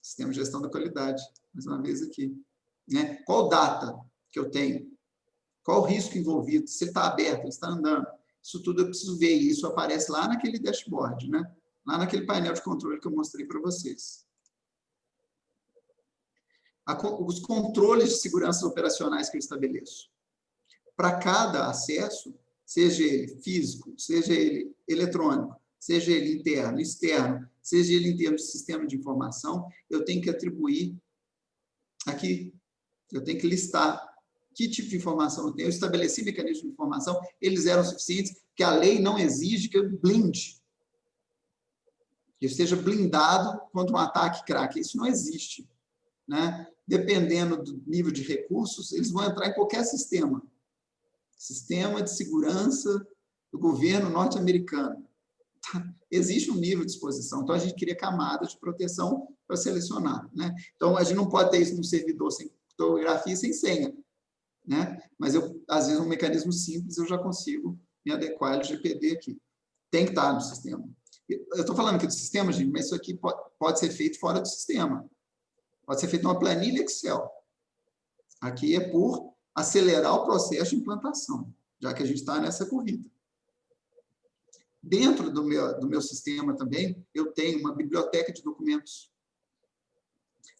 Sistema de gestão da qualidade, mais uma vez aqui. Né? Qual data que eu tenho? Qual o risco envolvido? Se ele está aberto, ele está andando. Isso tudo eu preciso ver, e isso aparece lá naquele dashboard, né? Lá naquele painel de controle que eu mostrei para vocês. Os controles de segurança operacionais que eu estabeleço. Para cada acesso, seja ele físico, seja ele eletrônico, seja ele interno, externo, seja ele em termos de sistema de informação, eu tenho que atribuir aqui, eu tenho que listar que tipo de informação eu tenho. Eu estabeleci mecanismos de informação, eles eram suficientes, que a lei não exige que eu blinde, que eu esteja blindado contra um ataque crack. Isso não existe, né? Dependendo do nível de recursos, eles vão entrar em qualquer sistema. Sistema de segurança do governo norte-americano. Existe um nível de exposição, então a gente cria camadas de proteção para selecionar, né? Então, a gente não pode ter isso num servidor sem criptografia e sem senha, né? Mas, às vezes, um mecanismo simples, eu já consigo me adequar ao LGPD aqui. Tem que estar no sistema. Eu estou falando aqui do sistema, gente, mas isso aqui pode ser feito fora do sistema. Pode ser feito numa planilha Excel. Aqui é por acelerar o processo de implantação, já que a gente está nessa corrida. Dentro do meu sistema também, eu tenho uma biblioteca de documentos.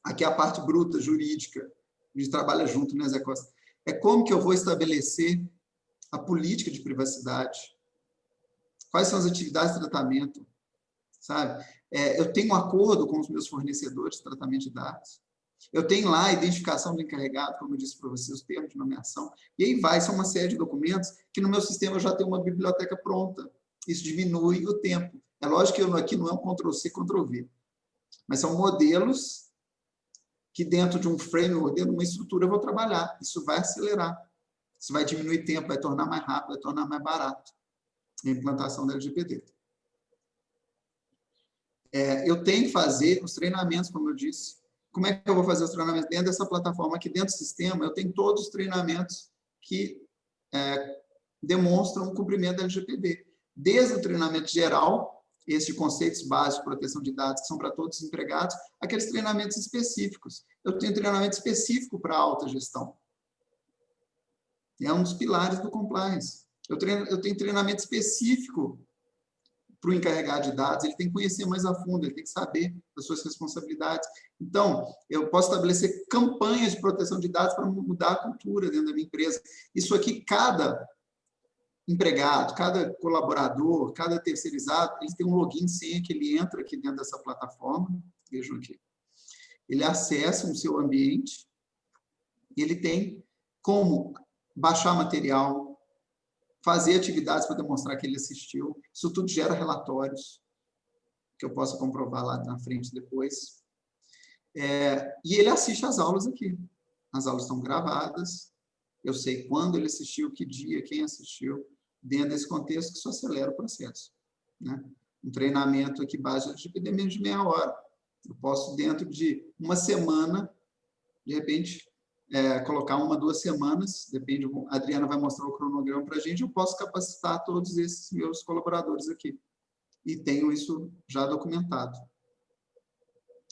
Aqui é a parte bruta, jurídica. A gente trabalha junto, né, Zé Costa? É como que eu vou estabelecer a política de privacidade. Quais são as atividades de tratamento, sabe? Eu tenho um acordo com os meus fornecedores de tratamento de dados. Eu tenho lá a identificação do encarregado, como eu disse para vocês, os termos de nomeação. E aí são uma série de documentos que no meu sistema eu já tenho uma biblioteca pronta. Isso diminui o tempo. É lógico que aqui não é um Ctrl+C, Ctrl+V. Mas são modelos que dentro de um framework, dentro de uma estrutura, eu vou trabalhar. Isso vai acelerar. Isso vai diminuir tempo, vai tornar mais rápido, vai tornar mais barato a implantação da LGPD. Eu tenho que fazer os treinamentos, como eu disse. Como é que eu vou fazer os treinamentos? Dentro dessa plataforma, aqui dentro do sistema, eu tenho todos os treinamentos que demonstram o cumprimento da LGPD. Desde o treinamento geral, esse de conceitos básicos de proteção de dados, que são para todos os empregados, aqueles treinamentos específicos. Eu tenho treinamento específico para a alta gestão. É um dos pilares do compliance. Eu tenho treinamento específico para o encarregado de dados, ele tem que conhecer mais a fundo, ele tem que saber das suas responsabilidades. Então, eu posso estabelecer campanhas de proteção de dados para mudar a cultura dentro da minha empresa. Isso aqui, cada empregado, cada colaborador, cada terceirizado, ele tem um login e senha que ele entra aqui dentro dessa plataforma. Vejam aqui. Ele acessa o seu ambiente, ele tem como baixar material, fazer atividades para demonstrar que ele assistiu. Isso tudo gera relatórios, que eu possa comprovar lá na frente depois. E ele assiste às aulas aqui. As aulas estão gravadas, eu sei quando ele assistiu, que dia, quem assistiu, dentro desse contexto que isso acelera o processo, né? Um treinamento aqui base de menos de meia hora. Eu posso, dentro de uma semana, de repente, colocar 1, 2 semanas, depende, a Adriana vai mostrar o cronograma para a gente, eu posso capacitar todos esses meus colaboradores aqui. E tenho isso já documentado.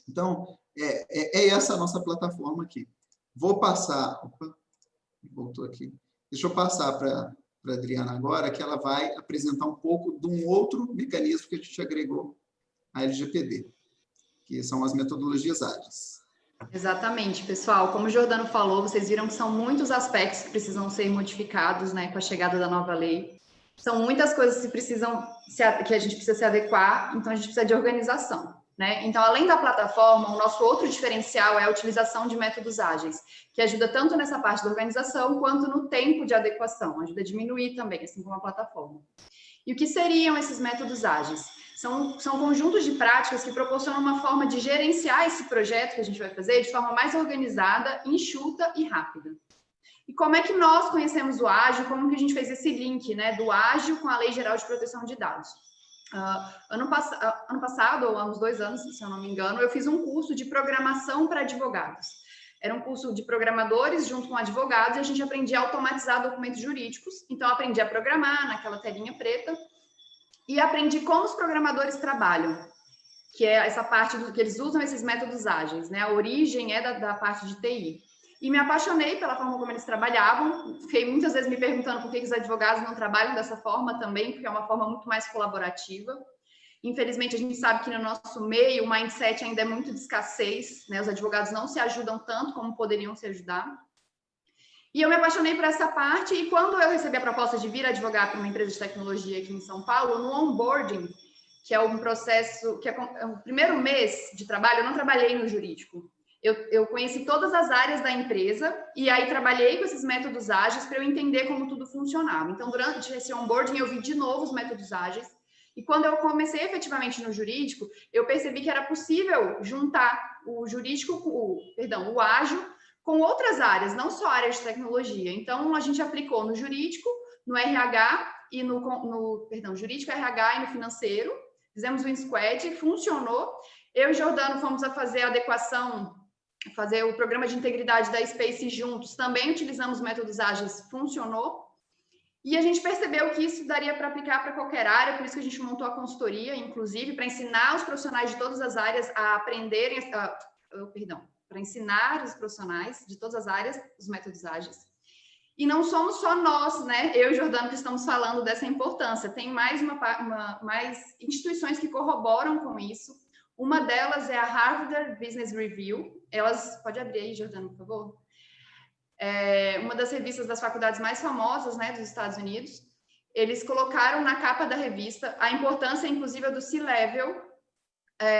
Então, essa a nossa plataforma aqui. Vou passar... Opa, voltou aqui. Deixa eu passar para a Adriana agora, que ela vai apresentar um pouco de um outro mecanismo que a gente agregou à LGPD, que são as metodologias ágeis. Exatamente, pessoal. Como o Giordano falou, vocês viram que são muitos aspectos que precisam ser modificados, né, com a chegada da nova lei. São muitas coisas que a gente precisa se adequar, então a gente precisa de organização, né? Então, além da plataforma, o nosso outro diferencial é a utilização de métodos ágeis, que ajuda tanto nessa parte da organização quanto no tempo de adequação, ajuda a diminuir também, assim como a plataforma. E o que seriam esses métodos ágeis? São conjuntos de práticas que proporcionam uma forma de gerenciar esse projeto que a gente vai fazer de forma mais organizada, enxuta e rápida. E como é que nós conhecemos o ágil? Como que a gente fez esse link, né, do ágil com a Lei Geral de Proteção de Dados? Ano passado, ou há uns 2 anos, se eu não me engano, eu fiz um curso de programação para advogados. Era um curso de programadores junto com advogados e a gente aprendia a automatizar documentos jurídicos. Então, eu aprendi a programar naquela telinha preta e aprendi como os programadores trabalham, que é essa parte que eles usam esses métodos ágeis, né? A origem é da parte de TI. E me apaixonei pela forma como eles trabalhavam. Fiquei muitas vezes me perguntando por que os advogados não trabalham dessa forma também, porque é uma forma muito mais colaborativa. Infelizmente, a gente sabe que no nosso meio o mindset ainda é muito de escassez, né? Os advogados não se ajudam tanto como poderiam se ajudar. E eu me apaixonei por essa parte, e quando eu recebi a proposta de vir advogar para uma empresa de tecnologia aqui em São Paulo, no onboarding, que é um processo, que é o primeiro mês de trabalho, eu não trabalhei no jurídico. Eu conheci todas as áreas da empresa, e aí trabalhei com esses métodos ágeis para eu entender como tudo funcionava. Então, durante esse onboarding, eu vi de novo os métodos ágeis, e quando eu comecei efetivamente no jurídico, eu percebi que era possível juntar o jurídico, o ágil, com outras áreas, não só áreas de tecnologia. Então, a gente aplicou no jurídico, no RH e jurídico, RH e no financeiro. Fizemos um squad, funcionou. Eu e Jordano fomos a fazer a adequação, fazer o programa de integridade da Space juntos. Também utilizamos métodos ágeis, funcionou. E a gente percebeu que isso daria para aplicar para qualquer área, por isso que a gente montou a consultoria, inclusive, para ensinar os profissionais de todas as áreas a aprenderem, para ensinar os profissionais de todas as áreas os métodos ágeis. E não somos só nós, né? Eu e Jordano que estamos falando dessa importância. Tem mais mais instituições que corroboram com isso. Uma delas é a Harvard Business Review. Pode abrir aí, Jordano, por favor? É uma das revistas das faculdades mais famosas, né, dos Estados Unidos. Eles colocaram na capa da revista a importância, inclusive, do C-Level,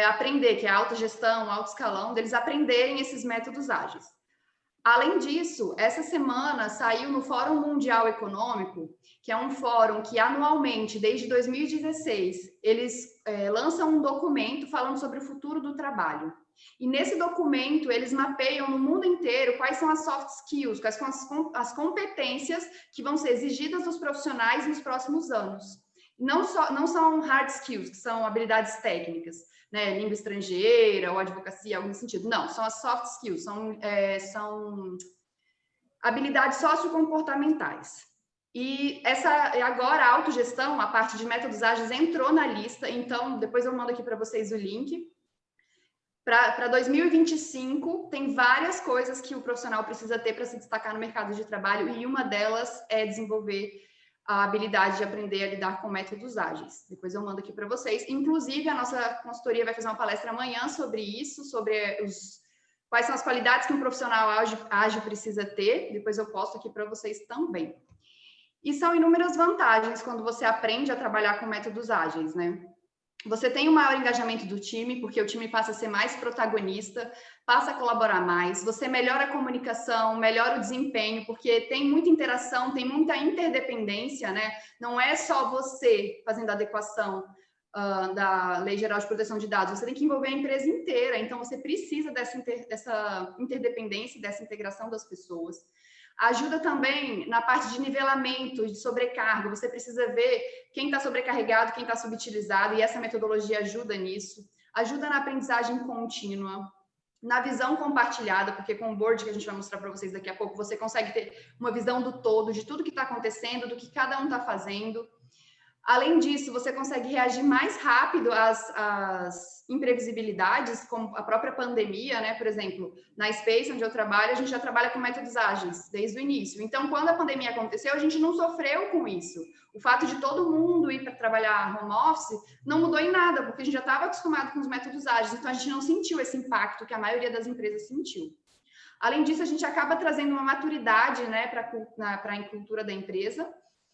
aprender, que é a alta gestão, alto escalão, deles aprenderem esses métodos ágeis. Além disso, essa semana saiu no Fórum Mundial Econômico, que é um fórum que anualmente, desde 2016, eles lançam um documento falando sobre o futuro do trabalho. E nesse documento, eles mapeiam no mundo inteiro quais são as soft skills, quais são as competências que vão ser exigidas dos profissionais nos próximos anos. Não são hard skills, que são habilidades técnicas, né, língua estrangeira ou advocacia, algo nesse sentido. Não, são as soft skills, são habilidades sociocomportamentais. E agora a autogestão, a parte de métodos ágeis entrou na lista, então depois eu mando aqui para vocês o link. Para 2025, tem várias coisas que o profissional precisa ter para se destacar no mercado de trabalho, e uma delas é desenvolver a habilidade de aprender a lidar com métodos ágeis. Depois eu mando aqui para vocês. Inclusive, a nossa consultoria vai fazer uma palestra amanhã sobre isso, sobre quais são as qualidades que um profissional ágil precisa ter. Depois eu posto aqui para vocês também. E são inúmeras vantagens quando você aprende a trabalhar com métodos ágeis, né? Você tem um maior engajamento do time, porque o time passa a ser mais protagonista, passa a colaborar mais, você melhora a comunicação, melhora o desempenho, porque tem muita interação, tem muita interdependência, né? Não é só você fazendo a adequação da Lei Geral de Proteção de Dados, você tem que envolver a empresa inteira, então você precisa dessa interdependência, dessa integração das pessoas. Ajuda também na parte de nivelamento, de sobrecarga. Você precisa ver quem está sobrecarregado, quem está subutilizado, e essa metodologia ajuda nisso. Ajuda na aprendizagem contínua, na visão compartilhada, porque com o board que a gente vai mostrar para vocês daqui a pouco, você consegue ter uma visão do todo, de tudo que está acontecendo, do que cada um está fazendo. Além disso, você consegue reagir mais rápido às imprevisibilidades, como a própria pandemia, né? Por exemplo, na Space, onde eu trabalho, a gente já trabalha com métodos ágeis desde o início. Então, quando a pandemia aconteceu, a gente não sofreu com isso. O fato de todo mundo ir para trabalhar home office não mudou em nada, porque a gente já estava acostumado com os métodos ágeis, então a gente não sentiu esse impacto que a maioria das empresas sentiu. Além disso, a gente acaba trazendo uma maturidade, né, para a cultura da empresa.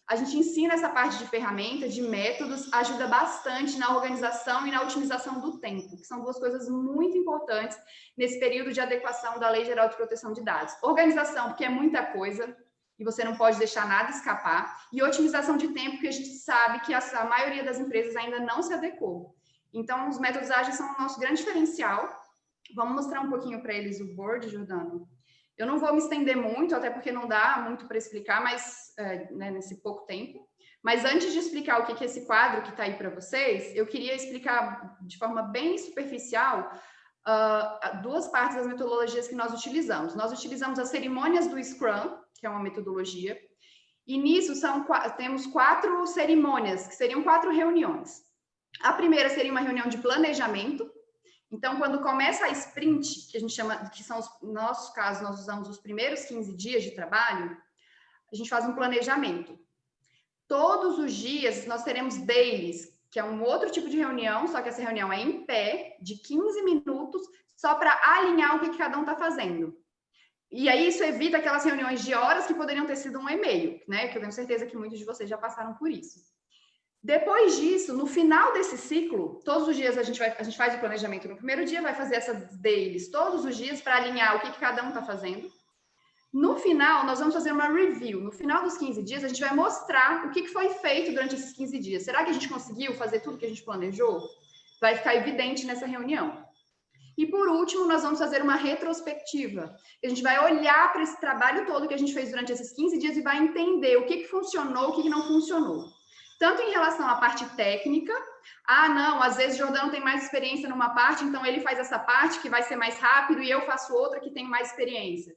A gente ensina essa parte de ferramentas, de métodos, ajuda bastante na organização e na otimização do tempo, que são duas coisas muito importantes nesse período de adequação da Lei Geral de Proteção de Dados. Organização, porque é muita coisa e você não pode deixar nada escapar, e otimização de tempo, porque a gente sabe que a maioria das empresas ainda não se adequou. Então, os métodos ágeis são o nosso grande diferencial. Vamos mostrar um pouquinho para eles o board, Jordano. Eu não vou me estender muito, até porque não dá muito para explicar, mas né, nesse pouco tempo. Mas antes de explicar o que é esse quadro que está aí para vocês, eu queria explicar de forma bem superficial duas partes das metodologias que nós utilizamos. Nós utilizamos as cerimônias do Scrum, que é uma metodologia, e nisso temos 4 cerimônias, que seriam 4 reuniões. A primeira seria uma reunião de planejamento. Então, quando começa a sprint, que a gente chama, que são, no nosso caso, nós usamos os primeiros 15 dias de trabalho, a gente faz um planejamento. Todos os dias nós teremos dailies, que é um outro tipo de reunião, só que essa reunião é em pé, de 15 minutos, só para alinhar o que cada um está fazendo. E aí isso evita aquelas reuniões de horas que poderiam ter sido um e-mail, né? Que eu tenho certeza que muitos de vocês já passaram por isso. Depois disso, no final desse ciclo, todos os dias a gente faz o planejamento no primeiro dia, vai fazer essas dailies todos os dias para alinhar o que cada um está fazendo. No final, nós vamos fazer uma review. No final dos 15 dias, a gente vai mostrar o que foi feito durante esses 15 dias. Será que a gente conseguiu fazer tudo que a gente planejou? Vai ficar evidente nessa reunião. E, por último, nós vamos fazer uma retrospectiva. A gente vai olhar para esse trabalho todo que a gente fez durante esses 15 dias e vai entender o que funcionou, o que não funcionou. Tanto em relação à parte técnica, não, às vezes o Jordano tem mais experiência numa parte, então ele faz essa parte que vai ser mais rápido e eu faço outra que tem mais experiência.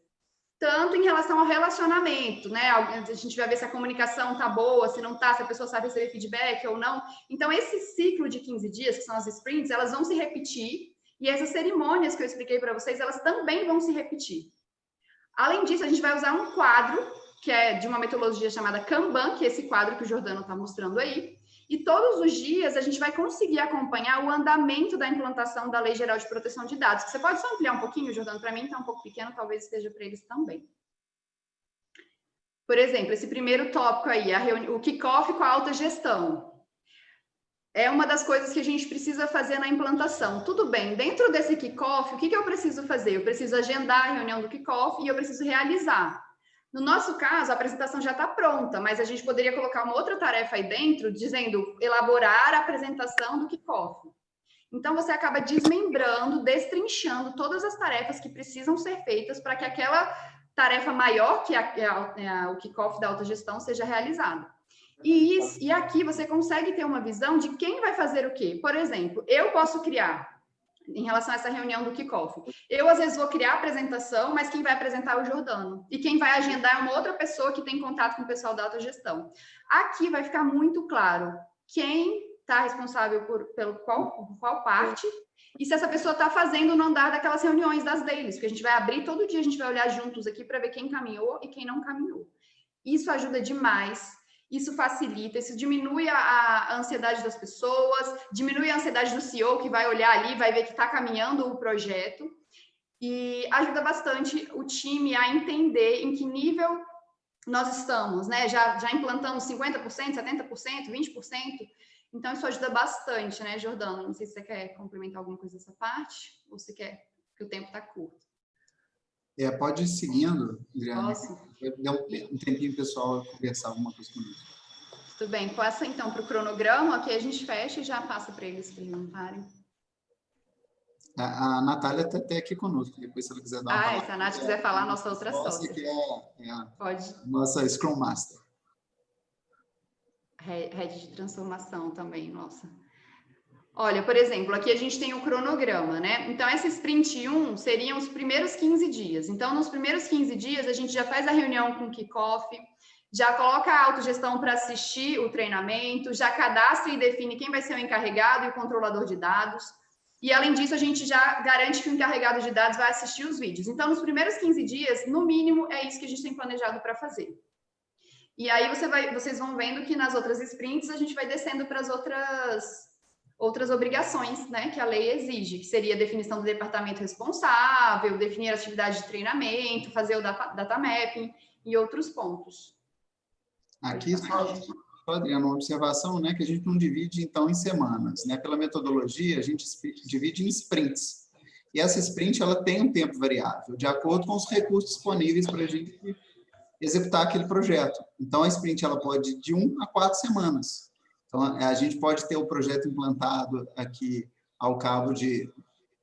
Tanto em relação ao relacionamento, né? A gente vai ver se a comunicação tá boa, se não tá, se a pessoa sabe receber feedback ou não. Então, esse ciclo de 15 dias, que são as sprints, elas vão se repetir e essas cerimônias que eu expliquei para vocês, elas também vão se repetir. Além disso, a gente vai usar um quadro que é de uma metodologia chamada Kanban, que é esse quadro que o Jordano está mostrando aí, e todos os dias a gente vai conseguir acompanhar o andamento da implantação da Lei Geral de Proteção de Dados. Você pode só ampliar um pouquinho, Jordano? Para mim está um pouco pequeno, talvez esteja para eles também. Por exemplo, esse primeiro tópico aí, o kickoff com a alta gestão. É uma das coisas que a gente precisa fazer na implantação. Tudo bem, dentro desse kickoff, o que eu preciso fazer? Eu preciso agendar a reunião do kickoff e eu preciso realizar. No nosso caso, a apresentação já está pronta, mas a gente poderia colocar uma outra tarefa aí dentro, dizendo elaborar a apresentação do kickoff. Então, você acaba desmembrando, destrinchando todas as tarefas que precisam ser feitas para que aquela tarefa maior, que é o kickoff da autogestão, seja realizada. E aqui você consegue ter uma visão de quem vai fazer o quê. Por exemplo, eu posso criar, em relação a essa reunião do kickoff. Eu, às vezes, vou criar a apresentação, mas quem vai apresentar é o Jordano. E quem vai agendar é uma outra pessoa que tem contato com o pessoal da autogestão. Aqui vai ficar muito claro quem está responsável por qual parte e se essa pessoa está fazendo no andar daquelas reuniões das dailies, porque a gente vai abrir todo dia, a gente vai olhar juntos aqui para ver quem caminhou e quem não caminhou. Isso ajuda demais. Isso facilita, isso diminui a ansiedade das pessoas, diminui a ansiedade do CEO, que vai olhar ali, vai ver que está caminhando o projeto, e ajuda bastante o time a entender em que nível nós estamos, né? Já implantamos 50%, 70%, 20%, então isso ajuda bastante, né, Jordano? Não sei se você quer complementar alguma coisa dessa parte, ou se quer, porque o tempo está curto. Pode ir seguindo, Adriana. Posso? Dá um tempinho pessoal conversar alguma coisa comigo. Tudo bem, passa então para o cronograma, aqui a gente fecha e já passa para eles perguntarem. A Natália está até aqui conosco, depois se ela quiser dar uma palavra. Se a Nath quiser falar, nossa outra sócia. Que Pode. Nossa Scrum Master. Head de transformação também, nossa. Olha, por exemplo, aqui a gente tem o cronograma, né? Então, essa sprint 1 seriam os primeiros 15 dias. Então, nos primeiros 15 dias, a gente já faz a reunião com o kickoff, já coloca a autogestão para assistir o treinamento, já cadastra e define quem vai ser o encarregado e o controlador de dados. E, além disso, a gente já garante que o encarregado de dados vai assistir os vídeos. Então, nos primeiros 15 dias, no mínimo, é isso que a gente tem planejado para fazer. E aí, vocês vão vendo que nas outras sprints, a gente vai descendo para as outras obrigações, né, que a lei exige, que seria a definição do departamento responsável, definir a atividade de treinamento, fazer o data mapping e outros pontos. Aqui só, Adriana, uma observação, né, que a gente não divide, então, em semanas, né? Pela metodologia, a gente divide em sprints. E essa sprint, ela tem um tempo variável, de acordo com os recursos disponíveis para a gente executar aquele projeto. Então, a sprint, ela pode ir de 1 a 4 semanas. Então, a gente pode ter o projeto implantado aqui ao cabo de,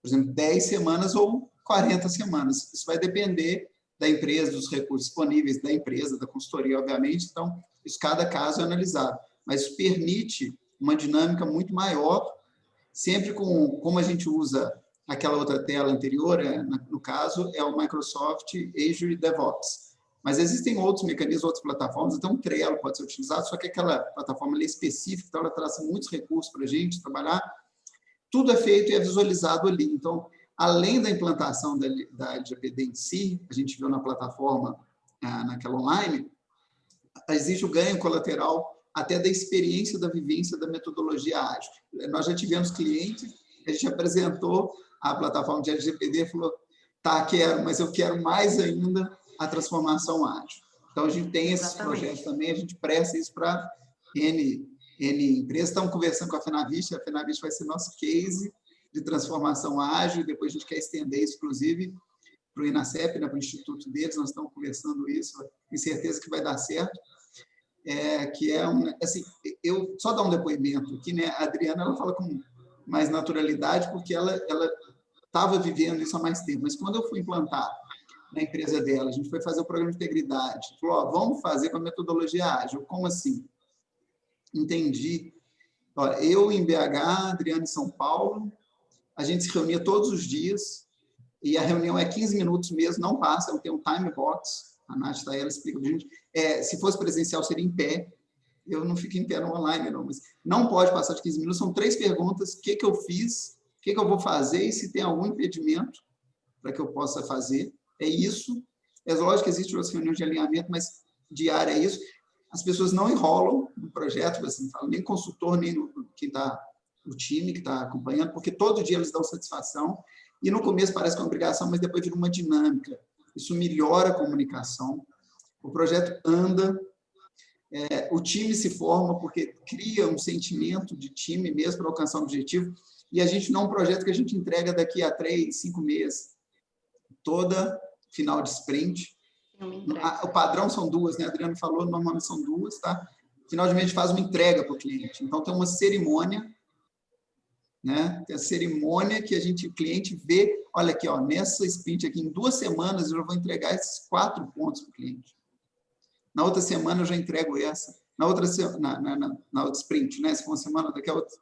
por exemplo, 10 semanas ou 40 semanas. Isso vai depender da empresa, dos recursos disponíveis da empresa, da consultoria, obviamente. Então, isso, cada caso é analisado. Mas isso permite uma dinâmica muito maior, sempre como a gente usa aquela outra tela anterior, no caso, é o Microsoft Azure DevOps. Mas existem outros mecanismos, outras plataformas, então o Trello pode ser utilizado, só que aquela plataforma é específica, então ela traz muitos recursos para a gente trabalhar. Tudo é feito e é visualizado ali. Então, além da implantação da LGPD em si, a gente viu na plataforma, naquela online, existe o ganho colateral até da experiência, da vivência da metodologia ágil. Nós já tivemos clientes, a gente apresentou a plataforma de LGPD e falou, Tá, quero, mas eu quero mais ainda a transformação ágil. Então, a gente tem esses projetos também, a gente presta isso para N empresas. Estamos conversando com a FenaVisto vai ser nosso case de transformação ágil, e depois a gente quer estender isso, inclusive, para o INACEP, né, para o instituto deles, nós estamos conversando isso, tenho certeza que vai dar certo. Que é assim, eu só dar um depoimento aqui, né? A Adriana, ela fala com mais naturalidade, porque ela estava vivendo isso há mais tempo, mas quando eu fui implantar na empresa dela, a gente foi fazer o programa de integridade, falou, vamos fazer com a metodologia ágil. Como assim? Entendi. Eu em BH, a Adriana em São Paulo, a gente se reunia todos os dias, e a reunião é 15 minutos mesmo, não passa, eu tenho um time box, a Nath está aí, ela explica para a gente. Se fosse presencial, seria em pé, eu não fico em pé no online, não, mas não pode passar de 15 minutos, são 3 perguntas, o que eu fiz, o que eu vou fazer, e se tem algum impedimento para que eu possa fazer, é isso. É lógico que existe outras reuniões de alinhamento, mas diária é isso. As pessoas não enrolam no projeto, assim, falo, nem consultor, nem o time que está acompanhando, porque todo dia eles dão satisfação, e no começo parece que é uma obrigação, mas depois vira uma dinâmica. Isso melhora a comunicação, o projeto anda, o time se forma porque cria um sentimento de time mesmo para alcançar um objetivo, e a gente não é um projeto que a gente entrega daqui a 3, 5 meses, toda final de sprint. O padrão são 2, né? A Adriana falou, normalmente são 2, tá? Final de mês a gente faz uma entrega para o cliente, então tem uma cerimônia, né? Tem a cerimônia que o cliente vê, olha aqui, nessa sprint aqui, em 2 semanas eu já vou entregar esses 4 pontos para o cliente. Na outra semana eu já entrego essa. Na outra sprint, né? Se for uma semana,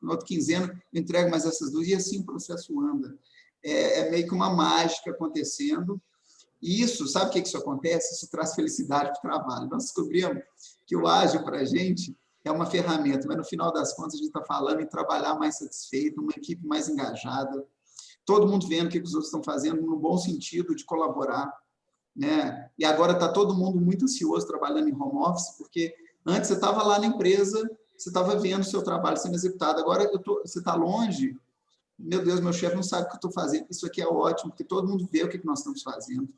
na outra quinzena, eu entrego mais essas 2, e assim o processo anda. É meio que uma mágica acontecendo. E isso, sabe o que isso acontece? Isso traz felicidade para o trabalho. Nós descobrimos que o ágil para a gente é uma ferramenta, mas no final das contas a gente está falando em trabalhar mais satisfeito, uma equipe mais engajada, todo mundo vendo o que os outros estão fazendo, no bom sentido de colaborar, né? E agora está todo mundo muito ansioso trabalhando em home office, porque antes você estava lá na empresa, você estava vendo o seu trabalho sendo executado, agora você está longe, meu Deus, meu chefe não sabe o que eu estou fazendo, isso aqui é ótimo, porque todo mundo vê o que nós estamos fazendo.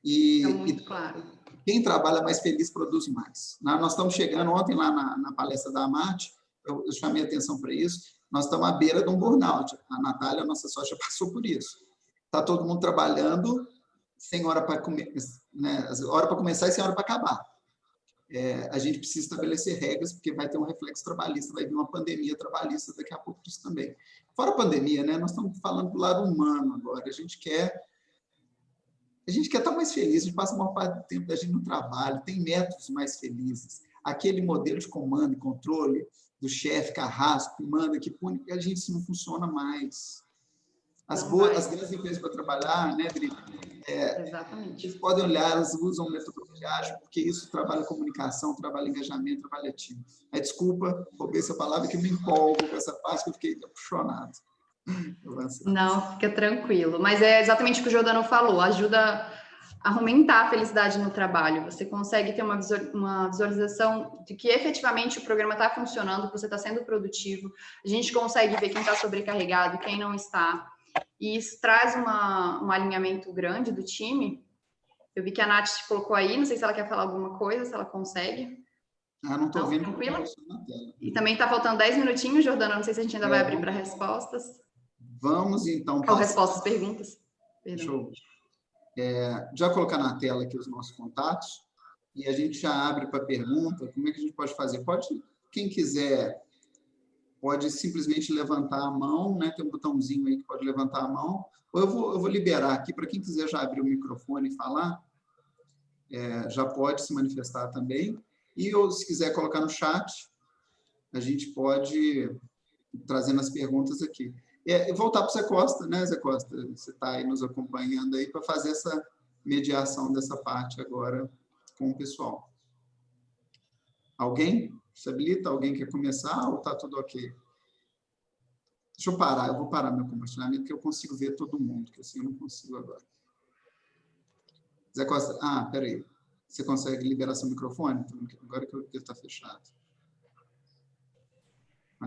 É muito claro. Quem trabalha mais feliz produz mais. Nós estamos chegando, ontem lá na palestra da AMAT, eu chamei a atenção para isso, nós estamos à beira de um burnout. A Natália, a nossa sócia, passou por isso. Está todo mundo trabalhando sem hora para né, hora para começar e sem hora para acabar. A gente precisa estabelecer regras, porque vai ter um reflexo trabalhista, vai vir uma pandemia trabalhista daqui a pouco disso também. Fora a pandemia, né, nós estamos falando do lado humano agora, a gente quer estar mais feliz, a gente passa a maior parte do tempo da gente no trabalho, tem métodos mais felizes. Aquele modelo de comando e controle do chefe carrasco, que manda, que pune, a gente isso não funciona mais. As grandes empresas para trabalhar, né, Dri? Exatamente. Vocês podem olhar, elas usam metodologia ágil, porque isso trabalha comunicação, trabalha engajamento, trabalha time. Desculpa, roubei essa palavra, que eu me empolgo com essa parte, que eu fiquei apaixonado. Não, fica tranquilo. Mas é exatamente o que o Giordano falou, ajuda a aumentar a felicidade no trabalho. Você consegue ter uma visualização de que efetivamente o programa está funcionando, que você está sendo produtivo. A gente consegue ver quem está sobrecarregado, quem não está. E isso traz um alinhamento grande do time. Eu vi que a Nath colocou aí, não sei se ela quer falar alguma coisa, se ela consegue. Não estou vendo. Tranquila? E também está faltando 10 minutinhos, Giordano, não sei se a gente ainda vai abrir para respostas. Vamos, então... Ou respostas, perguntas. Deixa eu já colocar na tela aqui os nossos contatos, e a gente já abre para pergunta. Como é que a gente pode fazer? Quem quiser... pode simplesmente levantar a mão, né? Tem um botãozinho aí que pode levantar a mão, ou eu vou liberar aqui, para quem quiser já abrir o microfone e falar, já pode se manifestar também, e se quiser colocar no chat, a gente pode ir trazendo as perguntas aqui. E voltar para o Zé Costa, né, Zé Costa? Você está aí nos acompanhando aí para fazer essa mediação dessa parte agora com o pessoal. Alguém se habilita? Alguém quer começar ou está tudo ok? Deixa eu parar, eu vou parar meu compartilhamento, porque eu consigo ver todo mundo, que assim eu não consigo agora. Zé Costa, peraí. Você consegue liberar seu microfone? Agora que ele está fechado.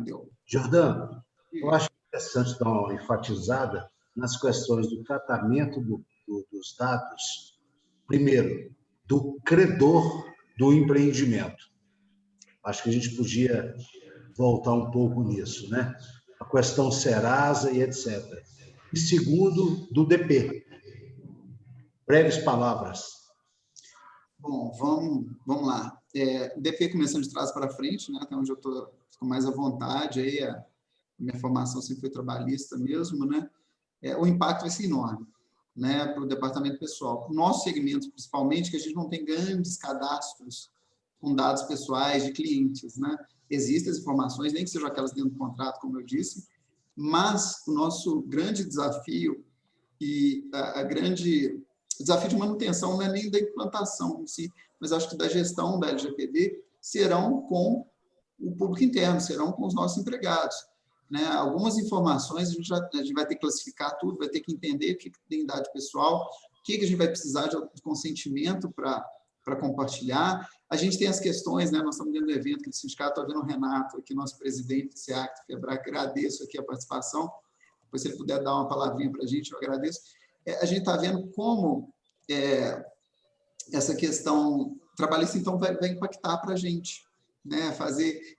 Deu. Giordano, eu acho interessante dar uma enfatizada nas questões do tratamento dos dados, primeiro, do credor do empreendimento. Acho que a gente podia voltar um pouco nisso, né? A questão Serasa e etc. E segundo, do DP. Breves palavras. Bom, vamos lá. DP começando de trás para frente, né? Até onde eu estou com mais à vontade, aí a minha formação sempre foi trabalhista mesmo, né? O impacto vai ser enorme, né? Para o departamento pessoal. O nosso segmento, principalmente, que a gente não tem grandes cadastros com dados pessoais de clientes, né? Existem as informações, nem que sejam aquelas dentro do contrato, como eu disse, mas o nosso grande desafio e desafio de manutenção não é nem da implantação em si, mas acho que da gestão da LGPD serão com o público interno, serão com os nossos empregados, né? Algumas informações a gente vai ter que classificar tudo, vai ter que entender o que tem dado pessoal, o que a gente vai precisar de consentimento para compartilhar. A gente tem as questões, né? Nós estamos dentro do evento do sindicato, estou vendo o Renato, aqui, nosso presidente do SEACT, FEBRAC, agradeço aqui a participação, depois se ele puder dar uma palavrinha para a gente, eu agradeço. A gente está vendo como essa questão trabalhista, então, vai impactar para a gente, né? Fazer,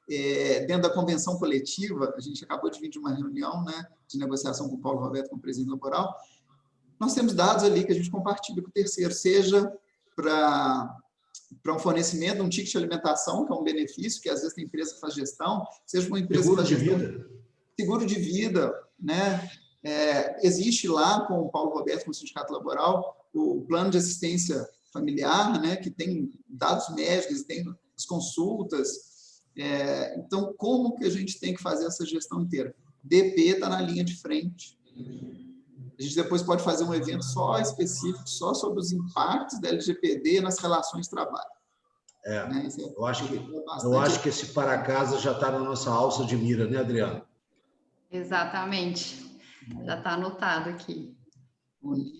dentro da convenção coletiva, a gente acabou de vir de uma reunião, né, de negociação com o Paulo Roberto, com o presidente laboral, nós temos dados ali que a gente compartilha com o terceiro, seja para um fornecimento, um ticket de alimentação, que é um benefício, que às vezes tem empresa que faz gestão, seja uma empresa seguro que faz de gestão, vida. Seguro de vida, né? Existe lá com o Paulo Roberto, com o Sindicato Laboral, o plano de assistência familiar, né? Que tem dados médicos, tem as consultas. Então, como que a gente tem que fazer essa gestão inteira? DP está na linha de frente. A gente depois pode fazer um evento só específico, só sobre os impactos da LGPD nas relações de trabalho. Né? Eu acho que esse para casa já está na nossa alça de mira, né, Adriano? Exatamente. Já está anotado aqui.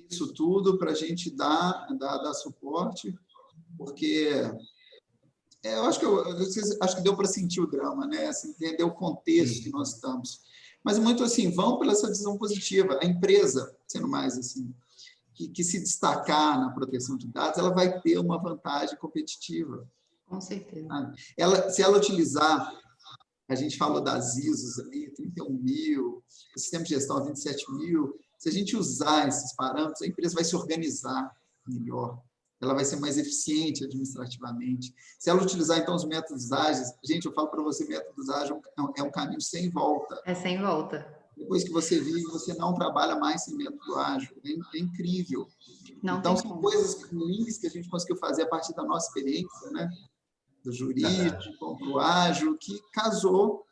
Isso tudo para a gente dar suporte, porque eu acho que deu para sentir o drama, né? Assim, entender o contexto que nós estamos. Mas muito assim, vão pela essa visão positiva. A empresa, sendo mais assim, que se destacar na proteção de dados, ela vai ter uma vantagem competitiva. Com certeza. Se ela utilizar, a gente falou das ISOs ali, 31.000, o sistema de gestão 27.000, se a gente usar esses parâmetros, a empresa vai se organizar melhor, ela vai ser mais eficiente administrativamente. Se ela utilizar, então, os métodos ágeis, gente, eu falo para você, métodos ágeis é um caminho sem volta. É sem volta. Depois que você vive, você não trabalha mais sem método ágil. É incrível. Então, são coisas ruins que a gente conseguiu fazer a partir da nossa experiência, né? Do jurídico, para o ágil, que casou.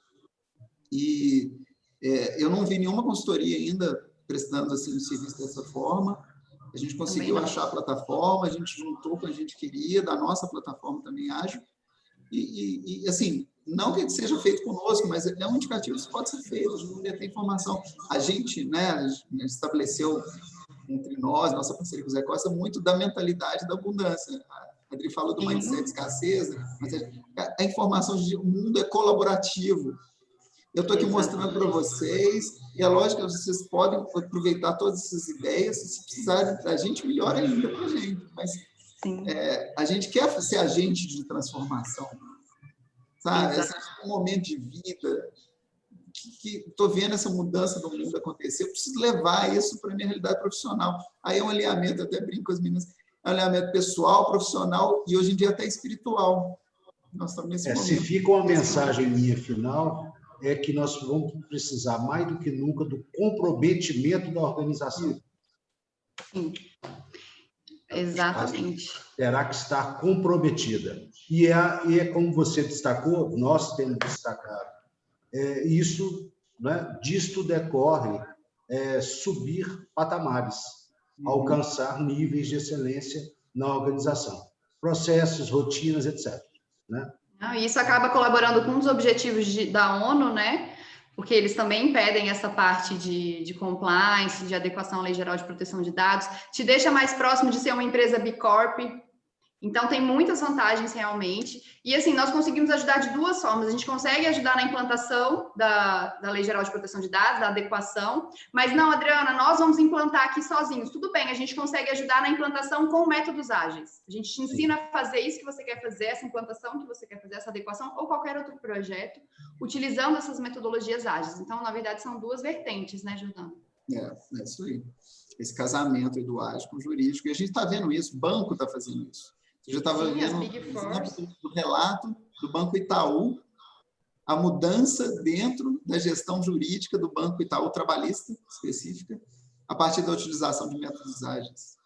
E eu não vi nenhuma consultoria ainda prestando assim, um serviço dessa forma. A gente conseguiu achar a plataforma, a gente juntou com o que a gente queria, da nossa plataforma também ágil. E assim, não que seja feito conosco, mas é um indicativo que isso pode ser feito, a gente não tem informação. A gente, né, estabeleceu entre nós, nossa parceria com o Zé Costa, muito da mentalidade da abundância. A Adri falou do mindset de escassez, mas a informação de o mundo é colaborativo. Eu estou aqui mostrando para vocês, e é lógico que vocês podem aproveitar todas essas ideias, se precisarem da gente, melhor ainda para a gente. Mas a gente quer ser agente de transformação. Sabe? Esse é um momento de vida que estou vendo essa mudança do mundo acontecer, eu preciso levar isso para a minha realidade profissional. Aí é um alinhamento, até brinco com as meninas, é um alinhamento pessoal, profissional e hoje em dia até espiritual. Nós estamos nesse momento. Se fica uma mensagem minha final, é que nós vamos precisar mais do que nunca do comprometimento da organização. Sim, exatamente. Terá que estar comprometida. E é como você destacou, nós temos destacado, isso, né, disto decorre subir patamares, alcançar níveis de excelência na organização, processos, rotinas, etc. Né? Isso acaba colaborando com os objetivos da ONU, né? Porque eles também pedem essa parte de compliance, de adequação à Lei Geral de Proteção de Dados, te deixa mais próximo de ser uma empresa B Corp, Então, tem muitas vantagens, realmente. E, assim, nós conseguimos ajudar de duas formas. A gente consegue ajudar na implantação da Lei Geral de Proteção de Dados, da adequação. Mas, não, Adriana, nós vamos implantar aqui sozinhos. Tudo bem, a gente consegue ajudar na implantação com métodos ágeis. A gente te ensina a fazer isso que você quer fazer, essa implantação que você quer fazer, essa adequação, ou qualquer outro projeto, utilizando essas metodologias ágeis. Então, na verdade, são duas vertentes, né, Jordana? É isso aí. Esse casamento aí do ágil com o jurídico. E a gente está vendo isso, o banco está fazendo isso. Você já estava vendo o exemplo do relato do Banco Itaú, a mudança dentro da gestão jurídica do Banco Itaú, trabalhista específica, a partir da utilização de métodos ágeis.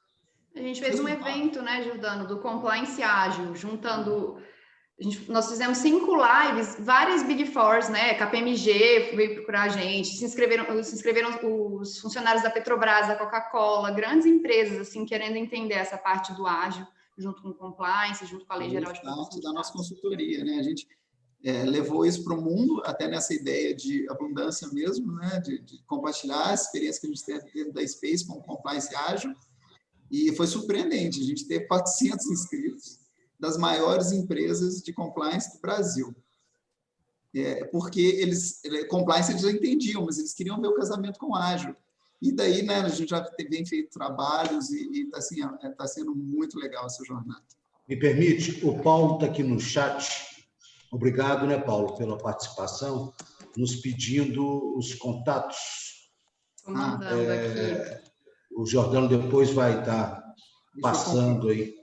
A gente fez um evento, né, Jordano, do Compliance Ágil, juntando... nós fizemos 5 lives, várias Big Fours, né? KPMG veio procurar a gente, se inscreveram os funcionários da Petrobras, da Coca-Cola, grandes empresas, assim, querendo entender essa parte do ágil, junto com o compliance, junto com a Lei Geral de Proteção de Dados. Da nossa consultoria, né? A gente levou isso para o mundo, até nessa ideia de abundância mesmo, né? De compartilhar a experiência que a gente tem dentro da Space com o compliance ágil, e foi surpreendente, a gente teve 400 inscritos das maiores empresas de compliance do Brasil. Porque compliance eles já entendiam, mas eles queriam ver o casamento com ágil. E daí, né, a gente já tem feito trabalhos e está assim, tá sendo muito legal essa jornada. Me permite, o Paulo está aqui no chat. Obrigado, né, Paulo, pela participação, nos pedindo os contatos. Estou mandando aqui. O Jordano depois vai estar passando aí.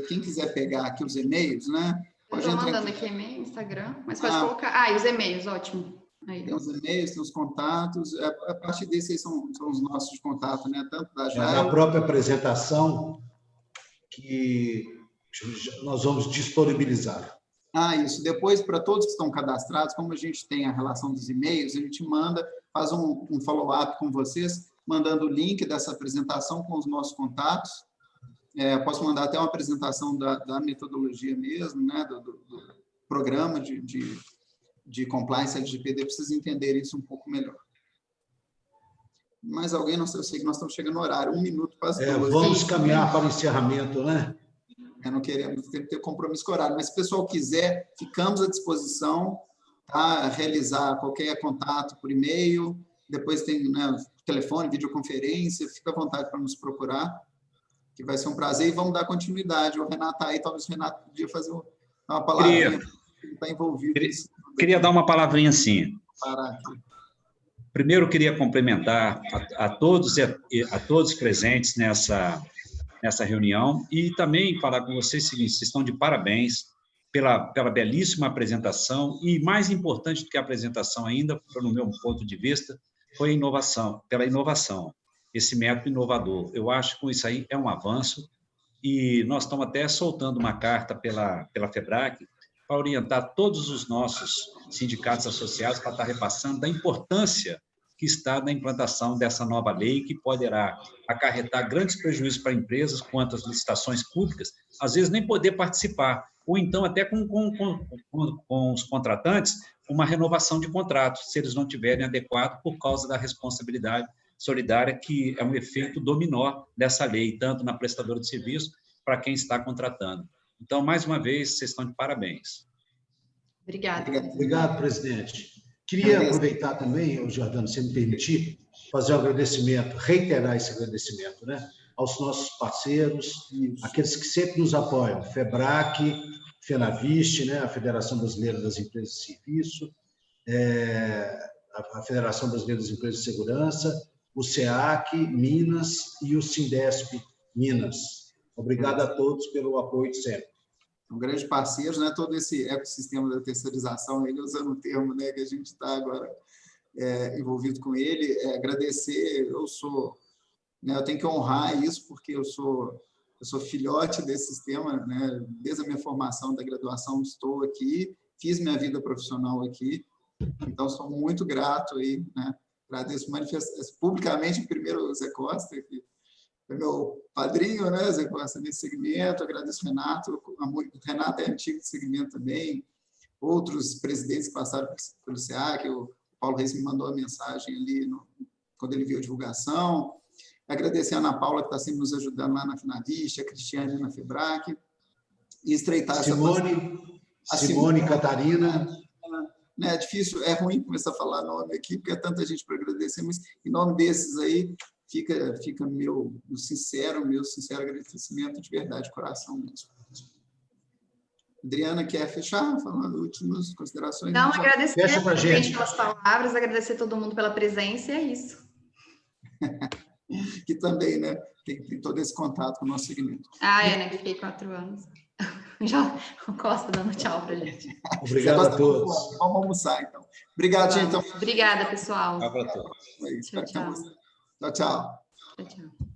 Quem quiser pegar aqui os e-mails, né? Estou mandando aqui e-mail, Instagram, mas pode colocar... e os e-mails, ótimo. Aí. Tem os e-mails, tem os contatos, a partir desses são os nossos de contato, né? Tanto da Jair... Na própria apresentação que nós vamos disponibilizar. Isso. Depois, para todos que estão cadastrados, como a gente tem a relação dos e-mails, a gente faz um follow-up com vocês, mandando o link dessa apresentação com os nossos contatos. Posso mandar até uma apresentação da metodologia mesmo, né? do programa de compliance LGPD, para vocês entenderem isso um pouco melhor. Mais alguém? Não sei, eu sei que nós estamos chegando no horário, 1 minuto para as 2. Vamos caminhar para o encerramento, né? Não queremos ter compromisso com o horário, mas se o pessoal quiser, ficamos à disposição, tá? Realizar qualquer contato por e-mail, depois tem, né, telefone, videoconferência, fica à vontade para nos procurar, que vai ser um prazer, e vamos dar continuidade. O Renato está aí, talvez o Renato podia fazer uma palavrinha, ele está envolvido nisso. Queria dar uma palavrinha assim. Primeiro, queria complementar a todos presentes nessa reunião e também falar com vocês o seguinte: vocês estão de parabéns pela belíssima apresentação e, mais importante do que a apresentação ainda, no meu ponto de vista, foi pela inovação, esse método inovador. Eu acho que com isso aí é um avanço e nós estamos até soltando uma carta pela FEBRAC para orientar todos os nossos sindicatos associados para estar repassando da importância que está na implantação dessa nova lei, que poderá acarretar grandes prejuízos para empresas quanto às licitações públicas, às vezes nem poder participar, ou então até com os contratantes, uma renovação de contratos, se eles não tiverem adequado por causa da responsabilidade solidária, que é um efeito dominó dessa lei, tanto na prestadora de serviço, para quem está contratando. Então, mais uma vez, vocês estão de parabéns. Obrigada. Obrigado, presidente. Queria aproveitar também, Jordano, se me permitir, fazer um agradecimento, reiterar esse agradecimento, né, aos nossos parceiros, aqueles que sempre nos apoiam, FEBRAC, FENAVIST, né, a Federação Brasileira das Empresas de Serviço, a Federação Brasileira das Empresas de Segurança, o SEAC, Minas e o Sindesp Minas. Obrigado a todos pelo apoio de sempre. São grandes parceiros, né? Todo esse ecossistema da terceirização, ele usando o termo, né, que a gente está agora envolvido com ele. Agradecer, eu tenho que honrar isso, porque eu sou filhote desse sistema, né? Desde a minha formação da graduação estou aqui, fiz minha vida profissional aqui, então sou muito grato aí, né? Agradeço publicamente primeiro o Zé Costa, que é meu padrinho, né, Zé Costa, nesse segmento. Agradeço o Renato. O Renato é antigo de segmento também. Outros presidentes que passaram pelo SEAC, o Paulo Reis me mandou a mensagem ali quando ele viu a divulgação. Agradecer a Ana Paula, que está sempre nos ajudando lá na Finalista, a Cristiane na FEBRAC, e estreitar essa Simone, Catarina. É difícil, é ruim começar a falar nome aqui, porque é tanta gente para agradecer, mas em nome desses aí, fica meu sincero agradecimento de verdade, de coração mesmo. Adriana, quer fechar, falando últimas considerações? Não, agradecer Fecha pra gente pelas palavras, agradecer todo mundo pela presença, e é isso. Que também, né, tem todo esse contato com o nosso segmento. Né, que fiquei 4 anos. Já o Costa dando tchau pra gente. Obrigado a todos. Vamos almoçar, então. Obrigado, gente. Então. Obrigada, pessoal. Tchau para todos. Tchau, tchau. Tchau, tchau. Tchau, tchau.